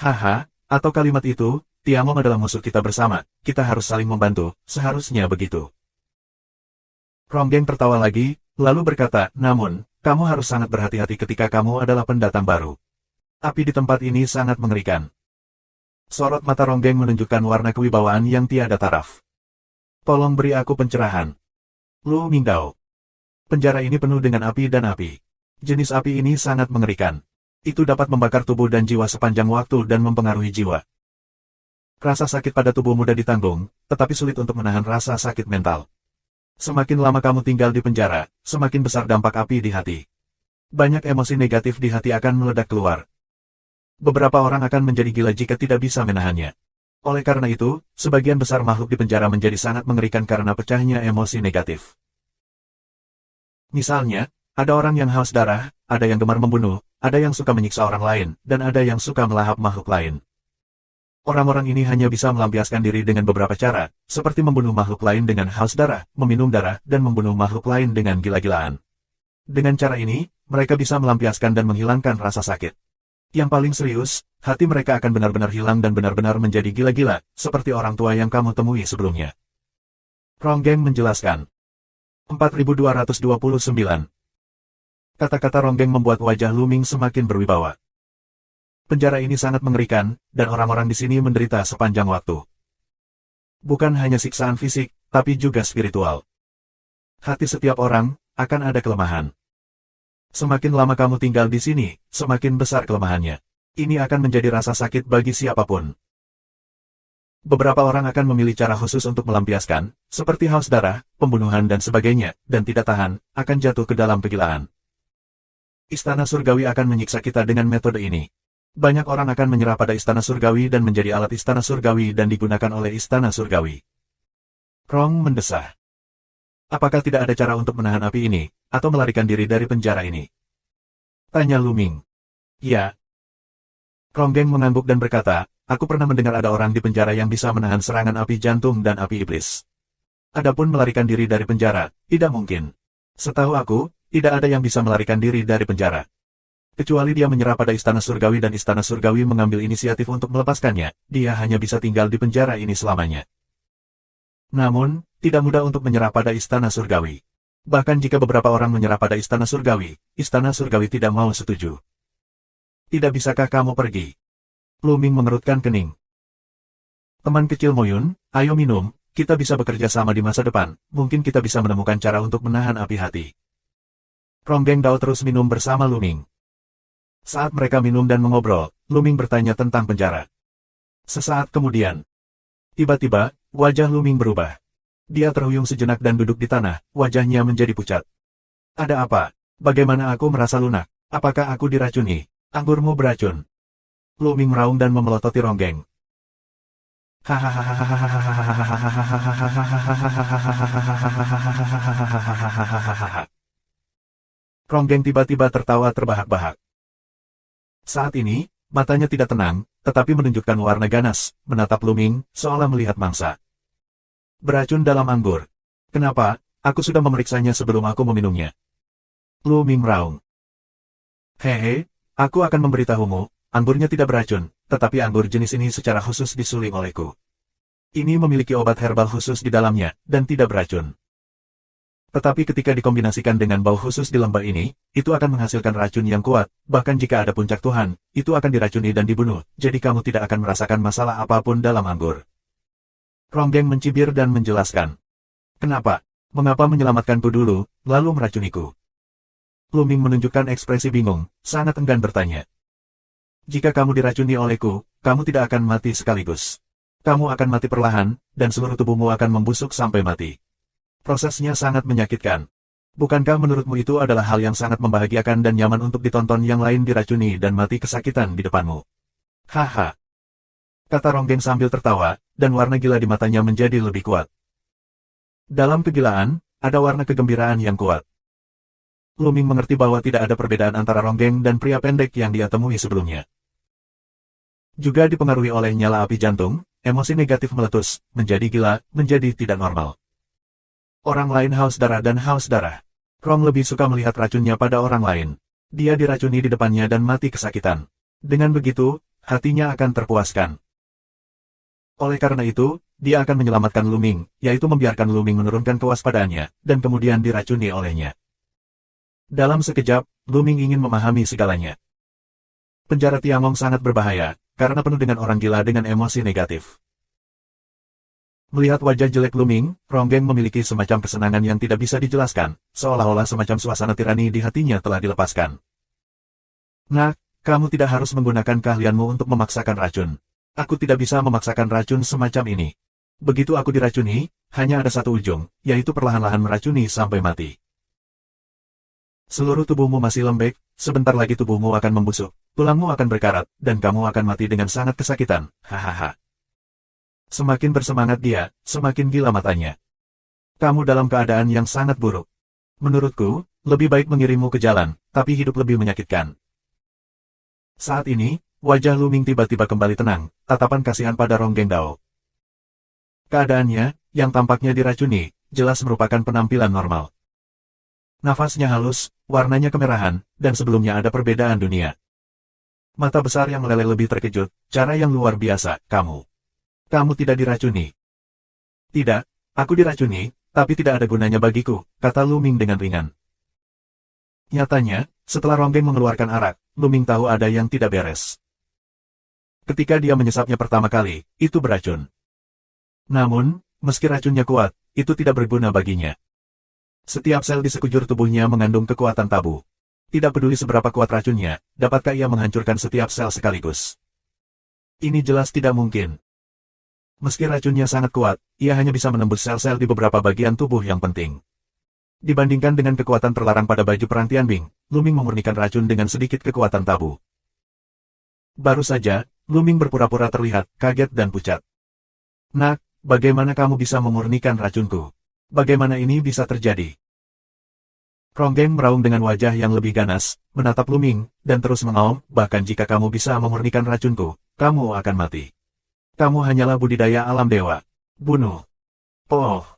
Haha, atau kalimat itu, Tiangong adalah musuh kita bersama, kita harus saling membantu, seharusnya begitu. Ronggeng tertawa lagi, lalu berkata, namun, kamu harus sangat berhati-hati ketika kamu adalah pendatang baru. Api di tempat ini sangat mengerikan. Sorot mata Ronggeng menunjukkan warna kewibawaan yang tiada taraf. Tolong beri aku pencerahan. Lu Mingdao. Penjara ini penuh dengan api dan api. Jenis api ini sangat mengerikan. Itu dapat membakar tubuh dan jiwa sepanjang waktu dan mempengaruhi jiwa. Rasa sakit pada tubuh mudah ditanggung, tetapi sulit untuk menahan rasa sakit mental. Semakin lama kamu tinggal di penjara, semakin besar dampak api di hati. Banyak emosi negatif di hati akan meledak keluar. Beberapa orang akan menjadi gila jika tidak bisa menahannya. Oleh karena itu, sebagian besar makhluk di penjara menjadi sangat mengerikan karena pecahnya emosi negatif. Misalnya, ada orang yang haus darah, ada yang gemar membunuh, ada yang suka menyiksa orang lain, dan ada yang suka melahap makhluk lain. Orang-orang ini hanya bisa melampiaskan diri dengan beberapa cara, seperti membunuh makhluk lain dengan haus darah, meminum darah, dan membunuh makhluk lain dengan gila-gilaan. Dengan cara ini, mereka bisa melampiaskan dan menghilangkan rasa sakit. Yang paling serius, hati mereka akan benar-benar hilang dan benar-benar menjadi gila-gila, seperti orang tua yang kamu temui sebelumnya. Ronggeng menjelaskan. 4229. Kata-kata Ronggeng membuat wajah Lu Ming semakin berwibawa. Penjara ini sangat mengerikan, dan orang-orang di sini menderita sepanjang waktu. Bukan hanya siksaan fisik, tapi juga spiritual. Hati setiap orang akan ada kelemahan. Semakin lama kamu tinggal di sini, semakin besar kelemahannya. Ini akan menjadi rasa sakit bagi siapapun. Beberapa orang akan memilih cara khusus untuk melampiaskan, seperti haus darah, pembunuhan dan sebagainya, dan tidak tahan, akan jatuh ke dalam kegilaan. Istana Surgawi akan menyiksa kita dengan metode ini. Banyak orang akan menyerah pada Istana Surgawi dan menjadi alat Istana Surgawi dan digunakan oleh Istana Surgawi. Rong mendesah. Apakah tidak ada cara untuk menahan api ini, atau melarikan diri dari penjara ini? Tanya Lu Ming. Ya. Ronggeng mengangguk dan berkata, aku pernah mendengar ada orang di penjara yang bisa menahan serangan api jantung dan api iblis. Adapun melarikan diri dari penjara, tidak mungkin. Setahu aku, tidak ada yang bisa melarikan diri dari penjara. Kecuali dia menyerah pada Istana Surgawi dan Istana Surgawi mengambil inisiatif untuk melepaskannya, dia hanya bisa tinggal di penjara ini selamanya. Namun, tidak mudah untuk menyerah pada Istana Surgawi. Bahkan jika beberapa orang menyerah pada Istana Surgawi tidak mau setuju. Tidak bisakah kamu pergi? Lu Ming mengerutkan kening. Teman kecil Moyun, ayo minum, kita bisa bekerja sama di masa depan, mungkin kita bisa menemukan cara untuk menahan api hati. Ronggeng Dao terus minum bersama Lu Ming. Saat mereka minum dan mengobrol, Lu Ming bertanya tentang penjara. Sesaat kemudian, tiba-tiba, wajah Lu Ming berubah. Dia terhuyung sejenak dan duduk di tanah, wajahnya menjadi pucat. Ada apa? Bagaimana aku merasa lunak? Apakah aku diracuni? Anggurmu beracun. Lu Ming meraung dan memelototi Ronggeng. Ronggeng tiba-tiba tertawa terbahak-bahak. Saat ini, matanya tidak tenang, tetapi menunjukkan warna ganas, menatap Lu Ming, seolah melihat mangsa. Beracun dalam anggur. Kenapa? Aku sudah memeriksanya sebelum aku meminumnya. Lu Ming meraung. Hehe, aku akan memberitahumu, anggurnya tidak beracun, tetapi anggur jenis ini secara khusus disuling olehku. Ini memiliki obat herbal khusus di dalamnya, dan tidak beracun. Tetapi ketika dikombinasikan dengan bau khusus di lembah ini, itu akan menghasilkan racun yang kuat, bahkan jika ada puncak Tuhan, itu akan diracuni dan dibunuh, jadi kamu tidak akan merasakan masalah apapun dalam anggur. Ronggeng mencibir dan menjelaskan. Kenapa? Mengapa menyelamatkanku dulu, lalu meracuniku? Lu Ming menunjukkan ekspresi bingung, sangat enggan bertanya. Jika kamu diracuni olehku, kamu tidak akan mati sekaligus. Kamu akan mati perlahan, dan seluruh tubuhmu akan membusuk sampai mati. Prosesnya sangat menyakitkan. Bukankah menurutmu itu adalah hal yang sangat membahagiakan dan nyaman untuk ditonton yang lain diracuni dan mati kesakitan di depanmu? Haha. Kata Ronggeng sambil tertawa, dan warna gila di matanya menjadi lebih kuat. Dalam kegilaan, ada warna kegembiraan yang kuat. Lu Ming mengerti bahwa tidak ada perbedaan antara Ronggeng dan pria pendek yang dia temui sebelumnya. Juga dipengaruhi oleh nyala api jantung, emosi negatif meletus, menjadi gila, menjadi tidak normal. Orang lain haus darah dan haus darah. Rong lebih suka melihat racunnya pada orang lain. Dia diracuni di depannya dan mati kesakitan. Dengan begitu, hatinya akan terpuaskan. Oleh karena itu, dia akan menyelamatkan Lu Ming, yaitu membiarkan Lu Ming menurunkan kewaspadaannya, dan kemudian diracuni olehnya. Dalam sekejap, Lu Ming ingin memahami segalanya. Penjara Tiangong sangat berbahaya, karena penuh dengan orang gila dengan emosi negatif. Melihat wajah jelek Luming, Ronggeng memiliki semacam kesenangan yang tidak bisa dijelaskan, seolah-olah semacam suasana tirani di hatinya telah dilepaskan. Nah, kamu tidak harus menggunakan keahlianmu untuk memaksakan racun. Aku tidak bisa memaksakan racun semacam ini. Begitu aku diracuni, hanya ada satu ujung, yaitu perlahan-lahan meracuni sampai mati. Seluruh tubuhmu masih lembek, sebentar lagi tubuhmu akan membusuk, tulangmu akan berkarat, dan kamu akan mati dengan sangat kesakitan, hahaha. Semakin bersemangat dia, semakin gila matanya. Kamu dalam keadaan yang sangat buruk. Menurutku, lebih baik mengirimmu ke jalan, tapi hidup lebih menyakitkan. Saat ini, wajah Luming tiba-tiba kembali tenang, tatapan kasihan pada Ronggeng Dao. Keadaannya, yang tampaknya diracuni, jelas merupakan penampilan normal. Nafasnya halus, warnanya kemerahan, dan sebelumnya ada perbedaan dunia. Mata besar yang meleleh lebih terkejut, cara yang luar biasa, kamu. Kamu tidak diracuni. Tidak, aku diracuni, tapi tidak ada gunanya bagiku, kata Luming dengan ringan. Nyatanya, setelah Ronggeng mengeluarkan arak, Luming tahu ada yang tidak beres. Ketika dia menyesapnya pertama kali, itu beracun. Namun, meski racunnya kuat, itu tidak berguna baginya. Setiap sel di sekujur tubuhnya mengandung kekuatan tabu. Tidak peduli seberapa kuat racunnya, dapatkah ia menghancurkan setiap sel sekaligus? Ini jelas tidak mungkin. Meski racunnya sangat kuat, ia hanya bisa menembus sel-sel di beberapa bagian tubuh yang penting. Dibandingkan dengan kekuatan terlarang pada baju perang Tianbing, Luming memurnikan racun dengan sedikit kekuatan tabu. Baru saja, Luming berpura-pura terlihat kaget dan pucat. Nak, bagaimana kamu bisa memurnikan racunku? Bagaimana ini bisa terjadi? Ronggeng meraung dengan wajah yang lebih ganas, menatap Luming, dan terus mengaum, bahkan jika kamu bisa memurnikan racunku, kamu akan mati. Kamu hanyalah budidaya alam dewa. Bunuh. Oh.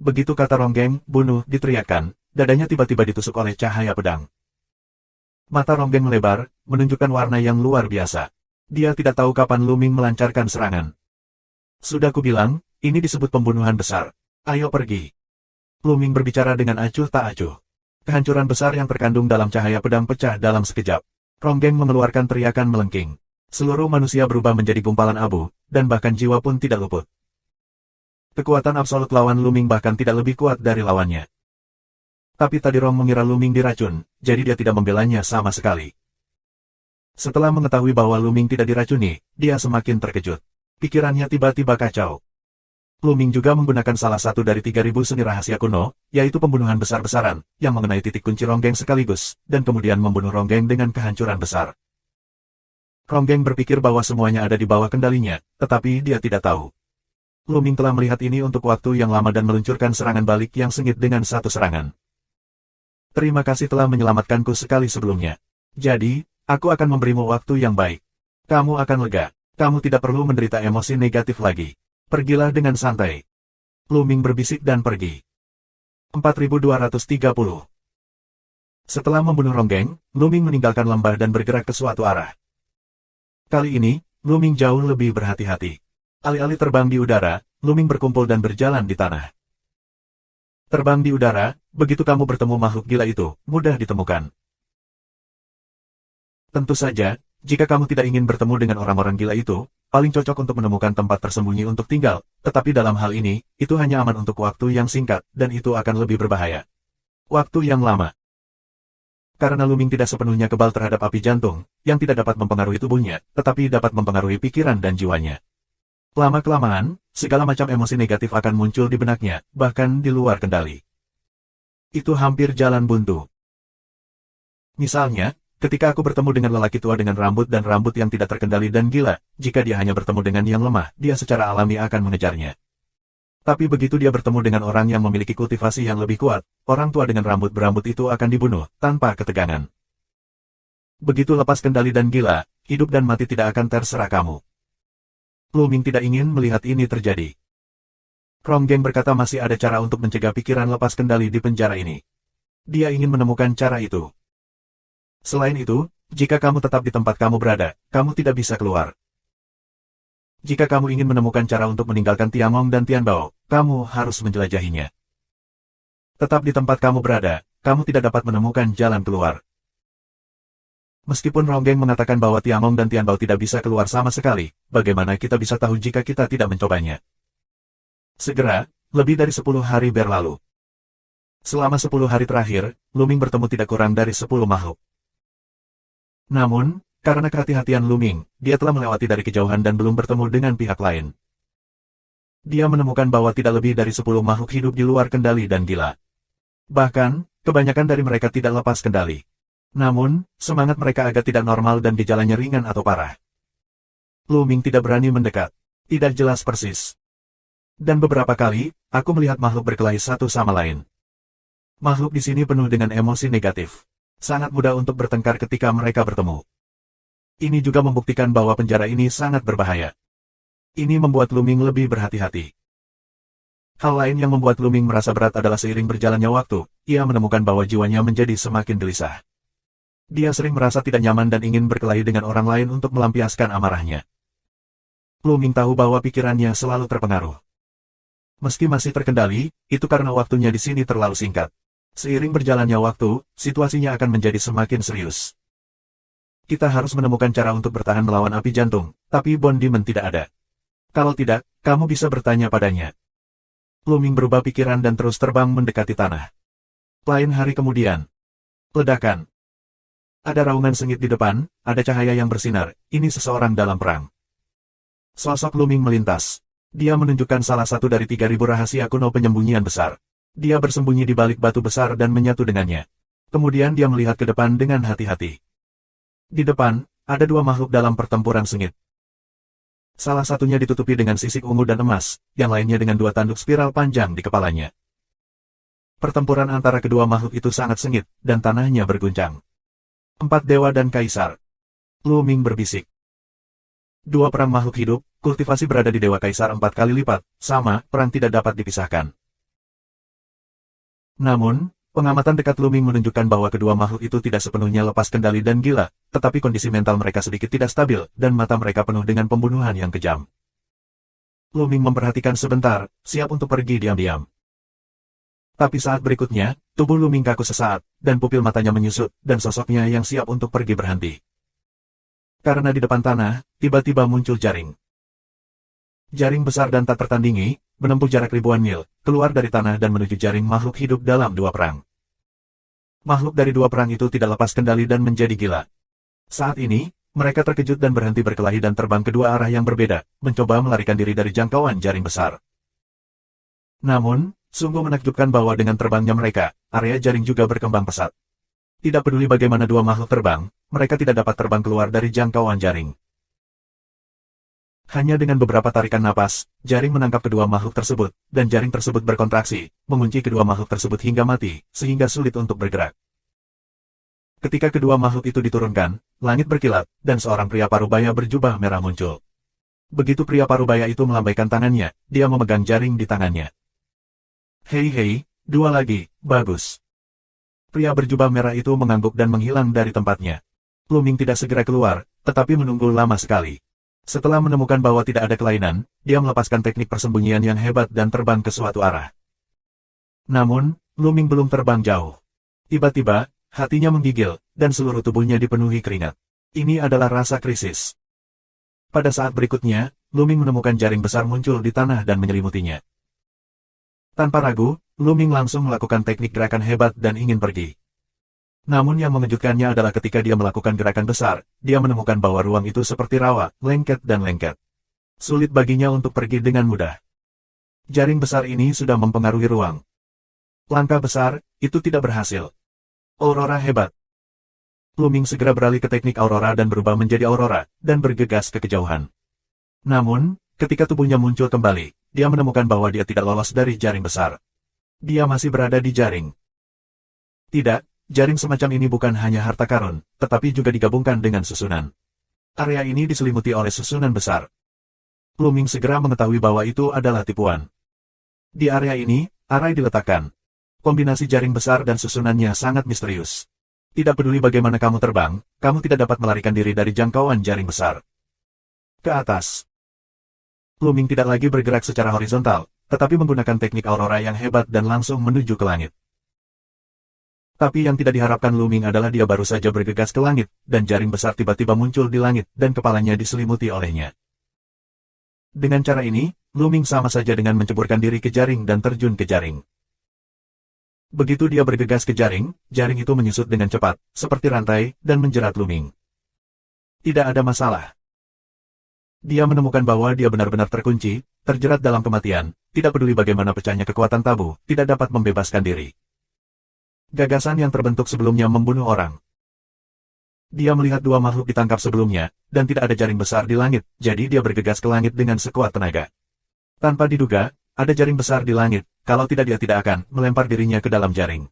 Begitu kata Ronggeng, bunuh, diteriakkan, dadanya tiba-tiba ditusuk oleh cahaya pedang. Mata Ronggeng melebar, menunjukkan warna yang luar biasa. Dia tidak tahu kapan Luming melancarkan serangan. Sudah kubilang, ini disebut pembunuhan besar. Ayo pergi. Luming berbicara dengan acuh tak acuh. Kehancuran besar yang terkandung dalam cahaya pedang pecah dalam sekejap. Ronggeng mengeluarkan teriakan melengking. Seluruh manusia berubah menjadi gumpalan abu, dan bahkan jiwa pun tidak luput. Kekuatan absolut lawan Luming bahkan tidak lebih kuat dari lawannya. Tapi tadi Rong mengira Luming diracun, jadi dia tidak membelanya sama sekali. Setelah mengetahui bahwa Luming tidak diracuni, dia semakin terkejut. Pikirannya tiba-tiba kacau. Luming juga menggunakan salah satu dari 3.000 seni rahasia kuno, yaitu pembunuhan besar-besaran, yang mengenai titik kunci Ronggeng sekaligus, dan kemudian membunuh Ronggeng dengan kehancuran besar. Ronggeng berpikir bahwa semuanya ada di bawah kendalinya, tetapi dia tidak tahu. Luming telah melihat ini untuk waktu yang lama dan meluncurkan serangan balik yang sengit dengan satu serangan. Terima kasih telah menyelamatkanku sekali sebelumnya. Jadi, aku akan memberimu waktu yang baik. Kamu akan lega. Kamu tidak perlu menderita emosi negatif lagi. Pergilah dengan santai. Luming berbisik dan pergi. 4230. Setelah membunuh Ronggeng, Luming meninggalkan lembah dan bergerak ke suatu arah. Kali ini, Luming jauh lebih berhati-hati. Alih-alih terbang di udara, Luming berkumpul dan berjalan di tanah. Terbang di udara, begitu kamu bertemu makhluk gila itu, mudah ditemukan. Tentu saja, jika kamu tidak ingin bertemu dengan orang-orang gila itu, paling cocok untuk menemukan tempat tersembunyi untuk tinggal, tetapi dalam hal ini, itu hanya aman untuk waktu yang singkat, dan itu akan lebih berbahaya. Waktu yang lama. Karena Luming tidak sepenuhnya kebal terhadap api jantung, yang tidak dapat mempengaruhi tubuhnya, tetapi dapat mempengaruhi pikiran dan jiwanya. Lama-kelamaan, segala macam emosi negatif akan muncul di benaknya, bahkan di luar kendali. Itu hampir jalan buntu. Misalnya, ketika aku bertemu dengan lelaki tua dengan rambut yang tidak terkendali dan gila, jika dia hanya bertemu dengan yang lemah, dia secara alami akan mengejarnya. Tapi begitu dia bertemu dengan orang yang memiliki kultivasi yang lebih kuat, orang tua dengan rambut berambut itu akan dibunuh, tanpa ketegangan. Begitu lepas kendali dan gila, hidup dan mati tidak akan terserah kamu. Luming tidak ingin melihat ini terjadi. Ronggeng berkata masih ada cara untuk mencegah pikiran lepas kendali di penjara ini. Dia ingin menemukan cara itu. Selain itu, jika kamu tetap di tempat kamu berada, kamu tidak bisa keluar. Jika kamu ingin menemukan cara untuk meninggalkan Tiangong dan Tianbao, kamu harus menjelajahinya. Tetap di tempat kamu berada, kamu tidak dapat menemukan jalan keluar. Meskipun Ronggeng mengatakan bahwa Tiangong dan Tianbao tidak bisa keluar sama sekali, bagaimana kita bisa tahu jika kita tidak mencobanya? Segera, lebih dari 10 hari berlalu. Selama 10 hari terakhir, Luming bertemu tidak kurang dari 10 makhluk. Namun, karena kehati-hatian Luming, dia telah melewati dari kejauhan dan belum bertemu dengan pihak lain. Dia menemukan bahwa tidak lebih dari 10 makhluk hidup di luar kendali dan gila. Bahkan, kebanyakan dari mereka tidak lepas kendali. Namun, semangat mereka agak tidak normal dan gejalanya ringan atau parah. Luming tidak berani mendekat. Tidak jelas persis. Dan beberapa kali, aku melihat makhluk berkelahi satu sama lain. Makhluk di sini penuh dengan emosi negatif. Sangat mudah untuk bertengkar ketika mereka bertemu. Ini juga membuktikan bahwa penjara ini sangat berbahaya. Ini membuat Luming lebih berhati-hati. Hal lain yang membuat Luming merasa berat adalah seiring berjalannya waktu, ia menemukan bahwa jiwanya menjadi semakin gelisah. Dia sering merasa tidak nyaman dan ingin berkelahi dengan orang lain untuk melampiaskan amarahnya. Luming tahu bahwa pikirannya selalu terpengaruh. Meski masih terkendali, itu karena waktunya di sini terlalu singkat. Seiring berjalannya waktu, situasinya akan menjadi semakin serius. Kita harus menemukan cara untuk bertahan melawan api jantung, tapi Bond Demon tidak ada. Kalau tidak, kamu bisa bertanya padanya. Luming berubah pikiran dan terus terbang mendekati tanah. Lain hari kemudian. Ledakan. Ada raungan sengit di depan, ada cahaya yang bersinar, ini seseorang dalam perang. Sosok Luming melintas. Dia menunjukkan salah satu dari 3.000 rahasia kuno penyembunyian besar. Dia bersembunyi di balik batu besar dan menyatu dengannya. Kemudian dia melihat ke depan dengan hati-hati. Di depan, ada 2 makhluk dalam pertempuran sengit. Salah satunya ditutupi dengan sisik ungu dan emas, yang lainnya dengan 2 tanduk spiral panjang di kepalanya. Pertempuran antara kedua makhluk itu sangat sengit, dan tanahnya berguncang. 4 dewa dan kaisar. Luming berbisik. 2 perang makhluk hidup, kultivasi berada di dewa kaisar 4 kali lipat, sama, perang tidak dapat dipisahkan. Namun, pengamatan dekat Luming menunjukkan bahwa kedua makhluk itu tidak sepenuhnya lepas kendali dan gila, tetapi kondisi mental mereka sedikit tidak stabil, dan mata mereka penuh dengan pembunuhan yang kejam. Luming memperhatikan sebentar, siap untuk pergi diam-diam. Tapi saat berikutnya, tubuh Luming kaku sesaat, dan pupil matanya menyusut, dan sosoknya yang siap untuk pergi berhenti. Karena di depan tanah, tiba-tiba muncul jaring. Jaring besar dan tak tertandingi, menempuh jarak ribuan mil, keluar dari tanah dan menuju jaring makhluk hidup dalam 2 perang. Makhluk dari 2 perang itu tidak lepas kendali dan menjadi gila. Saat ini, mereka terkejut dan berhenti berkelahi dan terbang ke 2 arah yang berbeda, mencoba melarikan diri dari jangkauan jaring besar. Namun, sungguh menakjubkan bahwa dengan terbangnya mereka, area jaring juga berkembang pesat. Tidak peduli bagaimana 2 makhluk terbang, mereka tidak dapat terbang keluar dari jangkauan jaring. Hanya dengan beberapa tarikan napas, jaring menangkap kedua makhluk tersebut, dan jaring tersebut berkontraksi, mengunci kedua makhluk tersebut hingga mati, sehingga sulit untuk bergerak. Ketika kedua makhluk itu diturunkan, langit berkilat, dan seorang pria parubaya berjubah merah muncul. Begitu pria parubaya itu melambaikan tangannya, dia memegang jaring di tangannya. Hei, 2 lagi, bagus. Pria berjubah merah itu mengangguk dan menghilang dari tempatnya. Luming tidak segera keluar, tetapi menunggu lama sekali. Setelah menemukan bahwa tidak ada kelainan, dia melepaskan teknik persembunyian yang hebat dan terbang ke suatu arah. Namun, Luming belum terbang jauh. Tiba-tiba, hatinya menggigil, dan seluruh tubuhnya dipenuhi keringat. Ini adalah rasa krisis. Pada saat berikutnya, Luming menemukan jaring besar muncul di tanah dan menyelimutinya. Tanpa ragu, Luming langsung melakukan teknik gerakan hebat dan ingin pergi. Namun yang mengejutkannya adalah ketika dia melakukan gerakan besar, dia menemukan bahwa ruang itu seperti rawa, lengket dan lengket. Sulit baginya untuk pergi dengan mudah. Jaring besar ini sudah mempengaruhi ruang. Langkah besar, itu tidak berhasil. Aurora hebat. Luming segera beralih ke teknik Aurora dan berubah menjadi Aurora, dan bergegas ke kejauhan. Namun, ketika tubuhnya muncul kembali, dia menemukan bahwa dia tidak lolos dari jaring besar. Dia masih berada di jaring. Tidak, jaring semacam ini bukan hanya harta karun, tetapi juga digabungkan dengan susunan. Area ini diselimuti oleh susunan besar. Luming segera mengetahui bahwa itu adalah tipuan. Di area ini, arai diletakkan. Kombinasi jaring besar dan susunannya sangat misterius. Tidak peduli bagaimana kamu terbang, kamu tidak dapat melarikan diri dari jangkauan jaring besar. Ke atas. Luming tidak lagi bergerak secara horizontal, tetapi menggunakan teknik Aurora yang hebat dan langsung menuju ke langit. Tapi yang tidak diharapkan Luming adalah dia baru saja bergegas ke langit, dan jaring besar tiba-tiba muncul di langit, dan kepalanya diselimuti olehnya. Dengan cara ini, Luming sama saja dengan menceburkan diri ke jaring dan terjun ke jaring. Begitu dia bergegas ke jaring, jaring itu menyusut dengan cepat, seperti rantai, dan menjerat Luming. Tidak ada masalah. Dia menemukan bahwa dia benar-benar terkunci, terjerat dalam kematian, tidak peduli bagaimana pecahnya kekuatan tabu, tidak dapat membebaskan diri. Gagasan yang terbentuk sebelumnya membunuh orang. Dia melihat dua makhluk ditangkap sebelumnya, dan tidak ada jaring besar di langit, jadi dia bergegas ke langit dengan sekuat tenaga. Tanpa diduga, ada jaring besar di langit, kalau tidak dia tidak akan melempar dirinya ke dalam jaring.